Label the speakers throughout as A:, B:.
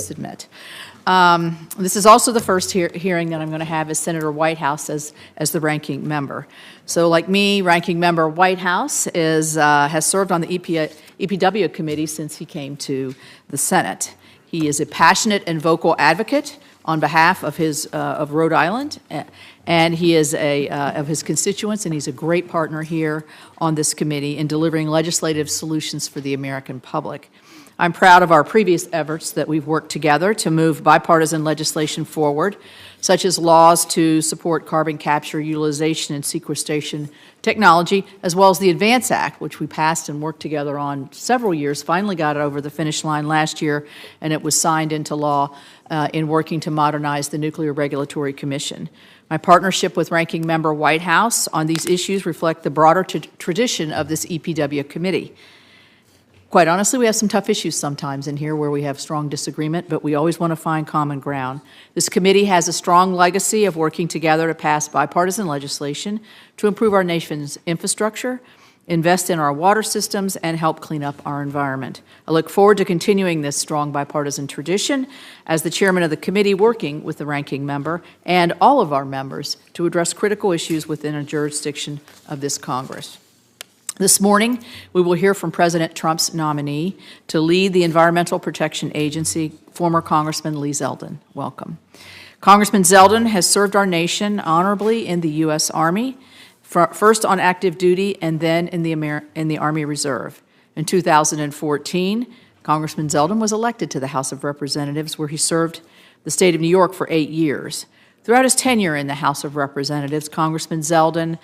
A: submit. This is also the first hearing that I'm going to have as Senator Whitehouse as the ranking member. So like me, Ranking Member Whitehouse has served on the EPW committee since he came to the Senate. He is a passionate and vocal advocate on behalf of of Rhode Island, and he is of his constituents, and he's a great partner here on this committee in delivering legislative solutions for the American public. I'm proud of our previous efforts that we've worked together to move bipartisan legislation forward, such as laws to support carbon capture, utilization, and sequestration technology, as well as the ADVANCE Act, which we passed and worked together on several years, finally got it over the finish line last year, and it was signed into law in working to modernize the Nuclear Regulatory Commission. My partnership with Ranking Member Whitehouse on these issues reflect the broader tradition of this EPW committee. Quite honestly, we have some tough issues sometimes in here where we have strong disagreement, but we always want to find common ground. This committee has a strong legacy of working together to pass bipartisan legislation to improve our nation's infrastructure, invest in our water systems, and help clean up our environment. I look forward to continuing this strong bipartisan tradition as the chairman of the committee, working with the ranking member and all of our members to address critical issues within a jurisdiction of this Congress. This morning, we will hear from President Trump's nominee to lead the Environmental Protection Agency, former Congressman Lee Zeldin. Welcome. Congressman Zeldin has served our nation honorably in the U.S. Army, first on active duty and then in the Army Reserve. In 2014, Congressman Zeldin was elected to the House of Representatives, where he served the state of New York for 8 years. Throughout his tenure in the House of Representatives, Congressman Zeldin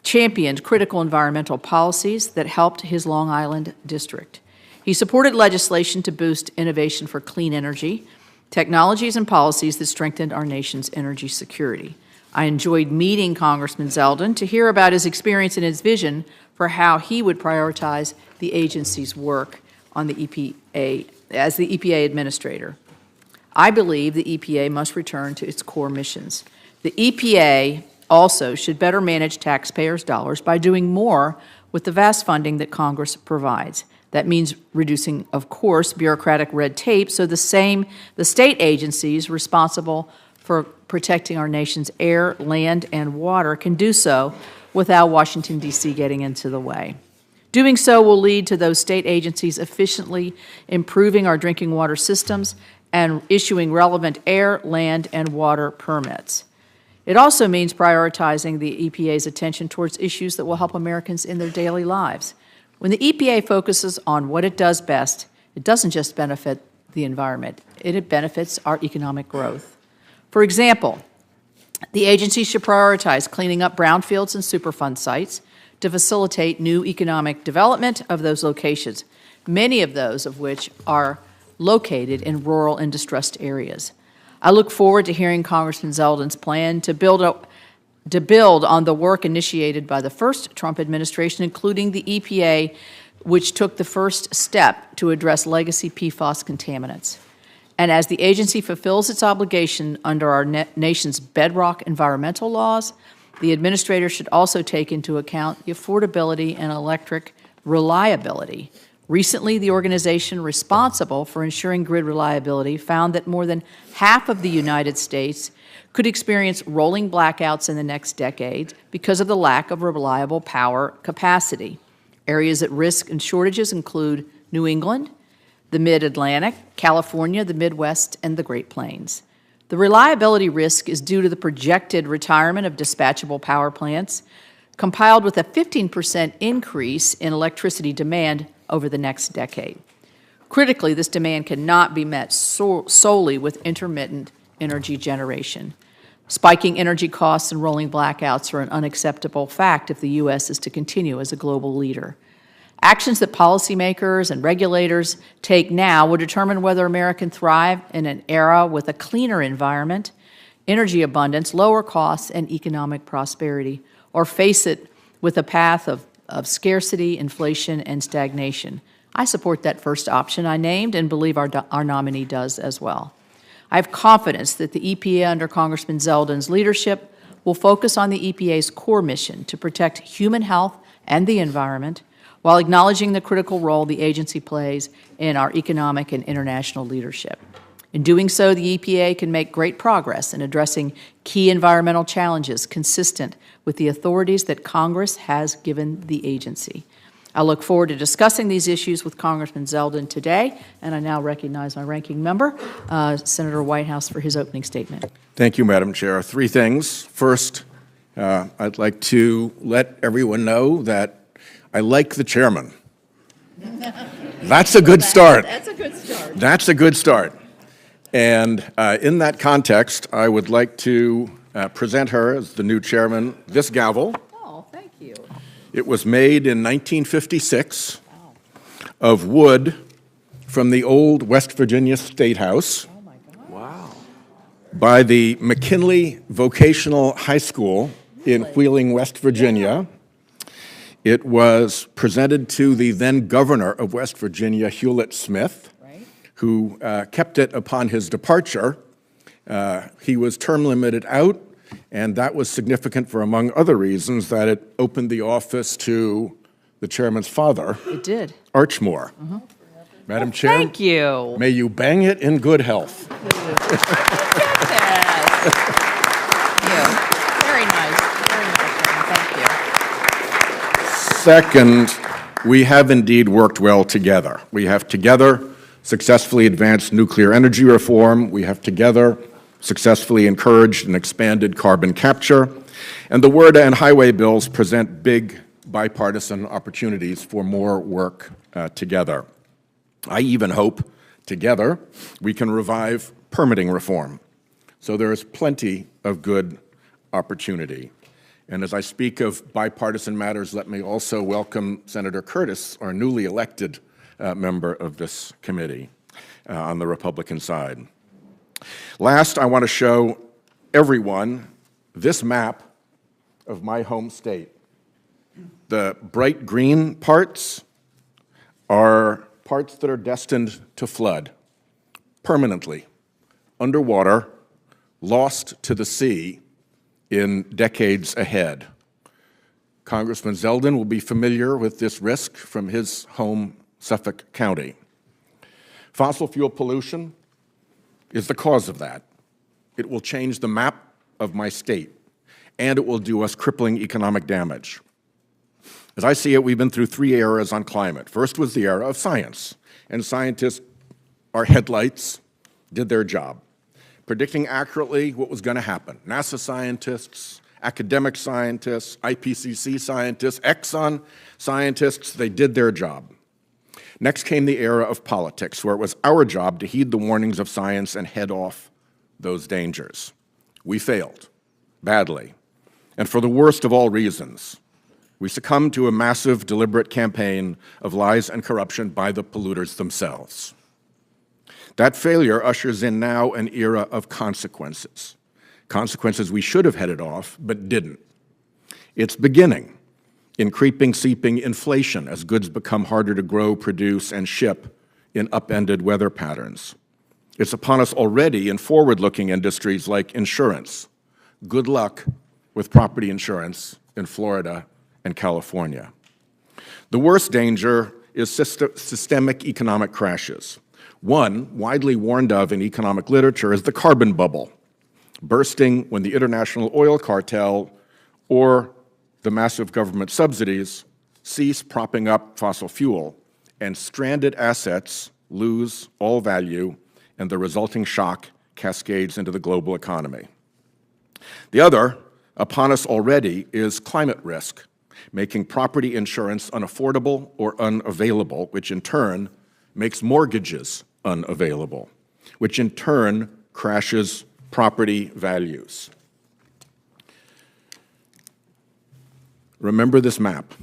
A: championed critical environmental policies that helped his Long Island district. He supported legislation to boost innovation for clean energy, technologies and policies that strengthened our nation's energy security. I enjoyed meeting Congressman Zeldin to hear about his experience and his vision for how he would prioritize the agency's work on the EPA as the EPA administrator. I believe the EPA must return to its core missions. The EPA also should better manage taxpayers' dollars by doing more with the vast funding that Congress provides. That means reducing, of course, bureaucratic red tape so the state agencies responsible for protecting our nation's air, land, and water can do so without Washington, D.C. getting into the way. Doing so will lead to those state agencies efficiently improving our drinking water systems and issuing relevant air, land, and water permits. It also means prioritizing the EPA's attention towards issues that will help Americans in their daily lives. When the EPA focuses on what it does best, it doesn't just benefit the environment, it benefits our economic growth. For example, the agency should prioritize cleaning up brownfields and Superfund sites to facilitate new economic development of those locations, many of those of which are located in rural and distressed areas. I look forward to hearing Congressman Zeldin's plan to build on the work initiated by the first Trump administration, including the EPA, which took the first step to address legacy PFAS contaminants. And as the agency fulfills its obligation under our nation's bedrock environmental laws, the administrator should also take into account the affordability and electric reliability. Recently, the organization responsible for ensuring grid reliability found that more than half of the United States could experience rolling blackouts in the next decade because of the lack of reliable power capacity. Areas at risk and shortages include New England, the Mid-Atlantic, California, the Midwest, and the Great Plains. The reliability risk is due to the projected retirement of dispatchable power plants, compiled with a 15% increase in electricity demand over the next decade. Critically, this demand cannot be met solely with intermittent energy generation. Spiking energy costs and rolling blackouts are an unacceptable fact if the U.S. is to continue as a global leader. Actions that policymakers and regulators take now will determine whether America can thrive in an era with a cleaner environment, energy abundance, lower costs, and economic prosperity, or face it with a path of scarcity, inflation, and stagnation. I support that first option I named and believe our nominee does as well. I have confidence that the EPA under Congressman Zeldin's leadership will focus on the EPA's core mission to protect human health and the environment while acknowledging the critical role the agency plays in our economic and international leadership. In doing so, the EPA can make great progress in addressing key environmental challenges consistent with the authorities that Congress has given the agency. I look forward to discussing these issues with Congressman Zeldin today, and I now recognize my ranking member, Senator Whitehouse, for his opening statement.
B: Thank you, Madam Chair. Three things. First, I'd like to let everyone know that I like the chairman. That's a good start.
A: That's a good start.
B: That's a good start. And in that context, I would like to present her as the new chairman this gavel.
A: Oh, thank you.
B: It was made in 1956 of wood from the old West Virginia State House.
A: Oh, my God.
B: Wow. By the McKinley Vocational High School in Wheeling, West Virginia. It was presented to the then governor of West Virginia, Hewlett Smith, who kept it upon his departure. He was term limited out, and that was significant for, among other reasons, that it opened the office to the chairman's father.
A: It did.
B: Archmore. Madam Chair.
C: Thank you.
B: May you bang it in good health.
A: Very nice. Very nice, Thank you.
B: Second, we have indeed worked well together. We have together successfully advanced nuclear energy reform. We have together successfully encouraged and expanded carbon capture. And the WRDA and highway bills present big bipartisan opportunities for more work together. I even hope together we can revive permitting reform. So there is plenty of good opportunity. And as I speak of bipartisan matters, let me also welcome Senator Curtis, our newly elected member of this committee on the Republican side. Last, I want to show everyone this map of my home state. The bright green parts are parts that are destined to flood permanently, underwater, lost to the sea in decades ahead. Congressman Zeldin will be familiar with this risk from his home, Suffolk County. Fossil fuel pollution is the cause of that. It will change the map of my state, and it will do us crippling economic damage. As I see it, we've been through three eras on climate. First was the era of science, and scientists, our headlights, did their job, predicting accurately what was going to happen. NASA scientists, academic scientists, IPCC scientists, Exxon scientists, they did their job. Next came the era of politics, where it was our job to heed the warnings of science and head off those dangers. We failed, badly, and for the worst of all reasons. We succumbed to a massive, deliberate campaign of lies and corruption by the polluters themselves. That failure ushers in now an era of consequences. Consequences we should have headed off, but didn't. It's beginning in creeping, seeping inflation as goods become harder to grow, produce, and ship in upended weather patterns. It's upon us already in forward-looking industries like insurance. Good luck with property insurance in Florida and California. The worst danger is systemic economic crashes. One, widely warned of in economic literature, is the carbon bubble, bursting when the international oil cartel or the massive government subsidies cease propping up fossil fuel, and stranded assets lose all value, and the resulting shock cascades into the global economy. The other, upon us already, is climate risk, making property insurance unaffordable or unavailable, which in turn makes mortgages unavailable, which in turn crashes property values. Remember this map.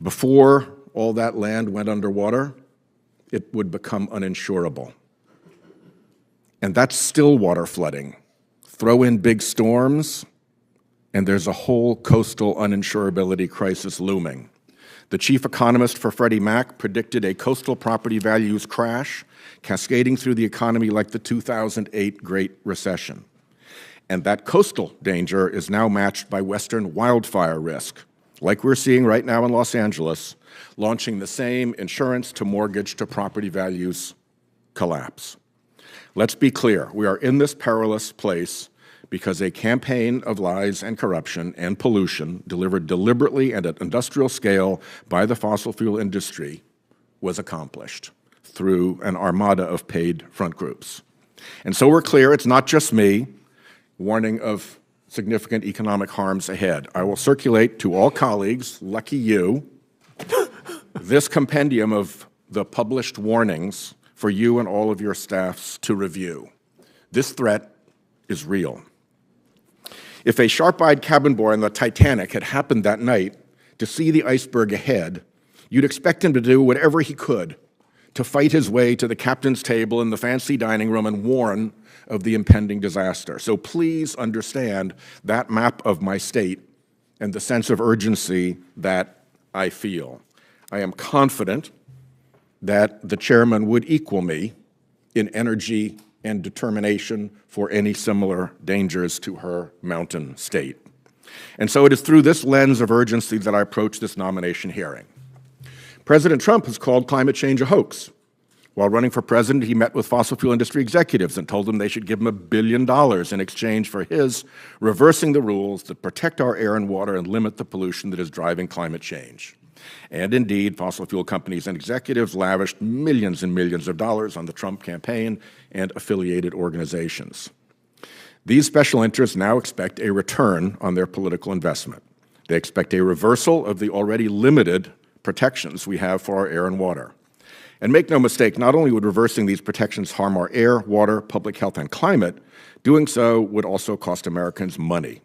B: Before all that land went underwater, it would become uninsurable. And that's still water flooding. Throw in big storms, and there's a whole coastal uninsurability crisis looming. The chief economist for Freddie Mac predicted a coastal property values crash cascading through the economy like the 2008 Great Recession. And that coastal danger is now matched by western wildfire risk, like we're seeing right now in Los Angeles, launching the same insurance to mortgage to property values collapse. Let's be clear. We are in this perilous place because a campaign of lies and corruption and pollution delivered deliberately and at industrial scale by the fossil fuel industry was accomplished through an armada of paid front groups. And so we're clear, it's not just me warning of significant economic harms ahead. I will circulate to all colleagues, lucky you, this compendium of the published warnings for you and all of your staffs to review. This threat is real. If a sharp-eyed cabin boy on the Titanic had happened that night to see the iceberg ahead, you'd expect him to do whatever he could to fight his way to the captain's table in the fancy dining room and warn of the impending disaster. So please understand that map of my state and the sense of urgency that I feel. I am confident that the chairman would equal me in energy and determination for any similar dangers to her mountain state. And so it is through this lens of urgency that I approach this nomination hearing. President Trump has called climate change a hoax. While running for president, he met with fossil fuel industry executives and told them they should give him $1 billion in exchange for his reversing the rules that protect our air and water and limit the pollution that is driving climate change. And indeed, fossil fuel companies and executives lavished millions and millions of dollars on the Trump campaign and affiliated organizations. These special interests now expect a return on their political investment. They expect a reversal of the already limited protections we have for our air and water. And make no mistake, not only would reversing these protections harm our air, water, public health, and climate, doing so would also cost Americans money,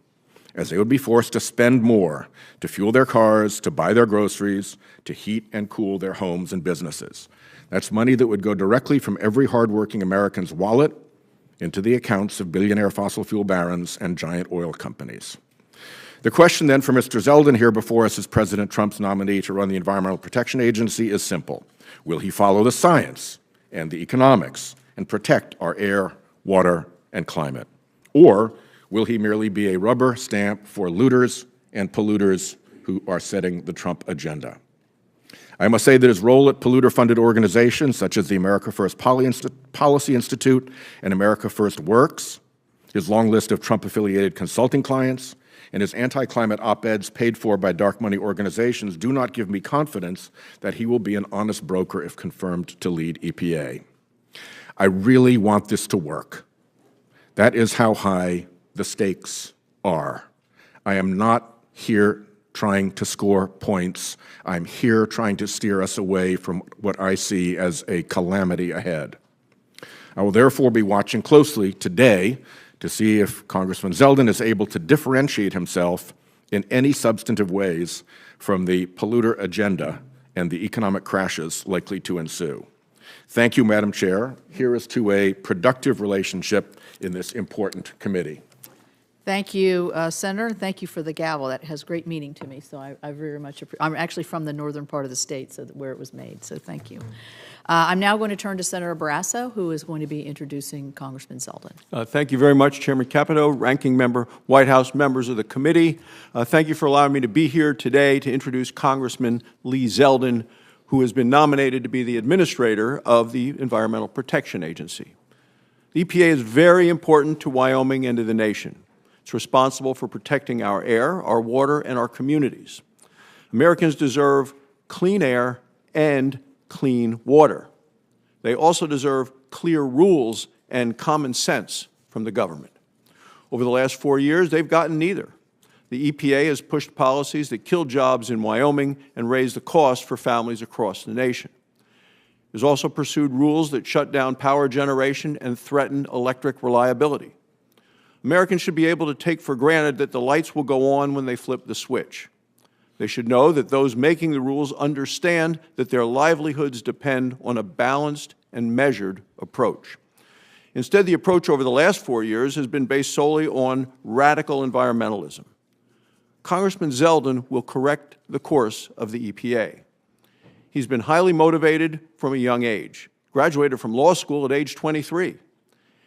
B: as they would be forced to spend more to fuel their cars, to buy their groceries, to heat and cool their homes and businesses. That's money that would go directly from every hardworking American's wallet into the accounts of billionaire fossil fuel barons and giant oil companies. The question then for Mr. Zeldin here before us as President Trump's nominee to run the Environmental Protection Agency is simple. Will he follow the science and the economics and protect our air, water, and climate? Or will he merely be a rubber stamp for looters and polluters who are setting the Trump agenda? I must say that his role at polluter-funded organizations such as the America First Policy Institute and America First Works, his long list of Trump-affiliated consulting clients, and his anti-climate op-eds paid for by dark money organizations do not give me confidence that he will be an honest broker if confirmed to lead EPA. I really want this to work. That is how high the stakes are. I am not here trying to score points. I'm here trying to steer us away from what I see as a calamity ahead. I will therefore be watching closely today to see if Congressman Zeldin is able to differentiate himself in any substantive ways from the polluter agenda and the economic crashes likely to ensue. Thank you, Madam Chair. Here is to a productive relationship in this important committee.
A: Thank you, Senator. Thank you for the gavel. That has great meaning to me, so I very much appreciate it. I'm actually from the northern part of the state, so where it was made, so thank you. I'm now going to turn to Senator Barrasso, who is going to be introducing Congressman Zeldin.
C: Thank you very much, Chairman Capito, Ranking Member, White House, members of the committee. Thank you for allowing me to be here today to introduce Congressman Lee Zeldin, who has been nominated to be the administrator of the Environmental Protection Agency. The EPA is very important to Wyoming and to the nation. It's responsible for protecting our air, our water, and our communities. Americans deserve clean air and clean water. They also deserve clear rules and common sense from the government. Over the last 4 years, they've gotten neither. The EPA has pushed policies that kill jobs in Wyoming and raise the cost for families across the nation. It has also pursued rules that shut down power generation and threaten electric reliability. Americans should be able to take for granted that the lights will go on when they flip the switch. They should know that those making the rules understand that their livelihoods depend on a balanced and measured approach. Instead, the approach over the last 4 years has been based solely on radical environmentalism. Congressman Zeldin will correct the course of the EPA. He's been highly motivated from a young age, graduated from law school at age 23.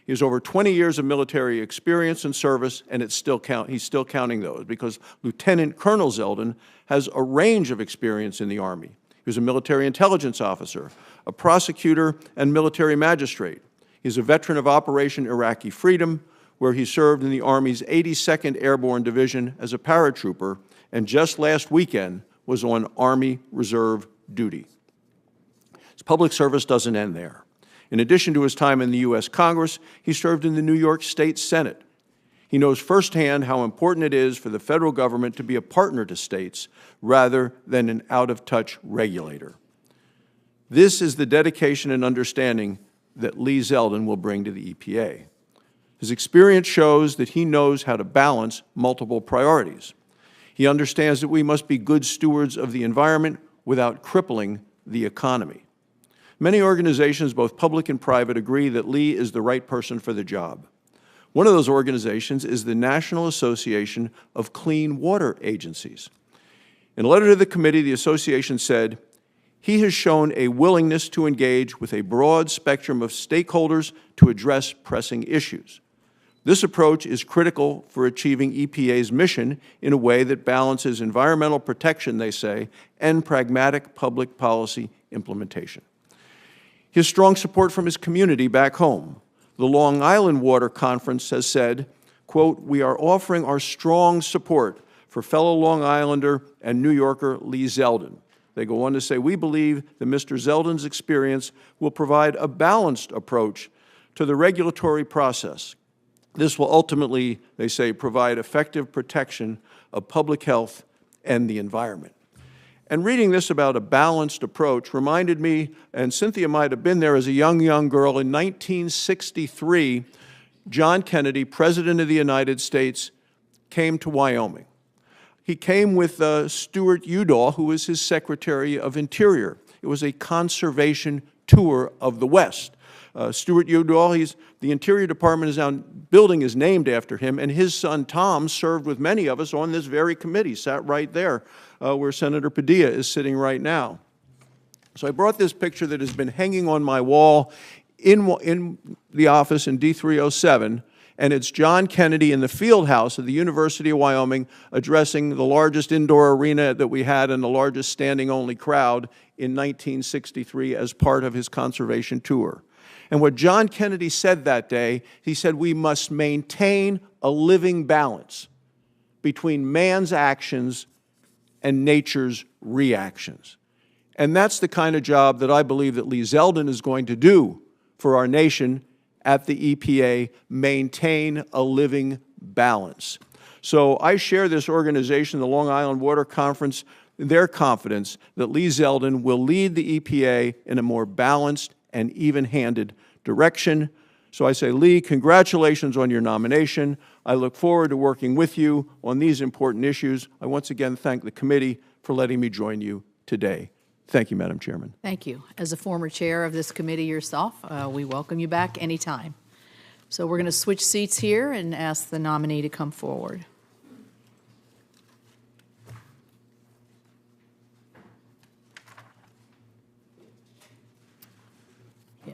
C: He has over 20 years of military experience and service, and he's still counting those, because Lieutenant Colonel Zeldin has a range of experience in the Army. He was a military intelligence officer, a prosecutor, and military magistrate. He's a veteran of Operation Iraqi Freedom, where he served in the Army's 82nd Airborne Division as a paratrooper, and just last weekend was on Army Reserve duty. His public service doesn't end there. In addition to his time in the U.S. Congress, he served in the New York State Senate. He knows firsthand how important it is for the federal government to be a partner to states rather than an out-of-touch regulator. This is the dedication and understanding that Lee Zeldin will bring to the EPA. His experience shows that he knows how to balance multiple priorities. He understands that we must be good stewards of the environment without crippling the economy. Many organizations, both public and private, agree that Lee is the right person for the job. One of those organizations is the National Association of Clean Water Agencies. In a letter to the committee, the association said, "He has shown a willingness to engage with a broad spectrum of stakeholders to address pressing issues. This approach is critical for achieving EPA's mission in a way that balances environmental protection," they say, "and pragmatic public policy implementation." His strong support from his community back home. The Long Island Water Conference has said, quote, "We are offering our strong support for fellow Long Islander and New Yorker Lee Zeldin." They go on to say, "We believe that Mr. Zeldin's experience will provide a balanced approach to the regulatory process. This will ultimately," they say, "provide effective protection of public health and the environment." And reading this about a balanced approach reminded me, and Cynthia might have been there as a young girl, in 1963, John Kennedy, President of the United States, came to Wyoming. He came with Stuart Udall, who was his Secretary of Interior. It was a conservation tour of the West. Stuart Udall, the Interior Department is now, building is named after him, and his son Tom served with many of us on this very committee, sat right there where Senator Padilla is sitting right now. So I brought this picture that has been hanging on my wall in the office in D307, and it's John Kennedy in the field house of the University of Wyoming addressing the largest indoor arena that we had and the largest standing-only crowd in 1963 as part of his conservation tour. And what John Kennedy said that day, he said, "We must maintain a living balance between man's actions and nature's reactions." And that's the kind of job that I believe that Lee Zeldin is going to do for our nation at the EPA, maintain a living balance. So I share this organization, the Long Island Water Conference, their confidence that Lee Zeldin will lead the EPA in a more balanced and even-handed direction. So I say, Lee, congratulations on your nomination. I look forward to working with you on these important issues. I once again thank the committee for letting me join you today. Thank you, Madam Chairman.
A: Thank you. As a former chair of this committee yourself, we welcome you back anytime. So we're going to switch seats here and ask the nominee to come forward. Yeah.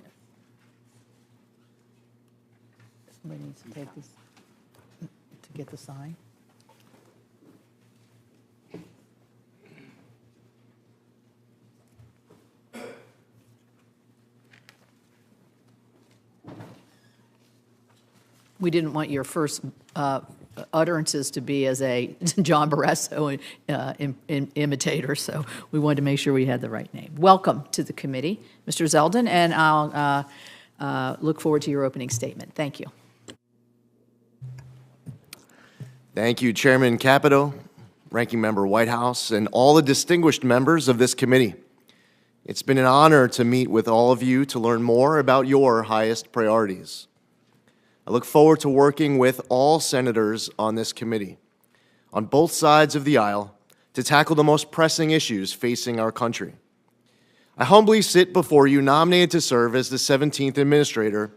A: Somebody needs to take this to get the sign. We didn't want your first utterances to be as a John Barrasso imitator, so we wanted to make sure we had the right name. Welcome to the committee, Mr. Zeldin, and I'll look forward to your opening statement. Thank you.
D: Thank you, Chairman Capito, Ranking Member Whitehouse, and all the distinguished members of this committee. It's been an honor to meet with all of you to learn more about your highest priorities. I look forward to working with all senators on this committee, on both sides of the aisle, to tackle the most pressing issues facing our country. I humbly sit before you nominated to serve as the 17th Administrator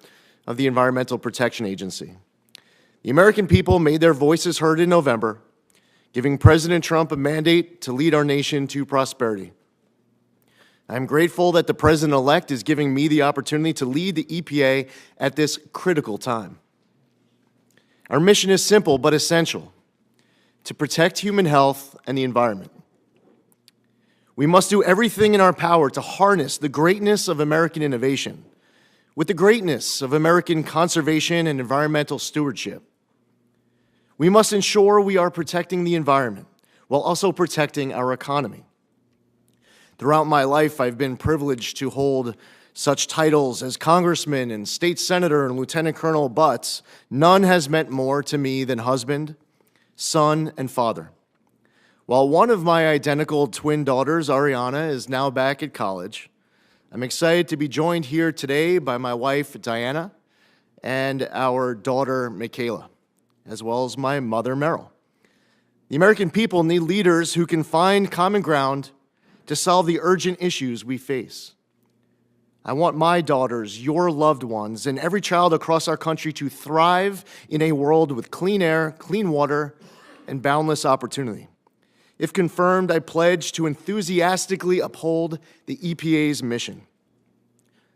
D: of the Environmental Protection Agency. The American people made their voices heard in November, giving President Trump a mandate to lead our nation to prosperity. I'm grateful that the President-elect is giving me the opportunity to lead the EPA at this critical time. Our mission is simple but essential: to protect human health and the environment. We must do everything in our power to harness the greatness of American innovation. with the greatness of American conservation and environmental stewardship. We must ensure we are protecting the environment while also protecting our economy. Throughout my life, I've been privileged to hold such titles as congressman and state senator and lieutenant colonel, but none has meant more to me than husband, son, and father. While one of my identical twin daughters, Ariana, is now back at college, I'm excited to be joined here today by my wife, Diana, and our daughter, Michaela, as well as my mother, Meryl. The American people need leaders who can find common ground to solve the urgent issues we face. I want my daughters, your loved ones, and every child across our country to thrive in a world with clean air, clean water, and boundless opportunity. If confirmed, I pledge to enthusiastically uphold the EPA's mission.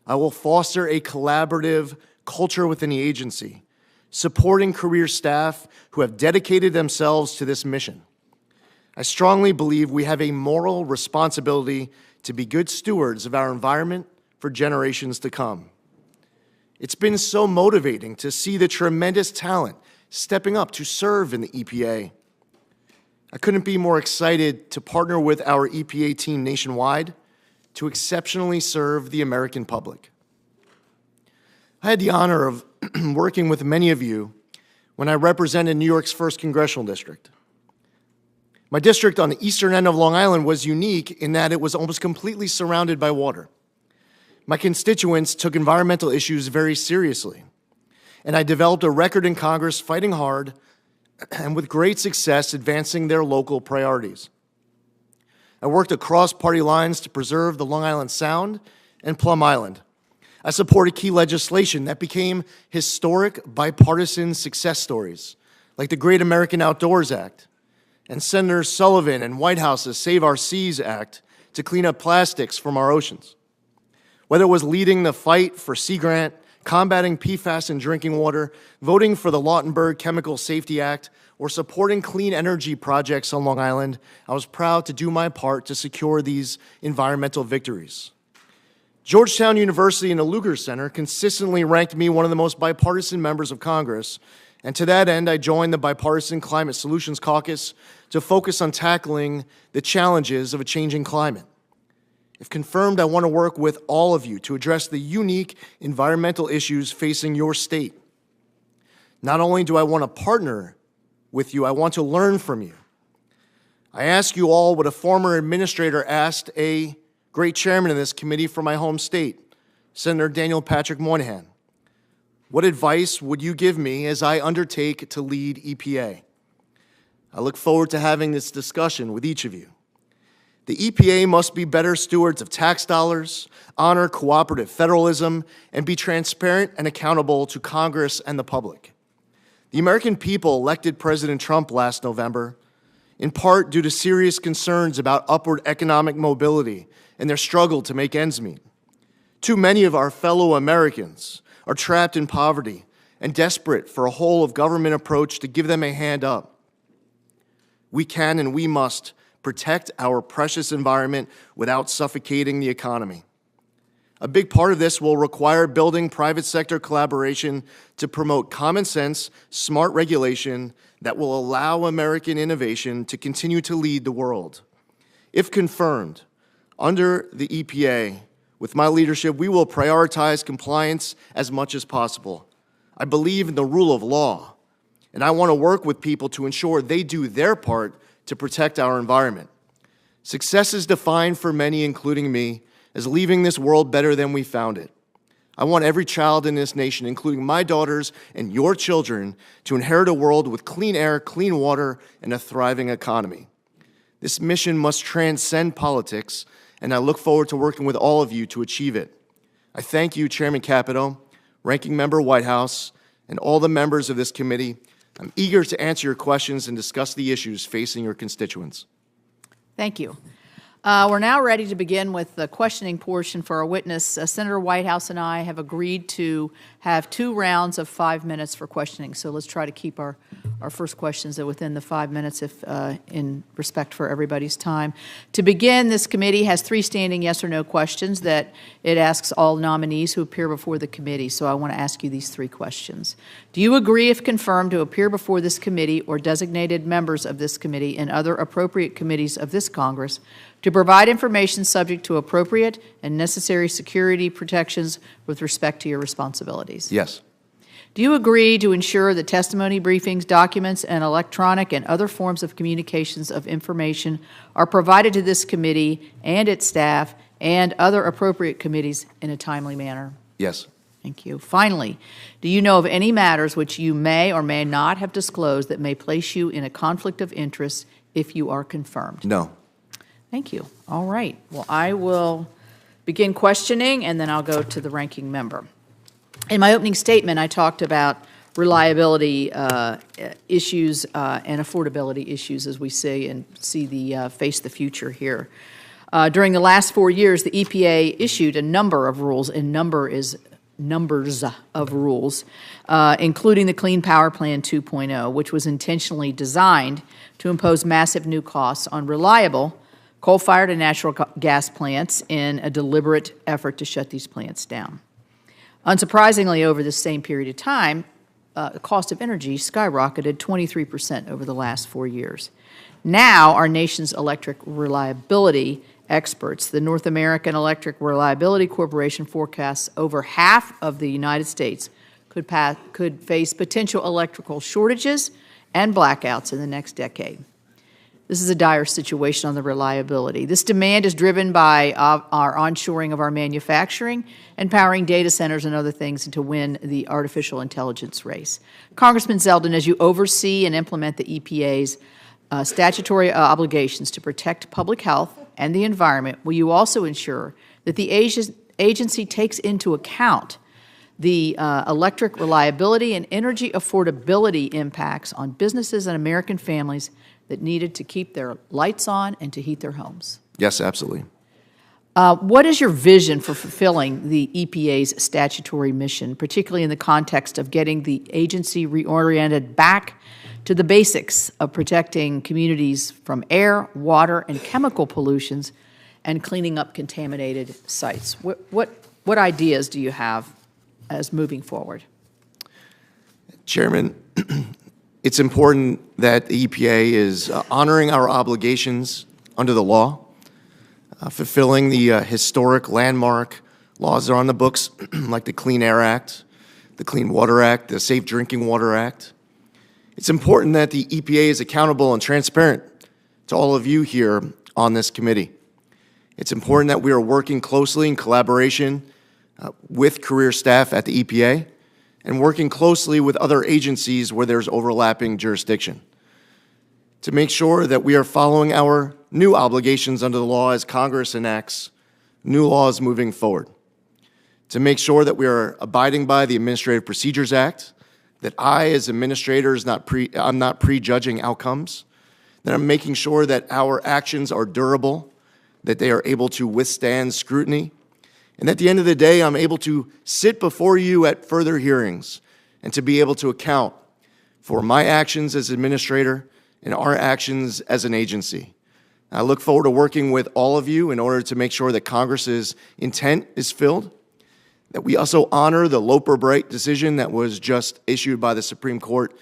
D: I will foster a collaborative culture within the agency, supporting career staff who have dedicated themselves to this mission. I strongly believe we have a moral responsibility to be good stewards of our environment for generations to come. It's been so motivating to see the tremendous talent stepping up to serve in the EPA. I couldn't be more excited to partner with our EPA team nationwide to exceptionally serve the American public. I had the honor of working with many of you when I represented New York's 1st Congressional District. My district on the eastern end of Long Island was unique in that it was almost completely surrounded by water. My constituents took environmental issues very seriously, and I developed a record in Congress fighting hard and with great success advancing their local priorities. I worked across party lines to preserve the Long Island Sound and Plum Island. I supported key legislation that became historic bipartisan success stories, like the Great American Outdoors Act and Senator Sullivan and Whitehouse's Save Our Seas Act to clean up plastics from our oceans. Whether it was leading the fight for Sea Grant, combating PFAS in drinking water, voting for the Lautenberg Chemical Safety Act, or supporting clean energy projects on Long Island, I was proud to do my part to secure these environmental victories. Georgetown University and the Lugar Center consistently ranked me one of the most bipartisan members of Congress, and to that end, I joined the Bipartisan Climate Solutions Caucus to focus on tackling the challenges of a changing climate. If confirmed, I want to work with all of you to address the unique environmental issues facing your state. Not only do I want to partner with you, I want to learn from you. I ask you all what a former administrator asked a great chairman of this committee from my home state, Senator Daniel Patrick Moynihan. What advice would you give me as I undertake to lead EPA? I look forward to having this discussion with each of you. The EPA must be better stewards of tax dollars, honor cooperative federalism, and be transparent and accountable to Congress and the public. The American people elected President Trump last November, in part due to serious concerns about upward economic mobility and their struggle to make ends meet. Too many of our fellow Americans are trapped in poverty and desperate for a whole-of-government approach to give them a hand up. We can and we must protect our precious environment without suffocating the economy. A big part of this will require building private sector collaboration to promote common sense, smart regulation that will allow American innovation to continue to lead the world. If confirmed, under the EPA, with my leadership, we will prioritize compliance as much as possible. I believe in the rule of law, and I want to work with people to ensure they do their part to protect our environment. Success is defined for many, including me, as leaving this world better than we found it. I want every child in this nation, including my daughters and your children, to inherit a world with clean air, clean water, and a thriving economy. This mission must transcend politics, and I look forward to working with all of you to achieve it. I thank you, Chairman Capito, Ranking Member Whitehouse, and all the members of this committee. I'm eager to answer your questions and discuss the issues facing your constituents.
A: Thank you. We're now ready to begin with the questioning portion for our witness. Senator Whitehouse and I have agreed to have 2 rounds of 5 minutes for questioning. So let's try to keep our first questions within the 5 minutes if, in respect for everybody's time. To begin, this committee has 3 standing yes or no questions that it asks all nominees who appear before the committee. So I want to ask you these 3 questions. Do you agree, if confirmed, to appear before this committee or designated members of this committee and other appropriate committees of this Congress to provide information subject to appropriate and necessary security protections with respect to your responsibilities?
D: Yes.
A: Do you agree to ensure that testimony, briefings, documents, and electronic and other forms of communications of information are provided to this committee and its staff and other appropriate committees in a timely manner?
D: Yes.
A: Thank you. Finally, do you know of any matters which you may or may not have disclosed that may place you in a conflict of interest if you are confirmed?
D: No.
A: Thank you. All right. Well, I will begin questioning, and then I'll go to the ranking member. In my opening statement, I talked about reliability issues and affordability issues as we see the face the future here. During the last 4 years, the EPA issued a number of rules, and numbers of rules, including the Clean Power Plan 2.0, which was intentionally designed to impose massive new costs on reliable coal-fired and natural gas plants in a deliberate effort to shut these plants down. Unsurprisingly, over this same period of time, the cost of energy skyrocketed 23% over the last 4 years. Now, our nation's electric reliability experts, the North American Electric Reliability Corporation, forecasts over half of the United States could face potential electrical shortages and blackouts in the next decade. This is a dire situation on the reliability. This demand is driven by our onshoring of our manufacturing and powering data centers and other things to win the artificial intelligence race. Congressman Zeldin, as you oversee and implement the EPA's statutory obligations to protect public health and the environment, will you also ensure that the agency takes into account the electric reliability and energy affordability impacts on businesses and American families that needed to keep their lights on and to heat their homes?
D: Yes, absolutely.
A: What is your vision for fulfilling the EPA's statutory mission, particularly in the context of getting the agency reoriented back to the basics of protecting communities from air, water, and chemical pollutions and cleaning up contaminated sites? What ideas do you have as moving forward?
D: Chairman, it's important that the EPA is honoring our obligations under the law, fulfilling the historic landmark laws that are on the books, like the Clean Air Act, the Clean Water Act, the Safe Drinking Water Act. It's important that the EPA is accountable and transparent to all of you here on this committee. It's important that we are working closely in collaboration with career staff at the EPA and working closely with other agencies where there's overlapping jurisdiction to make sure that we are following our new obligations under the law as Congress enacts new laws moving forward, to make sure that we are abiding by the Administrative Procedures Act, that I, as administrator, I'm not prejudging outcomes, that I'm making sure that our actions are durable, that they are able to withstand scrutiny, and at the end of the day, I'm able to sit before you at further hearings and to be able to account for my actions as administrator and our actions as an agency. I look forward to working with all of you in order to make sure that Congress's intent is filled, that we also honor the Loper-Bright decision that was just issued by the Supreme Court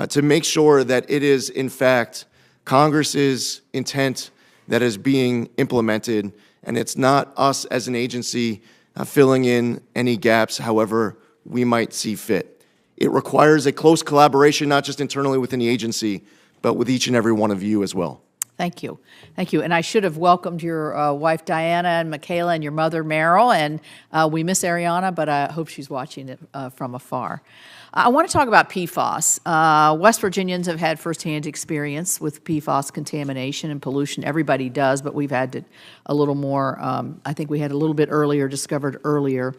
D: to make sure that it is, in fact, Congress's intent that is being implemented, and it's not us as an agency filling in any gaps however we might see fit. It requires a close collaboration, not just internally within the agency, but with each and every one of you as well.
A: Thank you. Thank you. And I should have welcomed your wife, Diana, and Michaela, and your mother, Meryl. And we miss Ariana, but I hope she's watching it from afar. I want to talk about PFAS. West Virginians have had firsthand experience with PFAS contamination and pollution. Everybody does, but we've had a little more, I think we had a little bit earlier, discovered earlier.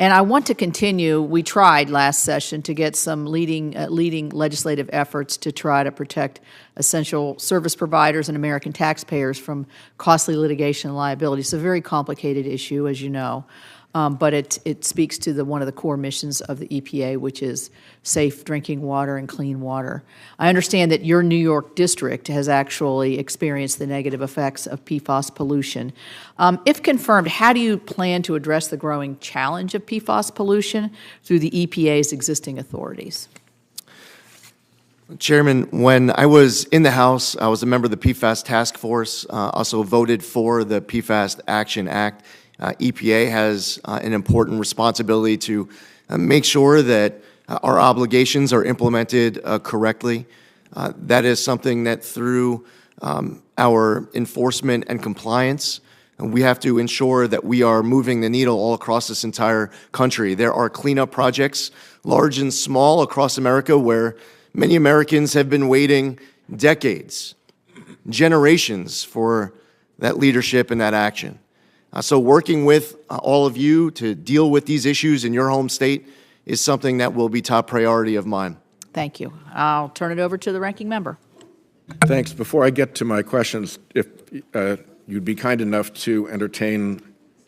A: And I want to continue, we tried last session to get some leading legislative efforts to try to protect essential service providers and American taxpayers from costly litigation and liability. It's a very complicated issue, as you know. But it speaks to one of the core missions of the EPA, which is safe drinking water and clean water. I understand that your New York district has actually experienced the negative effects of PFAS pollution. If confirmed, how do you plan to address the growing challenge of PFAS pollution through the EPA's existing authorities?
D: Chairman, when I was in the House, I was a member of the PFAS Task Force, also voted for the PFAS Action Act. EPA has an important responsibility to make sure that our obligations are implemented correctly. That is something that through our enforcement and compliance, we have to ensure that we are moving the needle all across this entire country. There are cleanup projects, large and small, across America where many Americans have been waiting decades, generations for that leadership and that action. So working with all of you to deal with these issues in your home state is something that will be top priority of mine.
A: Thank you. I'll turn it over to the ranking member.
B: Thanks. Before I get to my questions, if you'd be kind enough to entertain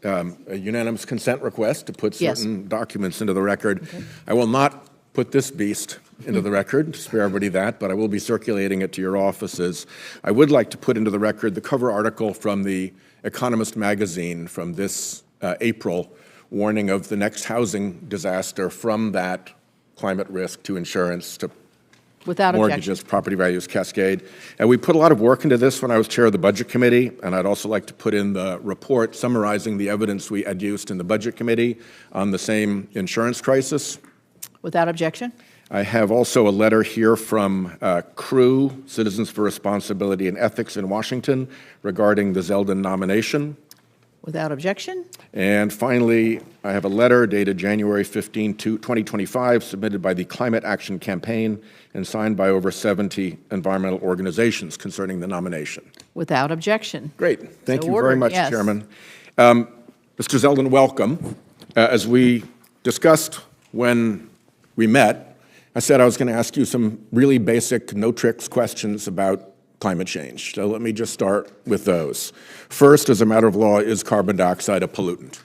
B: a unanimous consent request to put
A: Yes.
B: certain documents into the record. Okay. I will not put this beast into the record, to spare everybody that, but I will be circulating it to your offices. I would like to put into the record the cover article from the Economist magazine from this April, warning of the next housing disaster from that climate risk to insurance to
A: Without
B: mortgages,
A: objection.
B: property values cascade. And we put a lot of work into this when I was chair of the Budget Committee, and I'd also like to put in the report summarizing the evidence we had used in the Budget Committee on the same insurance crisis.
A: Without objection.
B: I have also a letter here from CREW, Citizens for Responsibility and Ethics in Washington, regarding the Zeldin nomination.
A: Without objection.
B: And finally, I have a letter dated January 15, 2025, submitted by the Climate Action Campaign and signed by over 70 environmental organizations concerning the nomination.
A: Without objection.
B: Great. Thank
A: So
B: you
A: ordered,
B: very much,
A: yes.
B: Chairman. Mr. Zeldin, welcome. As we discussed when we met, I said I was going to ask you some really basic, no-tricks questions about climate change. So let me just start with those. First, as a matter of law, is carbon dioxide a pollutant?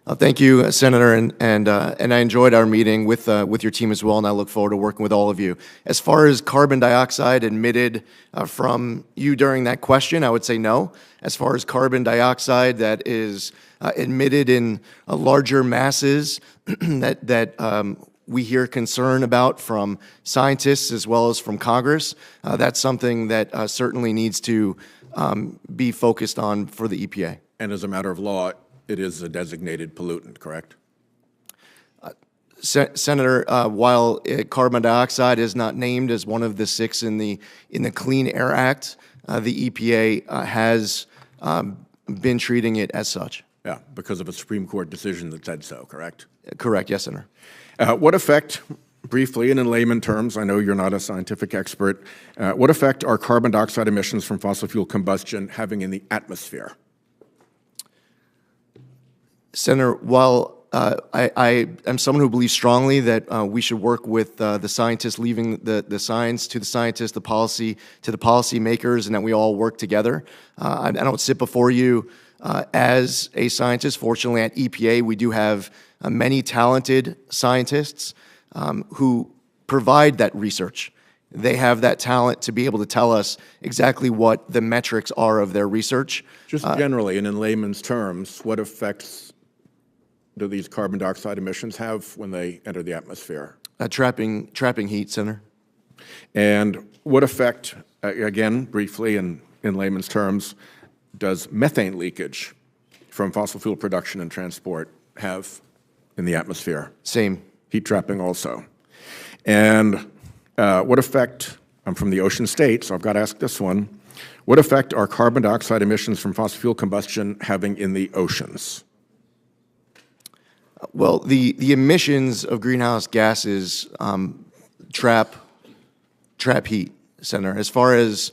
D: Thank you, Senator, and I enjoyed our meeting with your team as well, and I look forward to working with all of you. As far as carbon dioxide emitted from you during that question, I would say no. As far as carbon dioxide that is emitted in larger masses that we hear concern about from scientists as well as from Congress, that's something that certainly needs to be focused on for the EPA.
B: And as a matter of law, it is a designated pollutant, correct?
D: Senator, while carbon dioxide is not named as one of the 6 in the Clean Air Act, the EPA has been treating it as such.
B: Yeah, because of a Supreme Court decision that said so, correct?
D: Correct, yes, Senator.
B: What effect, briefly and in layman terms, I know you're not a scientific expert, what effect are carbon dioxide emissions from fossil fuel combustion having in the atmosphere?
D: Senator, while I am someone who believes strongly that we should work with the scientists, leaving the science to the scientists, the policy to the policymakers, and that we all work together. I don't sit before you as a scientist. Fortunately, at EPA, we do have many talented scientists who provide that research. They have that talent to be able to tell us exactly what the metrics are of their research.
B: Just generally, and in layman's terms, what effects do these carbon dioxide emissions have when they enter the atmosphere?
D: Trapping heat, Senator.
B: And what effect, again, briefly and in layman's terms, does methane leakage from fossil fuel production and transport have in the atmosphere?
D: Same.
B: Heat trapping also. And what effect, I'm from the ocean state, so I've got to ask this one, what effect are carbon dioxide emissions from fossil fuel combustion having in the oceans?
D: Well, the emissions of greenhouse gases trap heat, Senator. As far as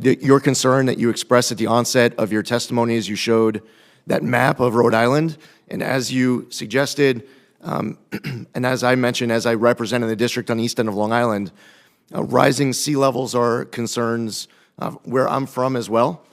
D: your concern that you expressed at the onset of your testimony as you showed that map of Rhode Island, And as you suggested, and as I mentioned, as I represented the district on the east end of Long Island, rising sea levels are concerns where I'm from as well.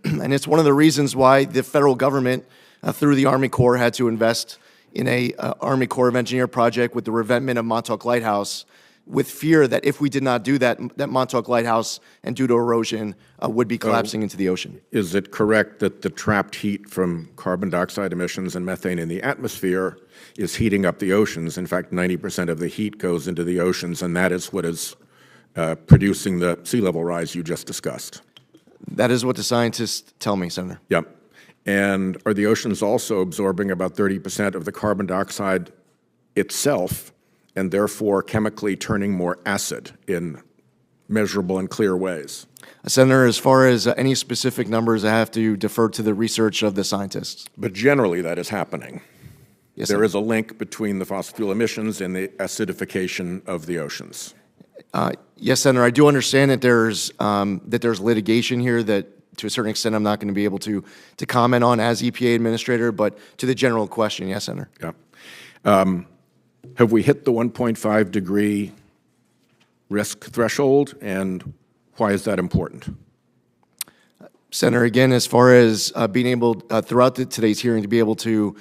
D: And it's one of the reasons why the federal government, through the Army Corps, had to invest in a Army Corps of Engineer project with the revetment of Montauk Lighthouse, with fear that if we did not do that, that Montauk Lighthouse, and due to erosion, would be collapsing into the ocean.
B: Is it correct that the trapped heat from carbon dioxide emissions and methane in the atmosphere is heating up the oceans? In fact, 90% of the heat goes into the oceans, and that is what is producing the sea level rise you just discussed.
D: That is what the scientists tell me, Senator.
B: Yep. And are the oceans also absorbing about 30% of the carbon dioxide itself, and therefore chemically turning more acid in measurable and clear ways?
D: Senator, as far as any specific numbers, I have to defer to the research of the scientists.
B: But generally that is happening.
D: Yes,
B: There
D: sir.
B: is a link between the fossil fuel emissions and the acidification of the oceans.
D: Yes, Senator, I do understand that there's litigation here that, to a certain extent, I'm not going to be able to comment on as EPA administrator, but to the general question, yes, Senator.
B: Yeah. Have we hit the 1.5 degree risk threshold, and why is that important?
D: Senator, again, as far as being able, throughout today's hearing, to be able to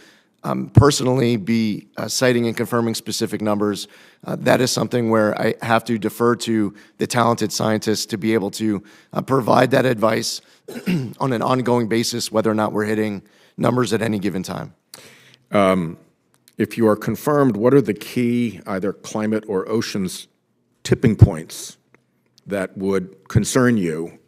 D: personally be citing and confirming specific numbers, that is something where I have to defer to the talented scientists to be able to provide that advice on an ongoing basis, whether or not we're hitting numbers at any given time.
B: If you are confirmed, what are the key either climate or oceans tipping points that would concern you?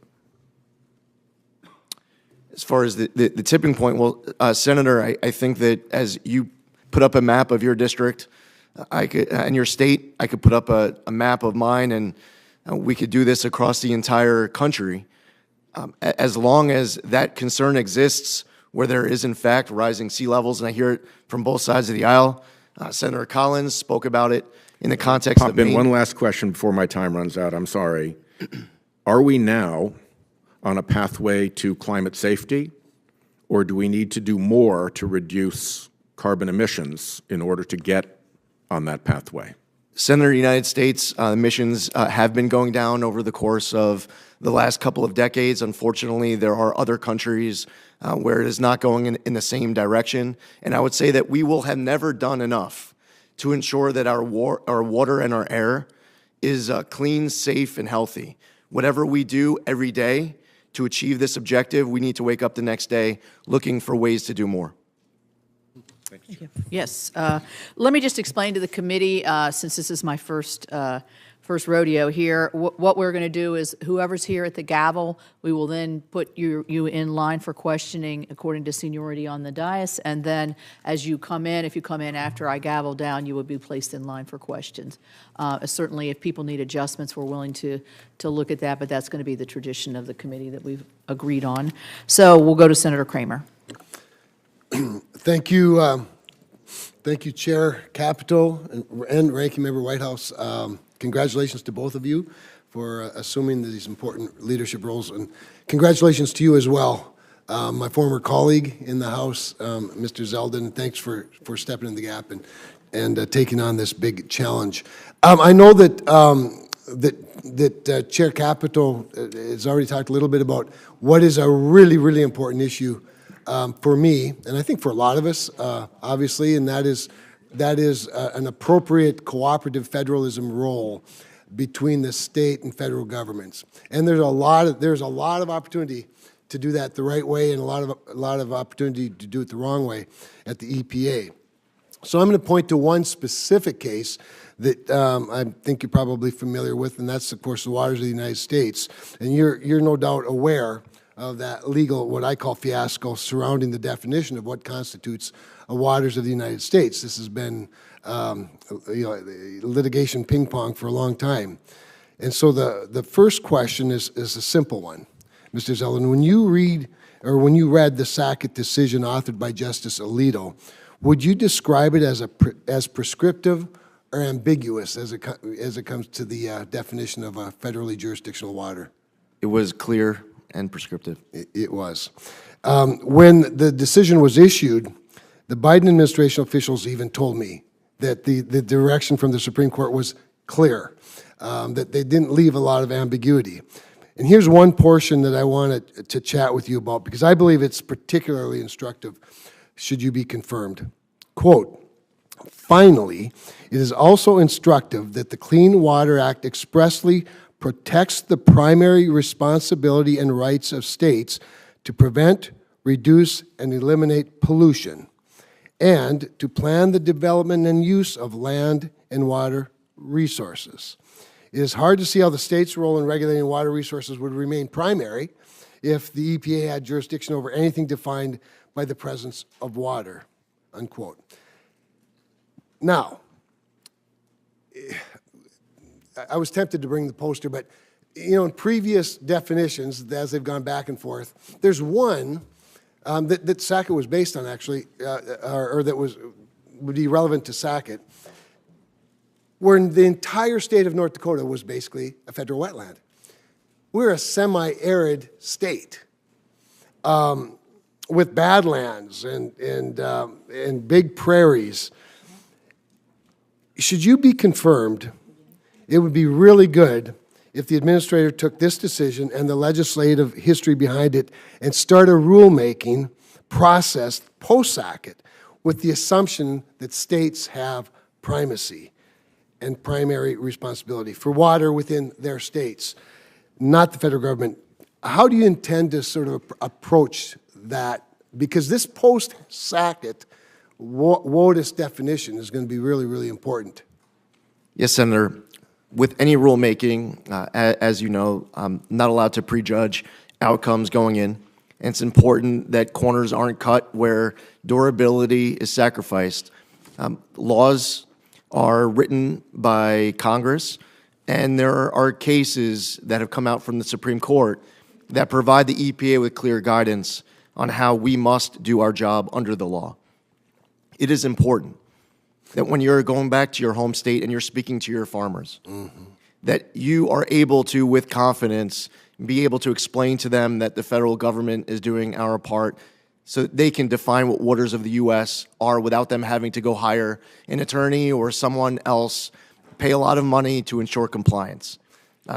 D: As far as the tipping point, well, Senator, I think that as you put up a map of your district, I could, and your state, I could put up a map of mine, and we could do this across the entire country. As long as that concern exists, where there is in fact rising sea levels, and I hear it from both sides of the aisle. Senator Collins spoke about it in the context of Maine.
B: One last question before my time runs out. I'm sorry. Are we now on a pathway to climate safety, or do we need to do more to reduce carbon emissions in order to get on that pathway?
D: Senator, the United States emissions have been going down over the course of the last couple of decades. Unfortunately, there are other countries where it is not going in the same direction. And I would say that we will have never done enough to ensure that our water and our air is clean, safe, and healthy. Whatever we do every day to achieve this objective, we need to wake up the next day looking for ways to do more.
A: Thank you. Yes. Let me just explain to the committee, since this is my first rodeo here, what we're going to do is whoever's here at the gavel, we will then put you in line for questioning according to seniority on the dais, and then as you come in, if you come in after I gavel down, you will be placed in line for questions. Certainly, if people need adjustments, we're willing to look at that, but that's going to be the tradition of the committee that we've agreed on. So we'll go to Senator Kramer.
E: Thank you, Chair Capito and Ranking Member Whitehouse. Congratulations to both of you for assuming these important leadership roles, and congratulations to you as well. My former colleague in the House, Mr. Zeldin, thanks for stepping in the gap and taking on this big challenge. I know that Chair Capito has already talked a little bit about what is a really, really important issue for me, and I think for a lot of us, obviously, and that is an appropriate cooperative federalism role between the state and federal governments. And there's a lot of opportunity to do that the right way, and a lot of opportunity to do it the wrong way at the EPA. So I'm going to point to one specific case that I think you're probably familiar with, and that's, of course, the waters of the United States. And you're no doubt aware of that legal, what I call fiasco, surrounding the definition of what constitutes waters of the United States. This has been litigation ping pong for a long time. And so the first question is a simple one. Mr. Zeldin, when you read the Sackett decision authored by Justice Alito, would you describe it as prescriptive or ambiguous as it comes to the definition of a federally jurisdictional water?
D: It was clear and prescriptive.
E: It was. When the decision was issued, The Biden administration officials even told me that the direction from the Supreme Court was clear, that they didn't leave a lot of ambiguity. And here's one portion that I wanted to chat with you about, because I believe it's particularly instructive should you be confirmed. Quote, finally, it is also instructive that the Clean Water Act expressly protects the primary responsibility and rights of states to prevent, reduce, and eliminate pollution, and to plan the development and use of land and water resources. It is hard to see how the state's role in regulating water resources would remain primary if the EPA had jurisdiction over anything defined by the presence of water, unquote. Now, I was tempted to bring the poster, but in previous definitions, as they've gone back and forth, there's one that Sackett was based on, actually, or that would be relevant to Sackett, where the entire state of North Dakota was basically a federal wetland. We're a semi-arid state with badlands and big prairies. Should you be confirmed, it would be really good if the administrator took this decision and the legislative history behind it and start a rulemaking process post-Sackett with the assumption that states have primacy and primary responsibility for water within their states, not the federal government. How do you intend to sort of approach that? Because this post-Sackett WOTUS definition is going to be really, really important.
D: Yes, Senator. With any rulemaking, as you know, I'm not allowed to prejudge outcomes going in. And it's important that corners aren't cut where durability is sacrificed. Laws are written by Congress, and there are cases that have come out from the Supreme Court that provide the EPA with clear guidance on how we must do our job under the law. It is important that when you're going back to your home state and you're speaking to your farmers, that you are able to, with confidence, be able to explain to them that the federal government is doing our part so that they can define what waters of the U.S. are without them having to go hire an attorney or someone else, pay a lot of money to ensure compliance.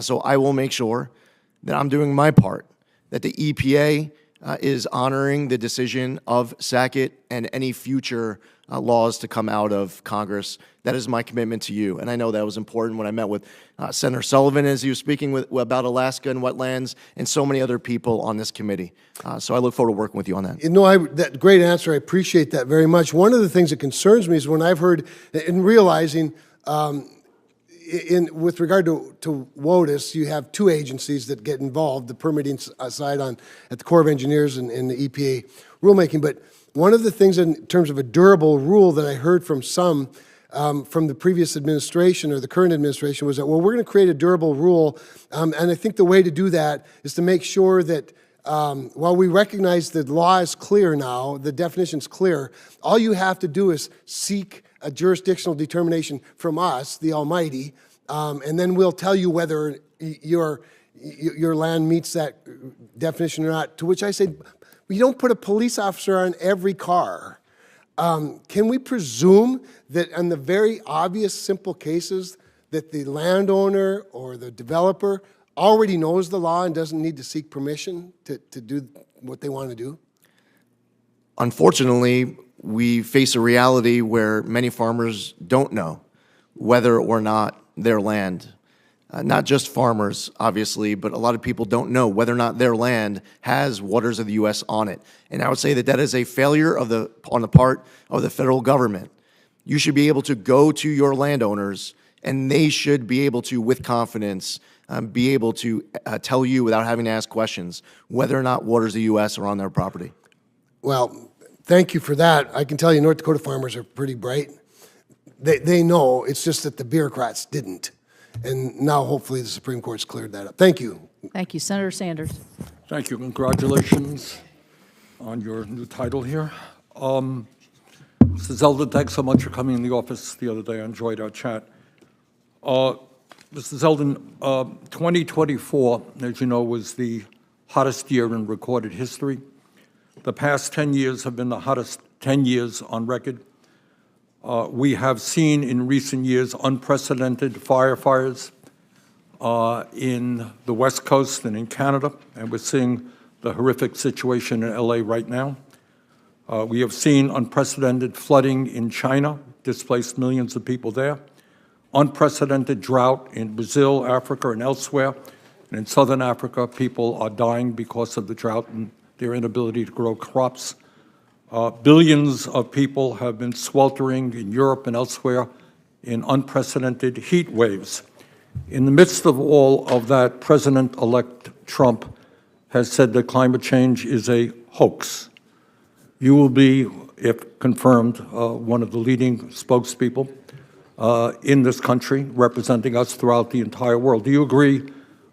D: So I will make sure that I'm doing my part, that the EPA is honoring the decision of Sackett and any future laws to come out of Congress. That is my commitment to you. And I know that was important when I met with Senator Sullivan as he was speaking about Alaska and wetlands and so many other people on this committee. So I look forward to working with you on that.
E: That great answer. I appreciate that very much. One of the things that concerns me is when I've heard, in realizing, with regard to WOTUS, you have two agencies that get involved, the permitting side at the Corps of Engineers and the EPA rulemaking. But one of the things in terms of a durable rule that I heard from some from the previous administration or the current administration was that, well, we're going to create a durable rule. And I think the way to do that is to make sure that while we recognize the law is clear now, the definition's clear, all you have to do is seek a jurisdictional determination from us, the Almighty, and then we'll tell you whether your land meets that definition or not, to which I say, you don't put a police officer on every car. Can we presume that in the very obvious, simple cases that the landowner or the developer already knows the law and doesn't need to seek permission to do what they want to do?
D: Unfortunately, we face a reality where many farmers don't know whether or not their land, not just farmers, obviously, but a lot of people don't know whether or not their land has waters of the U.S. on it. And I would say that that is a failure on the part of the federal government. You should be able to go to your landowners, and they should be able to, with confidence, be able to tell you without having to ask questions whether or not waters of the U.S. are on their property.
E: Well, thank you for that. I can tell you North Dakota farmers are pretty bright. They know, it's just that the bureaucrats didn't. And now hopefully the Supreme Court's cleared that up. Thank you.
A: Thank you. Senator Sanders.
F: Thank you. Congratulations on your new title here. Mr. Zeldin, thanks so much for coming in the office the other day. I enjoyed our chat. Mr. Zeldin, 2024, as you know, was the hottest year in recorded history. The past 10 years have been the hottest 10 years on record. We have seen in recent years unprecedented firefighters in the West Coast and in Canada, and we're seeing the horrific situation in LA right now. We have seen unprecedented flooding in China, displaced millions of people there, unprecedented drought in Brazil, Africa, and elsewhere. And in southern Africa, people are dying because of the drought and their inability to grow crops. Billions of people have been sweltering in Europe and elsewhere in unprecedented heat waves. In the midst of all of that, President-elect Trump has said that climate change is a hoax. You will be, if confirmed, one of the leading spokespeople in this country, representing us throughout the entire world. Do you agree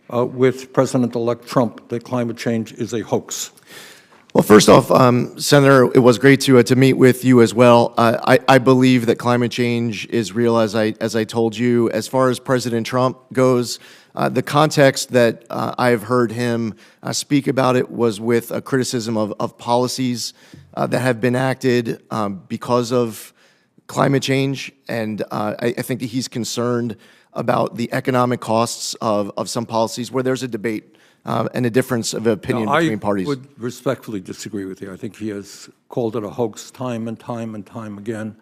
F: with President-elect Trump that climate change is a hoax?
D: Well, first off, Senator, it was great to meet with you as well. I believe that climate change is real, as I told you. As far as President Trump goes, the context that I've heard him speak about it was with a criticism of policies that have been acted because of climate change, and I think that he's concerned about the economic costs of some policies where there's a debate and a difference of opinion between parties.
F: I would respectfully disagree with you. I think he has called it a hoax time and time and time again.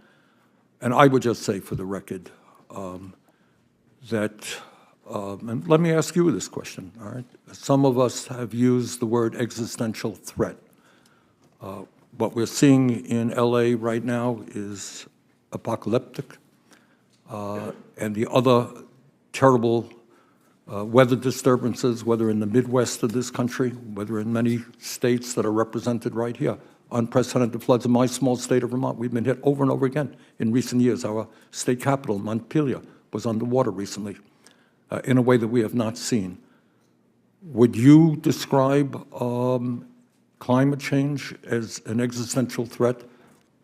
F: And I would just say for the record that, and let me ask you this question, all right? Some of us have used the word existential threat. What we're seeing in LA right now is apocalyptic, and the other terrible weather disturbances, whether in the Midwest of this country, whether in many states that are represented right here, unprecedented floods in my small state of Vermont. We've been hit over and over again in recent years. Our state capital, Montpelier, was underwater recently in a way that we have not seen. Would you describe climate change as an existential threat,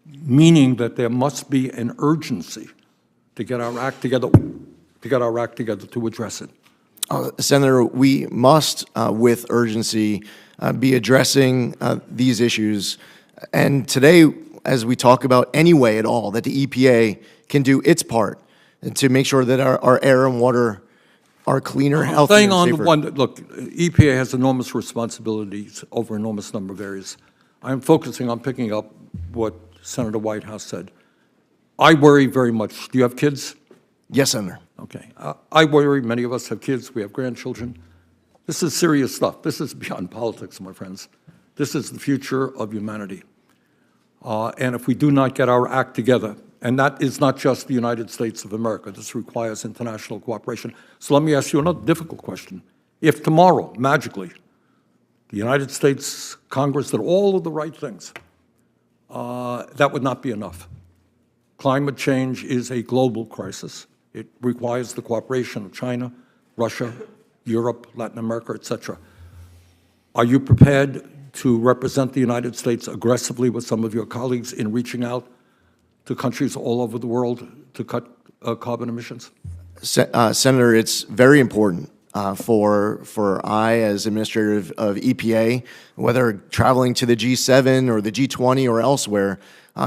F: meaning that there must be an urgency to get our act together, to address it?
D: Senator, we must, with urgency, be addressing these issues. And today, as we talk about any way at all that the EPA can do its part to make sure that our air and water are cleaner, healthier,
F: Staying on
D: and
F: the
D: safer.
F: one, look, EPA has enormous responsibilities over an enormous number of areas. I'm focusing on picking up what Senator Whitehouse said. I worry very much. Do you have kids?
D: Yes, Senator.
F: Okay. I worry. Many of us have kids. We have grandchildren. This is serious stuff. This is beyond politics, my friends. This is the future of humanity. And if we do not get our act together, and that is not just the United States of America, this requires international cooperation. So let me ask you another difficult question. If tomorrow, magically, the United States Congress did all of the right things, that would not be enough. Climate change is a global crisis. It requires the cooperation of China, Russia, Europe, Latin America, etc. Are you prepared to represent the United States aggressively with some of your colleagues in reaching out to countries all over the world to cut carbon emissions?
D: Senator, it's very important for I, as administrator of EPA, whether traveling to the G7 or the G20 or elsewhere,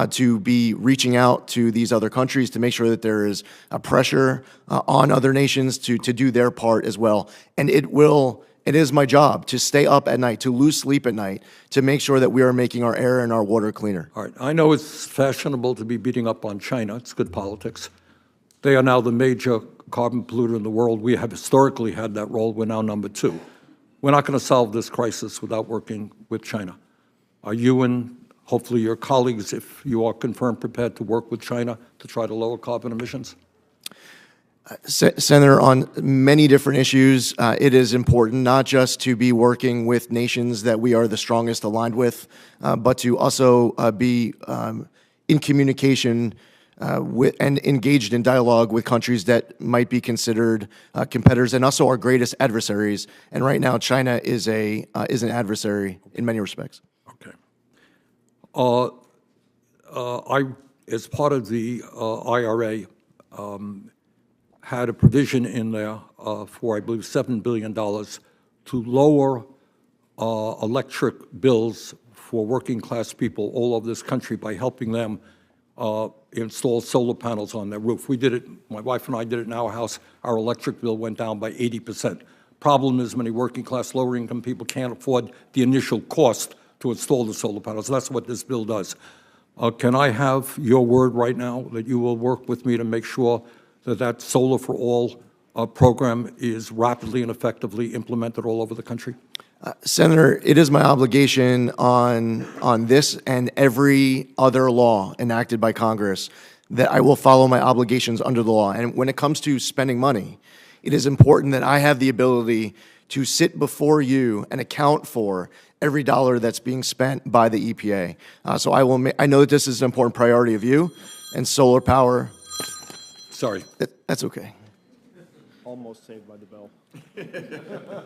D: to be reaching out to these other countries to make sure that there is a pressure on other nations to do their part as well. And it is my job to stay up at night, to lose sleep at night, to make sure that we are making our air and our water cleaner.
F: All right. I know it's fashionable to be beating up on China. It's good politics. They are now the major carbon polluter in the world. We have historically had that role. We're now number 2. We're not going to solve this crisis without working with China. Are you and hopefully your colleagues, if you are confirmed, prepared to work with China to try to lower carbon emissions?
D: Senator, on many different issues, it is important not just to be working with nations that we are the strongest aligned with, but to also be in communication with and engaged in dialogue with countries that might be considered competitors and also our greatest adversaries. And right now, China is an adversary in many respects.
F: Okay. I, as part of the IRA, had a provision in there for, I believe, $7 billion to lower electric bills for working-class people all over this country by helping them install solar panels on their roof. We did it, my wife and I did it in our house. Our electric bill went down by 80%. Problem is many working-class, lower-income people can't afford the initial cost to install the solar panels. That's what this bill does. Can I have your word right now that you will work with me to make sure that that Solar for All program is rapidly and effectively implemented all over the country?
D: Senator, it is my obligation on this and every other law enacted by Congress that I will follow my obligations under the law. And when it comes to spending money, it is important that I have the ability to sit before you and account for every dollar that's being spent by the EPA. So I know that this is an important priority of you, and solar power.
F: Sorry.
D: That's okay.
C: Almost saved by the bell.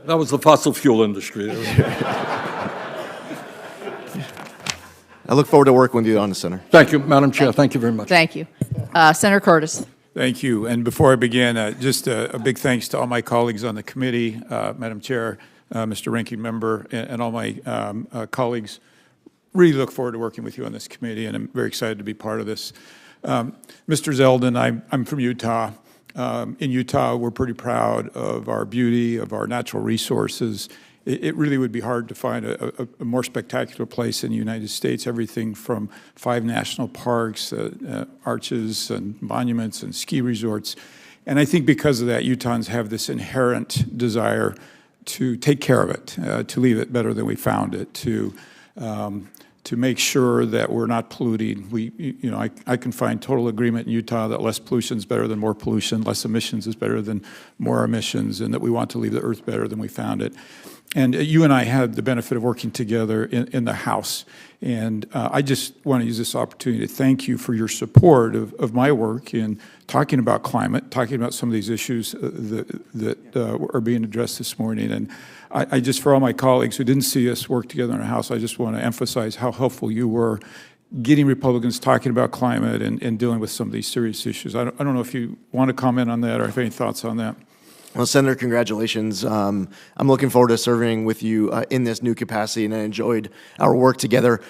F: That was the fossil fuel industry.
D: I look forward to working with you on this, Senator.
F: Thank you, Madam Chair. Thank you very much.
A: Thank you. Senator Curtis.
G: Thank you. And before I begin, just a big thanks to all my colleagues on the committee, Madam Chair, Mr. Ranking Member, and all my colleagues. Really look forward to working with you on this committee, and I'm very excited to be part of this. Mr. Zeldin, I'm from Utah. In Utah, we're pretty proud of our beauty, of our natural resources. It really would be hard to find a more spectacular place in the United States. Everything from 5 national parks, arches and monuments and ski resorts. And I think because of that, Utahns have this inherent desire to take care of it, to leave it better than we found it, to make sure that we're not polluting. I can find total agreement in Utah that less pollution is better than more pollution, less emissions is better than more emissions, and that we want to leave the earth better than we found it. And you and I had the benefit of working together in the House. And I just want to use this opportunity to thank you for your support of my work in talking about climate, talking about some of these issues that are being addressed this morning. And I just, for all my colleagues who didn't see us work together in the House, I just want to emphasize how helpful you were getting Republicans talking about climate and dealing with some of these serious issues. I don't know if you want to comment on that or have any thoughts on that.
D: Well, Senator, congratulations. I'm looking forward to serving with you in this new capacity, and I enjoyed our work together.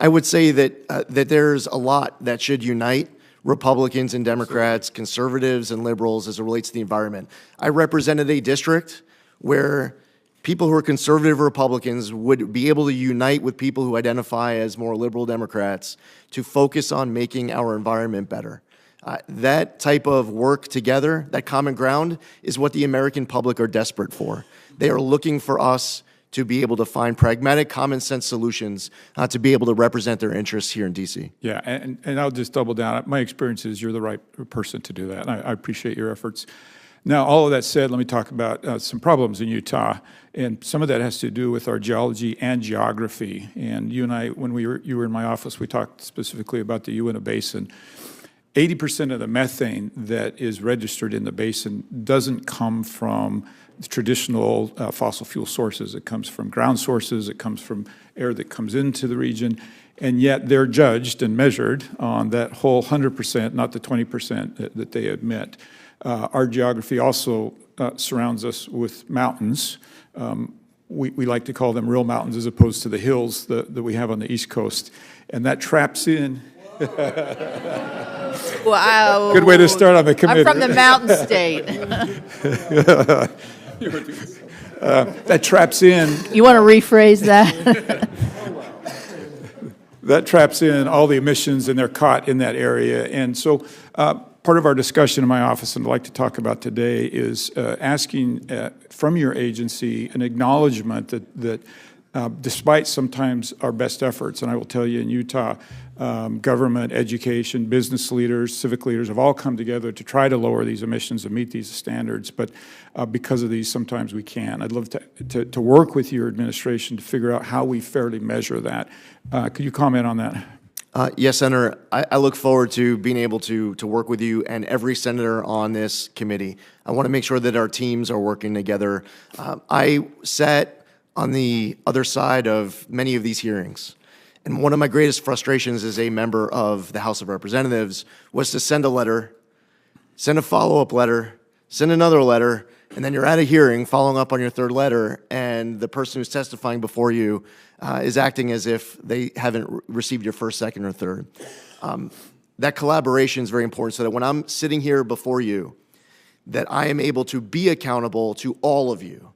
D: I would say that there's a lot that should unite Republicans and Democrats, conservatives and liberals as it relates to the environment. I represented a district where people who are conservative Republicans would be able to unite with people who identify as more liberal Democrats to focus on making our environment better. That type of work together, that common ground, is what the American public are desperate for. They are looking for us to be able to find pragmatic, common sense solutions to be able to represent their interests here in D.C.
G: Yeah, and I'll just double down. My experience is you're the right person to do that, and I appreciate your efforts. Now, all of that said, let me talk about some problems in Utah, and some of that has to do with our geology and geography. And you and I, when you were in my office, we talked specifically about the Uinta Basin. 80% of the methane that is registered in the basin doesn't come from traditional fossil fuel sources. It comes from ground sources. It comes from air that comes into the region. And yet they're judged and measured on that whole 100%, not the 20% that they admit. Our geography also surrounds us with mountains. We like to call them real mountains as opposed to the hills that we have on the East Coast. And that traps in.
A: Wow.
G: Good way to start on the committee.
A: I'm from the mountain state.
G: That traps in.
A: You want to rephrase that?
G: That traps in all the emissions, and they're caught in that area. And so part of our discussion in my office, and I'd like to talk about today, is asking from your agency an acknowledgement that despite sometimes our best efforts, and I will tell you in Utah, government, education, business leaders, civic leaders have all come together to try to lower these emissions and meet these standards, but because of these, sometimes we can't. I'd love to work with your administration to figure out how we fairly measure that. Could you comment on that?
D: Yes, Senator. I look forward to being able to work with you and every senator on this committee. I want to make sure that our teams are working together. I sat on the other side of many of these hearings. And one of my greatest frustrations as a member of the House of Representatives was to send a letter, send a follow-up letter, send another letter, and then you're at a hearing following up on your third letter, and and the person who's testifying before you is acting as if they haven't received your first, second, or third. That collaboration is very important so that when I'm sitting here before you, that I am able to be accountable to all of you.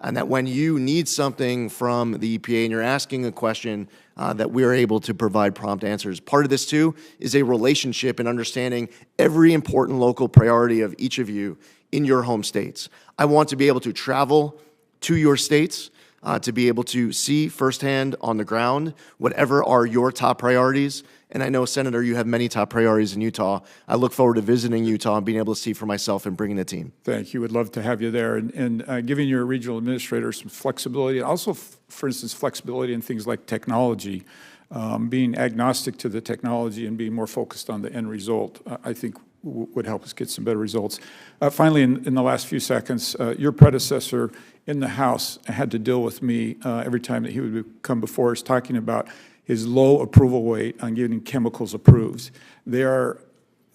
D: And that when you need something from the EPA and you're asking a question, that we're able to provide prompt answers. Part of this, too, is a relationship and understanding every important local priority of each of you in your home states. I want to be able to travel to your states, to be able to see firsthand on the ground whatever are your top priorities. And I know, Senator, you have many top priorities in Utah. I look forward to visiting Utah and being able to see for myself and bringing the team.
G: Thank you. Would love to have you there. And giving your regional administrator some flexibility, also, for instance, flexibility in things like technology, being agnostic to the technology and being more focused on the end result, I think would help us get some better results. Finally, in the last few seconds, your predecessor in the House had to deal with me every time that he would come before us talking about his low approval rate on getting chemicals approved. They are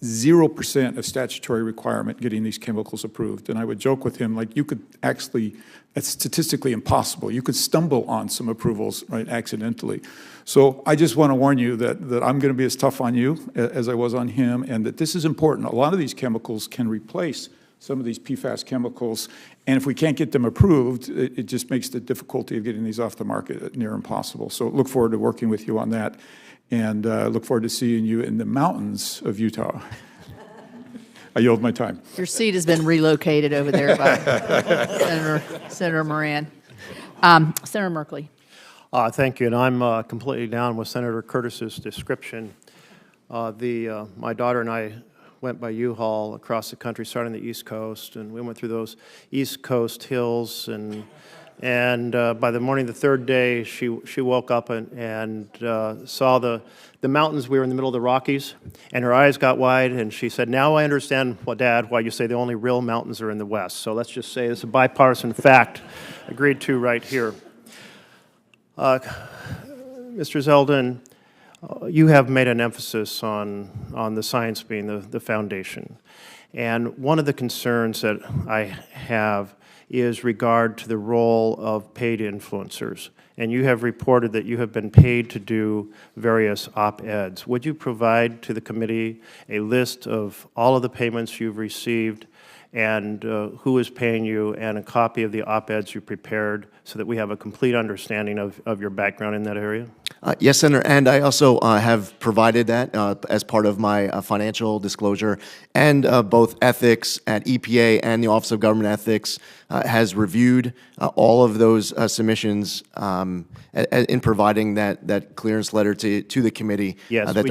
G: 0% of statutory requirement getting these chemicals approved. And I would joke with him, like, you could actually, that's statistically impossible. You could stumble on some approvals, right, accidentally. So I just want to warn you that I'm going to be as tough on you as I was on him, and that this is important. A lot of these chemicals can replace some of these PFAS chemicals, and if we can't get them approved, it just makes the difficulty of getting these off the market near impossible. So look forward to working with you on that, and look forward to seeing you in the mountains of Utah. I yield my time.
A: Your seat has been relocated over there by Senator Moran. Senator Merkley.
H: Thank you, and I'm completely down with Senator Curtis's description. My daughter and I went by U-Haul across the country, starting the East Coast, and we went through those East Coast hills, and by the morning of the third day, she woke up and saw the mountains. We were in the middle of the Rockies, and her eyes got wide, and she said, "Now I understand, Dad, why you say the only real mountains are in the West." So let's just say it's a bipartisan fact, agreed to right here. Mr. Zeldin, you have made an emphasis on the science being the foundation. And one of the concerns that I have is regard to the role of paid influencers. And you have reported that you have been paid to do various op-eds. Would you provide to the committee a list of all of the payments you've received and who is paying you, and a copy of the op-eds you prepared so that we have a complete understanding of your background in that area?
D: Yes, Senator, and I also have provided that as part of my financial disclosure, and both ethics at EPA and the Office of Government Ethics has reviewed all of those submissions in providing that clearance letter to the committee.
H: Yes,
D: that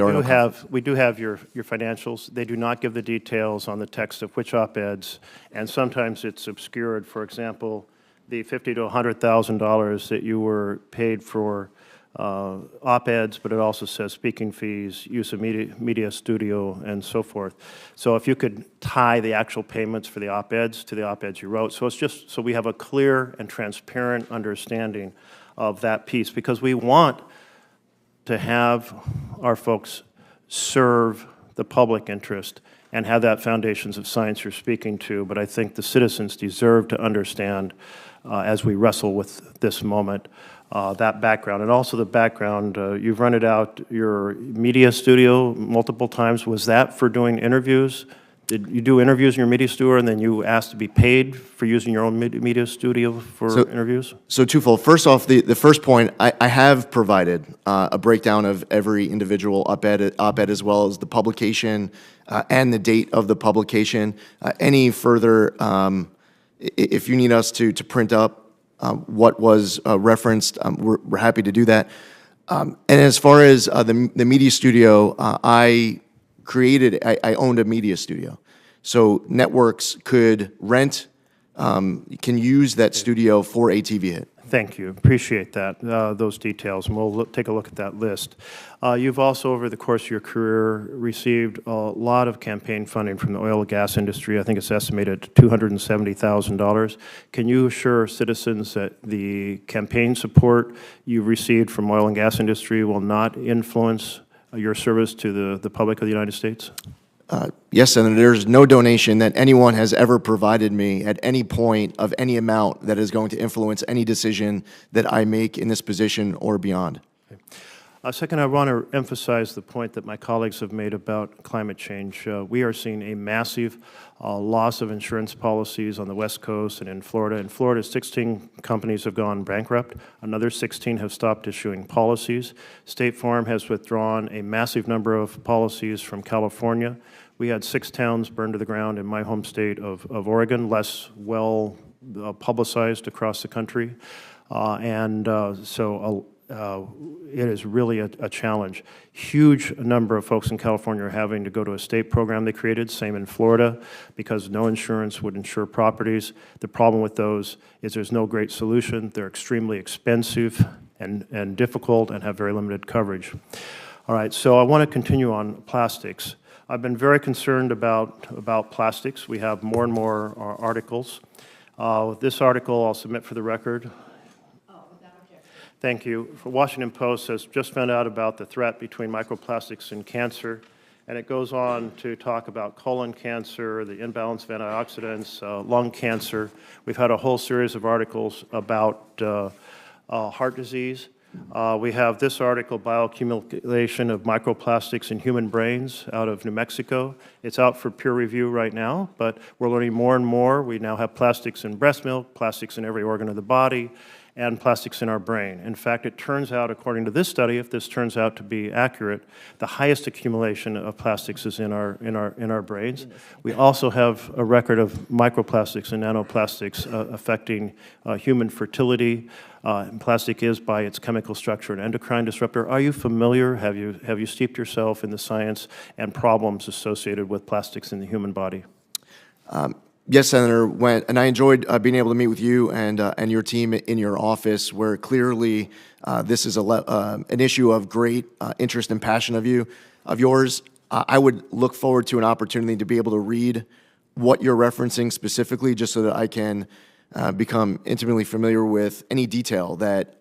H: we do have your financials. They do not give the details on the text of which op-eds, and sometimes it's obscured. For example, the $50,000 to $100,000 that you were paid for op-eds, but it also says speaking fees, use of media studio, and so forth. So if you could tie the actual payments for the op-eds to the op-eds you wrote, so it's just so we have a clear and transparent understanding of that piece, because we want to have our folks serve the public interest and have that foundations of science you're speaking to, but I think the citizens deserve to understand as we wrestle with this moment, that background. And also the background, you've rented out your media studio multiple times. Was that for doing interviews? Did you do interviews in your media studio and then you asked to be paid for using your own media studio for interviews?
D: So twofold. First off, the first point, I have provided a breakdown of every individual op-ed as well as the publication and the date of the publication. Any further, if you need us to print up what was referenced, we're happy to do that. And as far as the media studio, I owned a media studio. So networks could rent, can use that studio for a TV hit.
H: Thank you. Appreciate that, those details, and we'll take a look at that list. You've also, over the course of your career, received a lot of campaign funding from the oil and gas industry. I think it's estimated at $270,000. Can you assure citizens that the campaign support you received from oil and gas industry will not influence your service to the public of the United States?
D: Yes, Senator, there's no donation that anyone has ever provided me at any point of any amount that is going to influence any decision that I make in this position or beyond.
H: Second, I want to emphasize the point that my colleagues have made about climate change. We are seeing a massive loss of insurance policies on the West Coast and in Florida. In Florida, 16 companies have gone bankrupt. Another 16 have stopped issuing policies. State Farm has withdrawn a massive number of policies from California. We had 6 towns burned to the ground in my home state of Oregon, less well publicized across the country. It is really a challenge. Huge number of folks in California are having to go to a state program they created, same in Florida, because no insurance would insure properties. The problem with those is there's no great solution. They're extremely expensive and difficult and have very limited coverage. All right, so I want to continue on plastics. I've been very concerned about plastics. We have more and more articles. This article I'll submit for the record. Thank you. The Washington Post has just found out about the threat between microplastics and cancer, and it goes on to talk about colon cancer, the imbalance of antioxidants, lung cancer. We've had a whole series of articles about heart disease. We have this article, Bioaccumulation of Microplastics in Human Brains, out of New Mexico. It's out for peer review right now, but we're learning more and more. We now have plastics in breast milk, plastics in every organ of the body, and plastics in our brain. In fact, it turns out, according to this study, if this turns out to be accurate, the highest accumulation of plastics is in our brains. We also have a record of microplastics and nanoplastics affecting human fertility. And plastic is, by its chemical structure, an endocrine disruptor. Are you familiar? Have you steeped yourself in the science and problems associated with plastics in the human body?
D: Yes, Senator, and I enjoyed being able to meet with you and your team in your office, where clearly this is an issue of great interest and passion of yours. I would look forward to an opportunity to be able to read what you're referencing specifically, just so that I can become intimately familiar with any detail that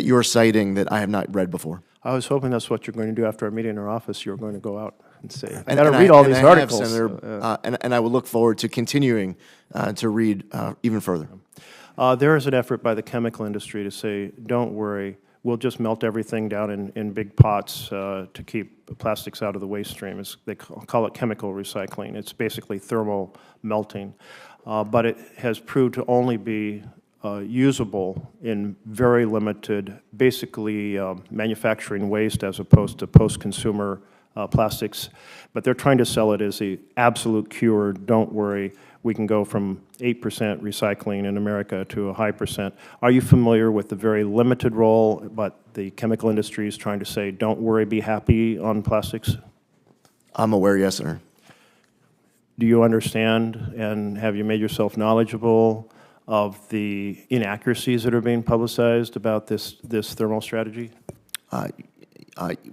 D: you're citing that I have not read before.
H: I was hoping that's what you're going to do after our meeting in our office. You were going to go out and say, I got to read all these articles.
D: Senator, and I would look forward to continuing to read even further.
H: There is an effort by the chemical industry to say, don't worry, we'll just melt everything down in big pots to keep plastics out of the waste stream. They call it chemical recycling. It's basically thermal melting. But it has proved to only be usable in very limited, basically manufacturing waste as opposed to post-consumer plastics. But they're trying to sell it as the absolute cure. Don't worry, we can go from 8% recycling in America to a high percent. Are you familiar with the very limited role, but the chemical industry is trying to say, don't worry, be happy on plastics?
D: I'm aware, yes, sir.
H: Do you understand, and have you made yourself knowledgeable of the inaccuracies that are being publicized about this thermal strategy?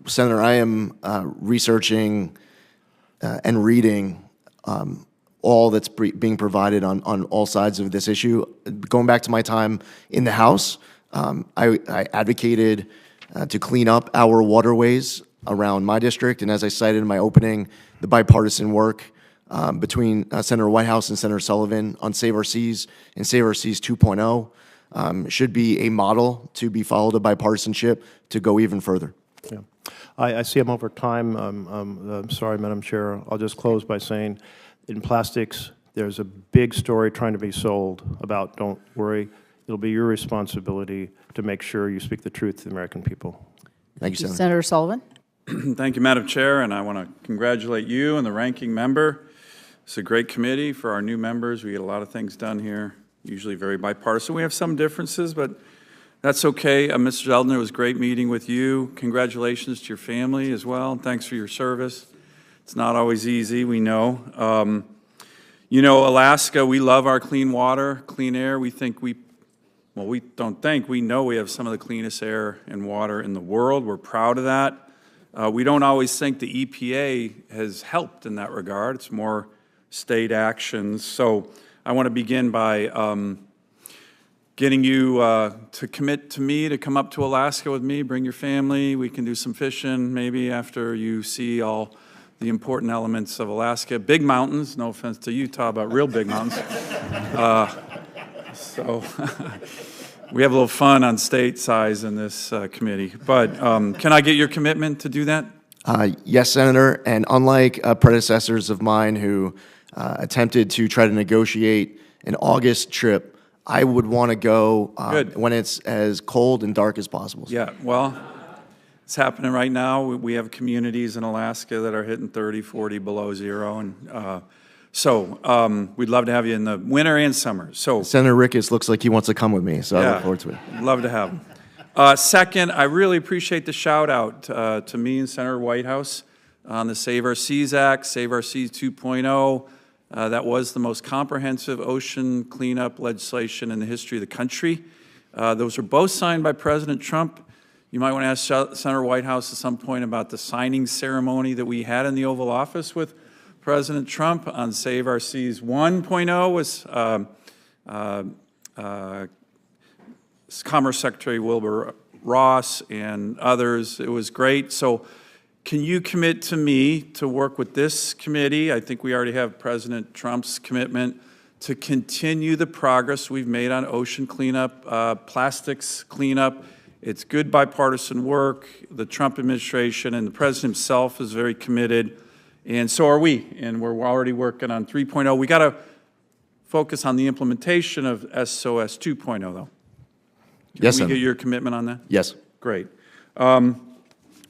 D: Senator, I am researching and reading all that's being provided on all sides of this issue. Going back to my time in the House, I advocated to clean up our waterways around my district, and as I cited in my opening, the bipartisan work between Senator Whitehouse and Senator Sullivan on Save Our Seas and Save Our Seas 2.0 should be a model to be followed of bipartisanship to go even further.
H: Yeah. I see I'm over time. I'm sorry, Madam Chair. I'll just close by saying, in plastics, there's a big story trying to be sold about don't worry. It'll be your responsibility to make sure you speak the truth to the American people.
D: Thank you, Senator.
A: Senator Sullivan.
I: Thank you, Madam Chair, and I want to congratulate you and the ranking member. It's a great committee for our new members. We get a lot of things done here, usually very bipartisan. We have some differences, but that's okay. Mr. Zeldin, it was great meeting with you. Congratulations to your family as well, and thanks for your service. It's not always easy, we know. You know, Alaska, we love our clean water, clean air. We think we don't think, we know we have some of the cleanest air and water in the world. We're proud of that. We don't always think the EPA has helped in that regard. It's more state actions. So I want to begin by getting you to commit to me to come up to Alaska with me, bring your family. We can do some fishing maybe after you see all the important elements of Alaska. Big mountains, no offense to Utah, but real big mountains. So we have a little fun on state size in this committee. But can I get your commitment to do that?
D: Yes, Senator, and unlike predecessors of mine who attempted to try to negotiate an August trip, I would want to go when it's as cold and dark as possible.
I: Yeah, well, it's happening right now. We have communities in Alaska that are hitting 30, 40 below zero, and so we'd love to have you in the winter and summer. So
D: Senator Ricketts looks like he wants to come with me, so I look forward to it.
I: Love to have him. Second, I really appreciate the shout out to me and Senator Whitehouse on the Save Our Seas Act, Save Our Seas 2.0. That was the most comprehensive ocean cleanup legislation in the history of the country. Those were both signed by President Trump. You might want to ask Senator Whitehouse at some point about the signing ceremony that we had in the Oval Office with President Trump on Save Our Seas 1.0 was Commerce Secretary Wilbur Ross and others. It was great. So can you commit to me to work with this committee? I think we already have President Trump's commitment to continue the progress we've made on ocean cleanup, plastics cleanup. It's good bipartisan work. The Trump administration and the president himself is very committed, and so are we. And we're already working on 3.0. We got to focus on the implementation of SOS 2.0, though. Can we get your commitment on that?
D: Yes.
I: Great. Well,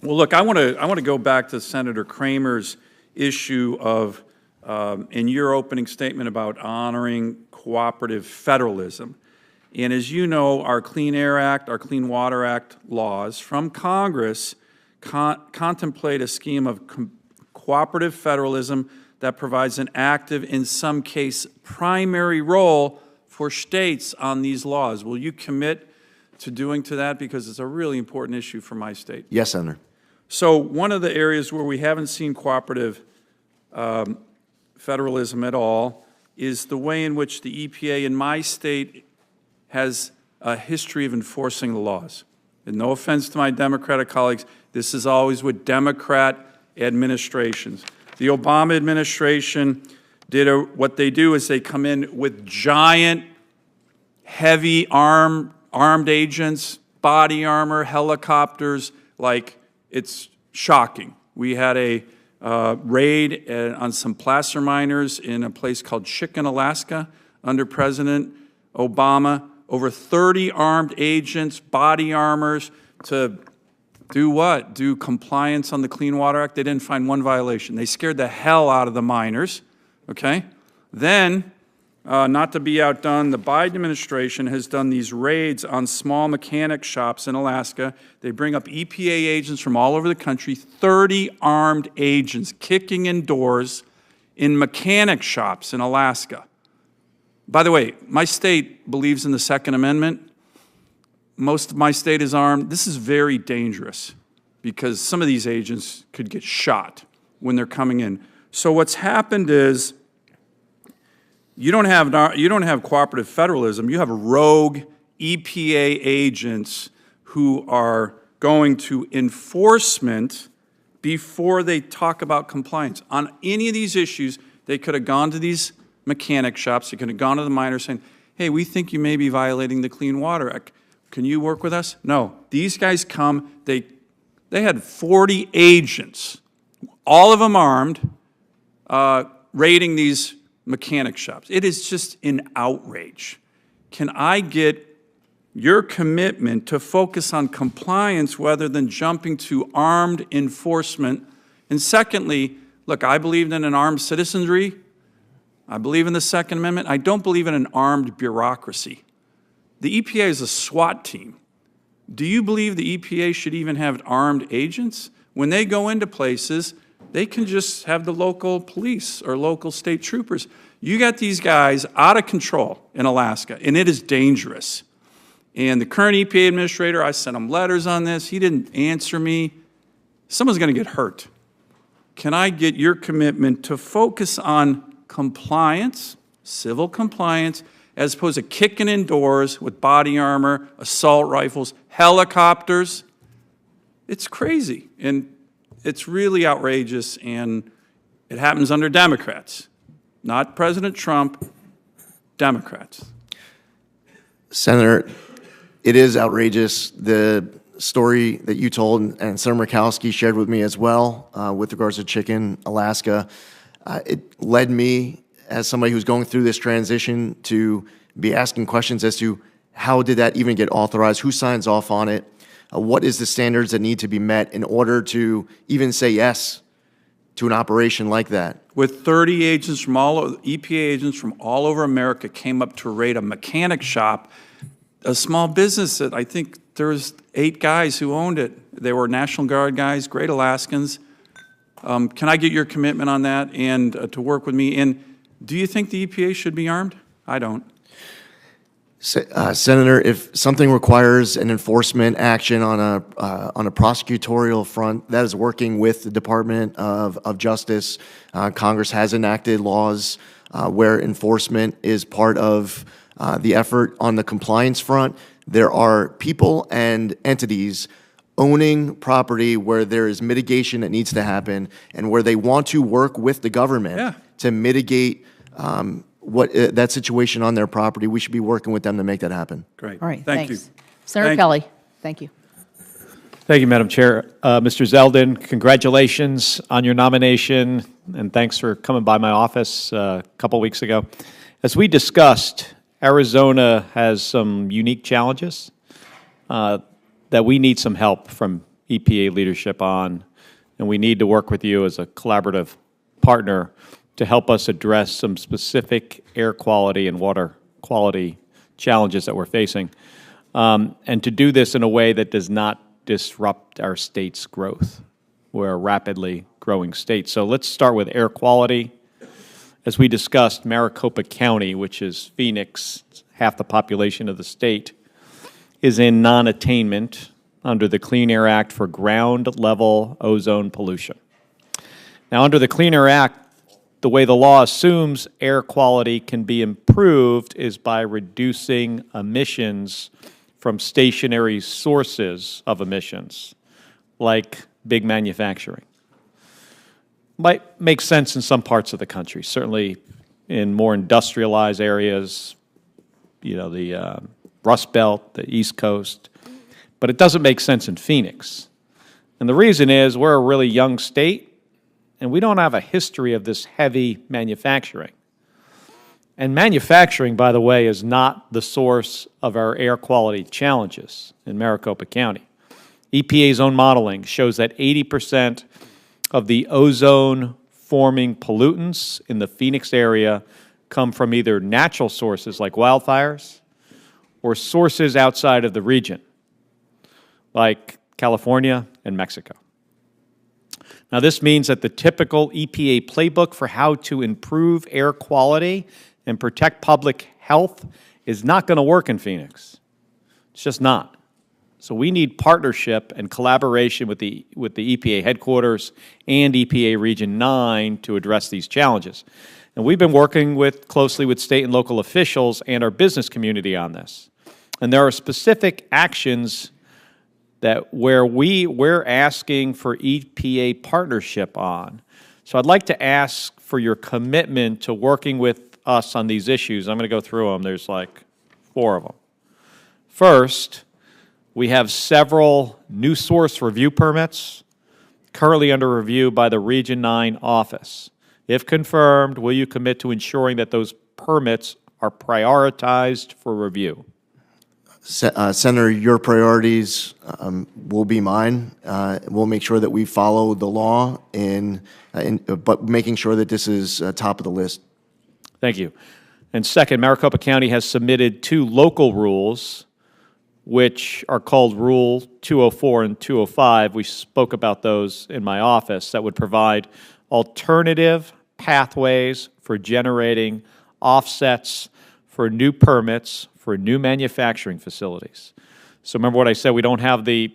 I: look, I want to go back to Senator Kramer's issue of, in your opening statement about honoring cooperative federalism. And as you know, our Clean Air Act, our Clean Water Act laws from Congress contemplate a scheme of cooperative federalism that provides an active, in some case, primary role for states on these laws. Will you commit to doing to that, because it's a really important issue for my state?
D: Yes, Senator.
I: So one of the areas where we haven't seen cooperative federalism at all is the way in which the EPA in my state has a history of enforcing the laws. And no offense to my Democratic colleagues, this is always with Democrat administrations. The Obama administration did what they do is they come in with giant, heavy armed agents, body armor, helicopters, like it's shocking. We had a raid on some placer miners in a place called Chicken, Alaska, under President Obama. Over 30 armed agents, body armors, to do what? Do compliance on the Clean Water Act. They didn't find one violation. They scared the hell out of the miners, okay? Then, not to be outdone, the Biden administration has done these raids on small mechanic shops in Alaska. They bring up EPA agents from all over the country, 30 armed agents kicking in doors in mechanic shops in Alaska. By the way, my state believes in the Second Amendment. Most of my state is armed. This is very dangerous because some of these agents could get shot when they're coming in. So what's happened is you don't have cooperative federalism. You have rogue EPA agents who are going to enforcement before they talk about compliance. On any of these issues, they could have gone to these mechanic shops. They could have gone to the miners saying, hey, we think you may be violating the Clean Water Act. Can you work with us? No. These guys come. They had 40 agents, all of them armed, raiding these mechanic shops. It is just an outrage. Can I get your commitment to focus on compliance rather than jumping to armed enforcement? And secondly, look, I believe in an armed citizenry. I believe in the Second Amendment. I don't believe in an armed bureaucracy. The EPA is a SWAT team. Do you believe the EPA should even have armed agents? When they go into places, they can just have the local police or local state troopers. You got these guys out of control in Alaska, and it is dangerous. And the current EPA administrator, I sent him letters on this. He didn't answer me. Someone's going to get hurt. Can I get your commitment to focus on compliance, civil compliance, as opposed to kicking in doors with body armor, assault rifles, helicopters? It's crazy, and it's really outrageous, and It happens under Democrats, not President Trump, Democrats.
D: Senator, it is outrageous, the story that you told and Senator Murkowski shared with me as well with regards to Chicken, Alaska. It led me, as somebody who's going through this transition, to be asking questions as to how did that even get authorized, who signs off on it, what is the standards that need to be met in order to even say yes to an operation like that?
I: With 30 agents from EPA agents from all over America came up to raid a mechanic shop, a small business that I think there was 8 guys who owned it. They were National Guard guys, great Alaskans. Can I get your commitment on that and to work with me? And do you think the EPA should be armed? I don't.
D: Senator, if something requires an enforcement action on a prosecutorial front, that is working with the Department of Justice. Congress has enacted laws where enforcement is part of the effort. On the compliance front, there are people and entities owning property where there is mitigation that needs to happen and where they want to work with the government to mitigate that situation on their property. We should be working with them to make that happen.
I: Great.
A: All right,
I: Thank
A: thanks.
I: you.
A: Senator Kelly, thank you.
J: Thank you, Madam Chair. Mr. Zeldin, congratulations on your nomination, and thanks for coming by my office a couple weeks ago. As we discussed, Arizona has some unique challenges that we need some help from EPA leadership on, and we need to work with you as a collaborative partner to help us address some specific air quality and water quality challenges that we're facing, and to do this in a way that does not disrupt our state's growth. We're a rapidly growing state. So let's start with air quality. As we discussed, Maricopa County, which is Phoenix, half the population of the state, is in non-attainment under the Clean Air Act for ground-level ozone pollution. Now, under the Clean Air Act, the way the law assumes air quality can be improved is by reducing emissions from stationary sources of emissions, like big manufacturing. Might make sense in some parts of the country, certainly in more industrialized areas, you know, the Rust Belt, the East Coast, but it doesn't make sense in Phoenix. And the reason is we're a really young state, and we don't have a history of this heavy manufacturing. And manufacturing, by the way, is not the source of our air quality challenges in Maricopa County. EPA's own modeling shows that 80% of the ozone-forming pollutants in the Phoenix area come from either natural sources like wildfires or sources outside of the region, like California and Mexico. Now, this means that the typical EPA playbook for how to improve air quality and protect public health is not going to work in Phoenix. It's just not. So we need partnership and collaboration with the EPA headquarters and EPA Region 9 to address these challenges. And we've been working closely with state and local officials and our business community on this. And there are specific actions that we're asking for EPA partnership on. So I'd like to ask for your commitment to working with us on these issues. I'm going to go through them. There's like 4 of them. First, we have several new source review permits currently under review by the Region 9 office. If confirmed, will you commit to ensuring that those permits are prioritized for review?
D: Senator, your priorities will be mine. We'll make sure that we follow the law, but making sure that this is top of the list.
J: Thank you. And second, Maricopa County has submitted 2 local rules, which are called Rule 204 and 205. We spoke about those in my office, that would provide alternative pathways for generating offsets for new permits for new manufacturing facilities. So remember what I said, we don't have the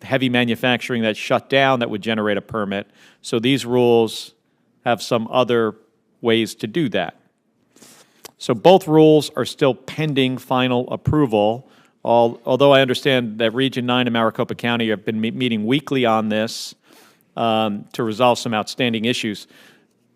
J: heavy manufacturing that's shut down that would generate a permit. So these rules have some other ways to do that. So both rules are still pending final approval, although I understand that Region 9 and Maricopa County have been meeting weekly on this to resolve some outstanding issues.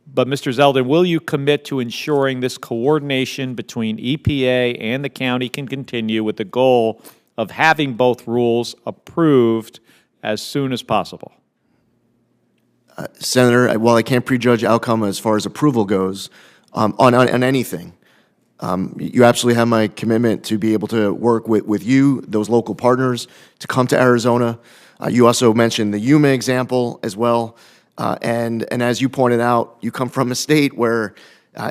J: But Mr. Zeldin, will you commit to ensuring this coordination between EPA and the county can continue with the goal of having both rules approved as soon as possible?
D: Senator, while I can't prejudge outcome as far as approval goes on anything, you absolutely have my commitment to be able to work with you, those local partners, to come to Arizona. You also mentioned the Yuma example as well. And as you pointed out, you come from a state where,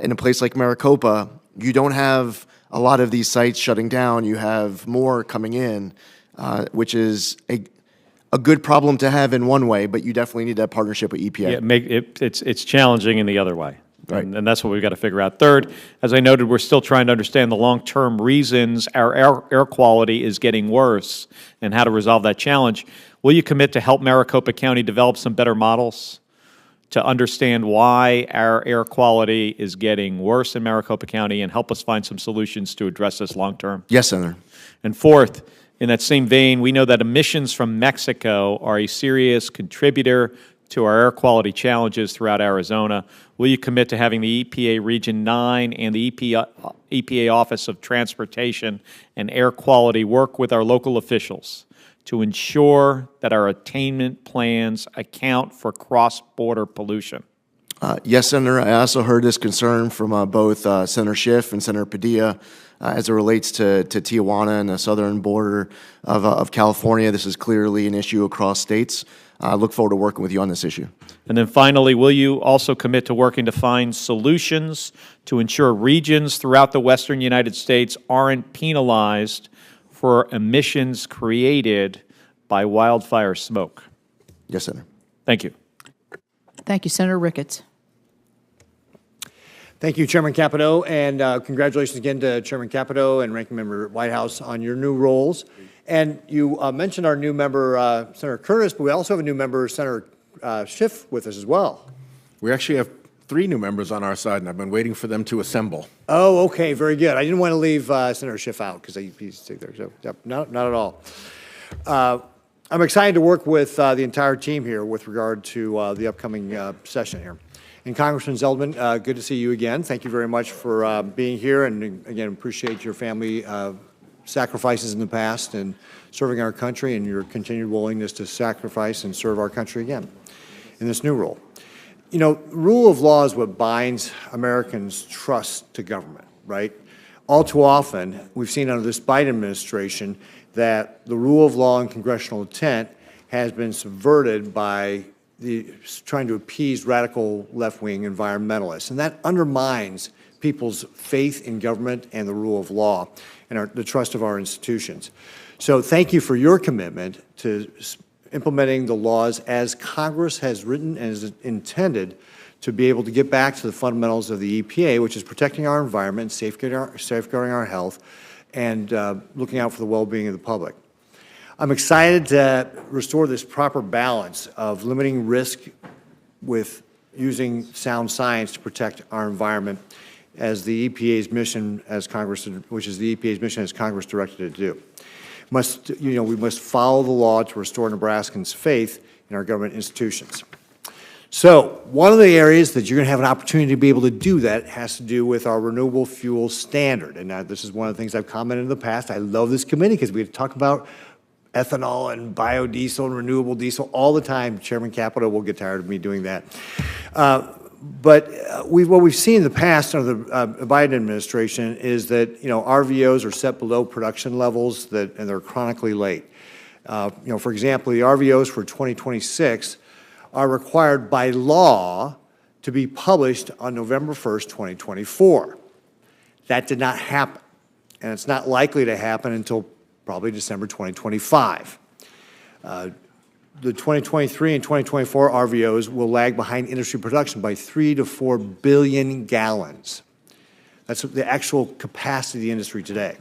D: in a place like Maricopa, you don't have a lot of these sites shutting down. You have more coming in, which is a good problem to have in one way, but you definitely need that partnership with EPA.
J: Yeah, it's challenging in the other way.
D: Right.
J: And that's what we've got to figure out. Third, as I noted, we're still trying to understand the long-term reasons our air quality is getting worse and how to resolve that challenge. Will you commit to help Maricopa County develop some better models to understand why our air quality is getting worse in Maricopa County and help us find some solutions to address this long-term?
D: Yes, Senator.
J: And fourth, in that same vein, we know that emissions from Mexico are a serious contributor to our air quality challenges throughout Arizona. Will you commit to having the EPA Region 9 and the EPA Office of Transportation and Air Quality work with our local officials to ensure that our attainment plans account for cross-border pollution?
D: Yes, Senator. I also heard this concern from both Senator Schiff and Senator Padilla as it relates to Tijuana and the southern border of California. This is clearly an issue across states. I look forward to working with you on this issue.
J: And then finally, will you also commit to working to find solutions to ensure regions throughout the western United States aren't penalized for emissions created by wildfire smoke?
D: Yes, Senator.
J: Thank you.
A: Thank you, Senator Ricketts.
K: Thank you, Chairman Capito, and congratulations again to Chairman Capito and Ranking Member Whitehouse on your new roles. And you mentioned our new member, Senator Curtis, but we also have a new member, Senator Schiff, with us as well.
B: We actually have 3 new members on our side, and I've been waiting for them to assemble.
K: Oh, okay, very good. I didn't want to leave Senator Schiff out because he's there. So, yep, not at all. I'm excited to work with the entire team here with regard to the upcoming session here. And Congressman Zeldin, good to see you again. Thank you very much for being here, and again, appreciate your family sacrifices in the past and serving our country and your continued willingness to sacrifice and serve our country again in this new role. You know, rule of law is what binds Americans' trust to government, right? All too often, we've seen under this Biden administration that the rule of law and congressional intent has been subverted by trying to appease radical left-wing environmentalists. And that undermines people's faith in government and the rule of law and the trust of our institutions. So thank you for your commitment to implementing the laws as Congress has written and is intended to be able to get back to the fundamentals of the EPA, which is protecting our environment, safeguarding our health, and looking out for the well-being of the public. I'm excited to restore this proper balance of limiting risk with using sound science to protect our environment as the EPA's mission as Congress, which is the EPA's mission as Congress directed it to do. We must follow the law to restore Nebraskans' faith in our government institutions. So one of the areas that you're going to have an opportunity to be able to do that has to do with our renewable fuel standard. And this is one of the things I've commented in the past. I love this committee because we talk about ethanol and biodiesel and renewable diesel all the time. Chairman Capito will get tired of me doing that. But what we've seen in the past under the Biden administration is that RVOs are set below production levels and they're chronically late. For example, the RVOs for 2026 are required by law to be published on November 1st, 2024. That did not happen, and it's not likely to happen until probably December 2025. The 2023 and 2024 RVOs will lag behind industry production by 3 to 4 billion gallons. That's the actual capacity of the industry today.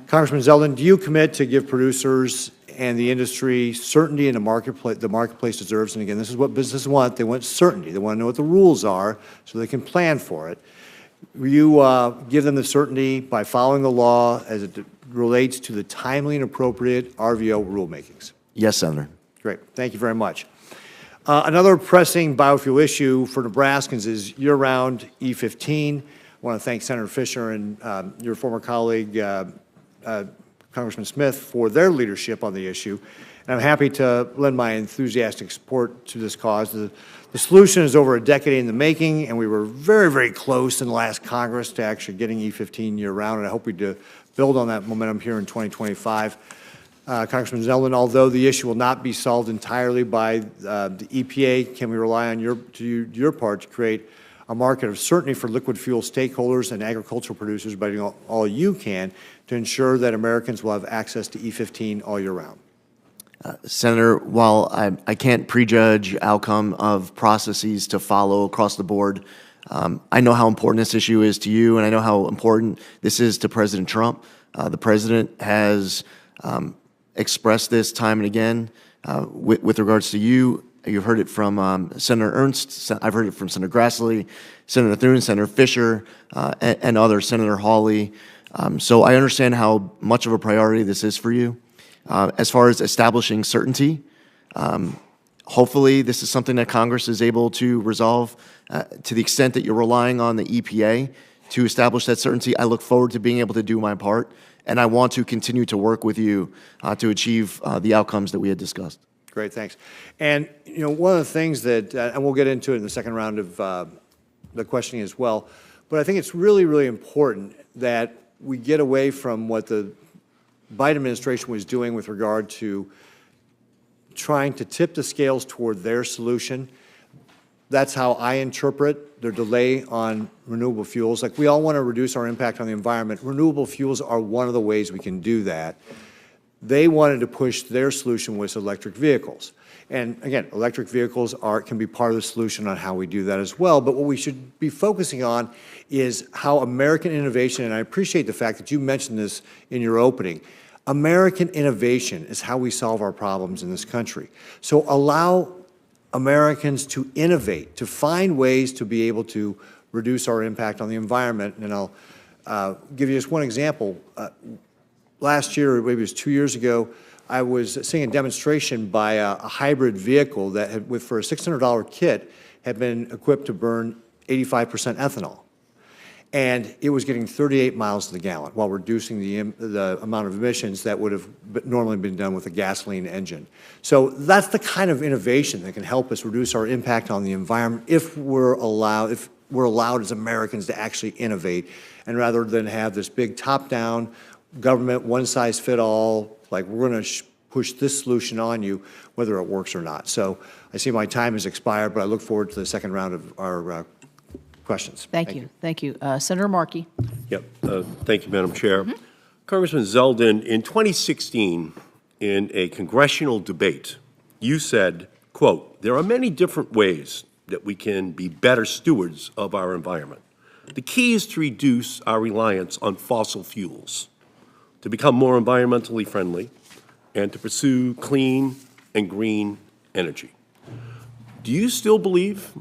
K: Congressman Zeldin, do you commit to give producers and the industry certainty in the marketplace deserves? And again, this is what businesses want. They want certainty. They want to know what the rules are so they can plan for it. Will you give them the certainty by following the law as it relates to the timely and appropriate RVO rulemakings?
D: Yes, Senator.
K: Great. Thank you very much. Another pressing biofuel issue for Nebraskans is year-round E15. I want to thank Senator Fisher and your former colleague, Congressman Smith, for their leadership on the issue. And I'm happy to lend my enthusiastic support to this cause. The solution is over a decade in the making, and we were very, very close in the last Congress to actually getting E15 year-round, and I hope we do build on that momentum here in 2025. Congressman Zeldin, although the issue will not be solved entirely by the EPA, can we rely on your part to create a market of certainty for liquid fuel stakeholders and agricultural producers by doing all you can to ensure that Americans will have access to E15 all year round?
D: Senator, while I can't prejudge outcome of processes to follow across the board, I know how important this issue is to you, and I know how important this is to President Trump. The president has expressed this time and again with regards to you. You've heard it from Senator Ernst. I've heard it from Senator Grassley, Senator Thune, Senator Fisher, and others, Senator Hawley. So I understand how much of a priority this is for you. As far as establishing certainty, hopefully this is something that Congress is able to resolve. To the extent that you're relying on the EPA to establish that certainty, I look forward to being able to do my part, and I want to continue to work with you to achieve the outcomes that we had discussed.
K: Great, thanks. And you know, one of the things that, and we'll get into it in the second round of the questioning as well, but I think it's really, really important that we get away from what the Biden administration was doing with regard to trying to tip the scales toward their solution. That's how I interpret their delay on renewable fuels. Like, we all want to reduce our impact on the environment. Renewable fuels are one of the ways we can do that. They wanted to push their solution with electric vehicles. And again, electric vehicles can be part of the solution on how we do that as well. But what we should be focusing on is how American innovation, and I appreciate the fact that you mentioned this in your opening, American innovation is how we solve our problems in this country. So allow Americans to innovate, to find ways to be able to reduce our impact on the environment. And I'll give you just one example. Last year, or maybe it was 2 years ago, I was seeing a demonstration by a hybrid vehicle that had, for a $600 kit, had been equipped to burn 85% ethanol. And it was getting 38 miles to the gallon while reducing the amount of emissions that would have normally been done with a gasoline engine. So that's the kind of innovation that can help us reduce our impact on the environment if we're allowed as Americans to actually innovate, and rather than have this big top-down government, one-size-fit-all, like, we're going to push this solution on you, whether it works or not. So I see my time has expired, but I look forward to the second round of our questions.
A: Thank you. Thank you. Senator Markey.
L: Yep. Thank you, Madam Chair. Congressman Zeldin, in 2016, in a congressional debate, you said, quote, "There are many different ways that we can be better stewards of our environment. The key is to reduce our reliance on fossil fuels, to become more environmentally friendly, and to pursue clean and green energy." Do you still believe,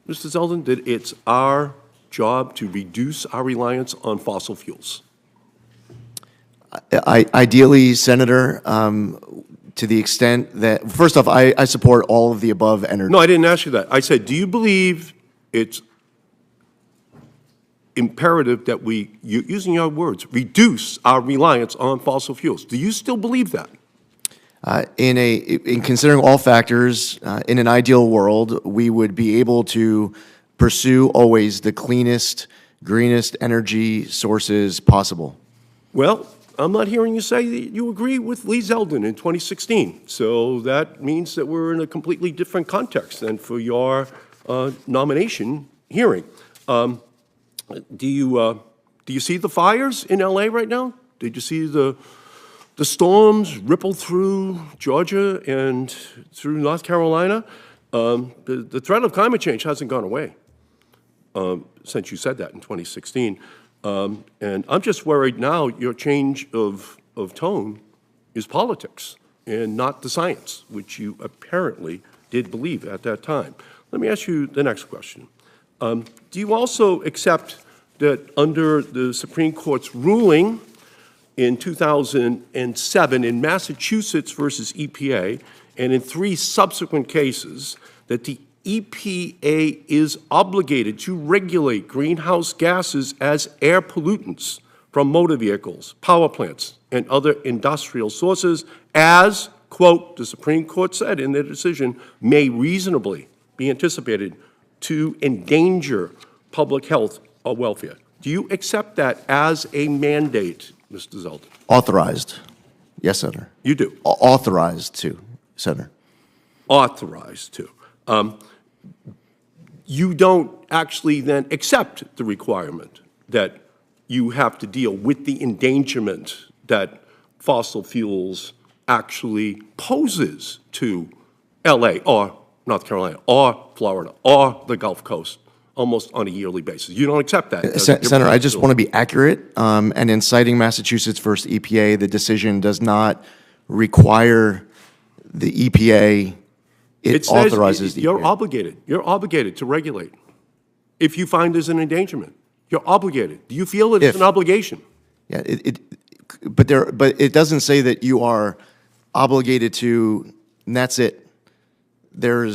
L: Mr. Zeldin, that it's our job to reduce our reliance on fossil fuels?
D: Ideally, Senator, to the extent that, first off, I support all of the above energy.
L: No, I didn't ask you that. I said, do you believe it's imperative that we, using your words, reduce our reliance on fossil fuels? Do you still believe that?
D: In considering all factors, in an ideal world, we would be able to pursue always the cleanest, greenest energy sources possible.
L: Well, I'm not hearing you say that you agree with Lee Zeldin in 2016. So that means that we're in a completely different context than for your nomination hearing. Do you see the fires in LA right now? Did you see the storms ripple through Georgia and through North Carolina? The threat of climate change hasn't gone away since you said that in 2016. And I'm just worried now your change of tone is politics and not the science, which you apparently did believe at that time. Let me ask you the next question. Do you also accept that under the Supreme Court's ruling in 2007 in Massachusetts versus EPA, and in 3 subsequent cases, that the EPA is obligated to regulate greenhouse gases as air pollutants from motor vehicles, power plants, and other industrial sources as, quote, the Supreme Court said in their decision, may reasonably be anticipated to endanger public health or welfare. Do you accept that as a mandate, Mr. Zeldin?
D: Authorized. Yes, Senator.
L: You do?
D: Authorized to, Senator.
L: Authorized to. You don't actually then accept the requirement that you have to deal with the endangerment that fossil fuels actually poses to LA or North Carolina or Florida or the Gulf Coast almost on a yearly basis. You don't accept that.
D: Senator, I just want to be accurate. And in citing Massachusetts versus EPA, the decision does not require the EPA. It
L: says
D: authorizes the
L: you're
D: EPA.
L: obligated. You're obligated to regulate. If you find there's an endangerment, you're obligated. Do you feel that it's an obligation?
D: Yeah, but it doesn't say that you are obligated to, and that's it. There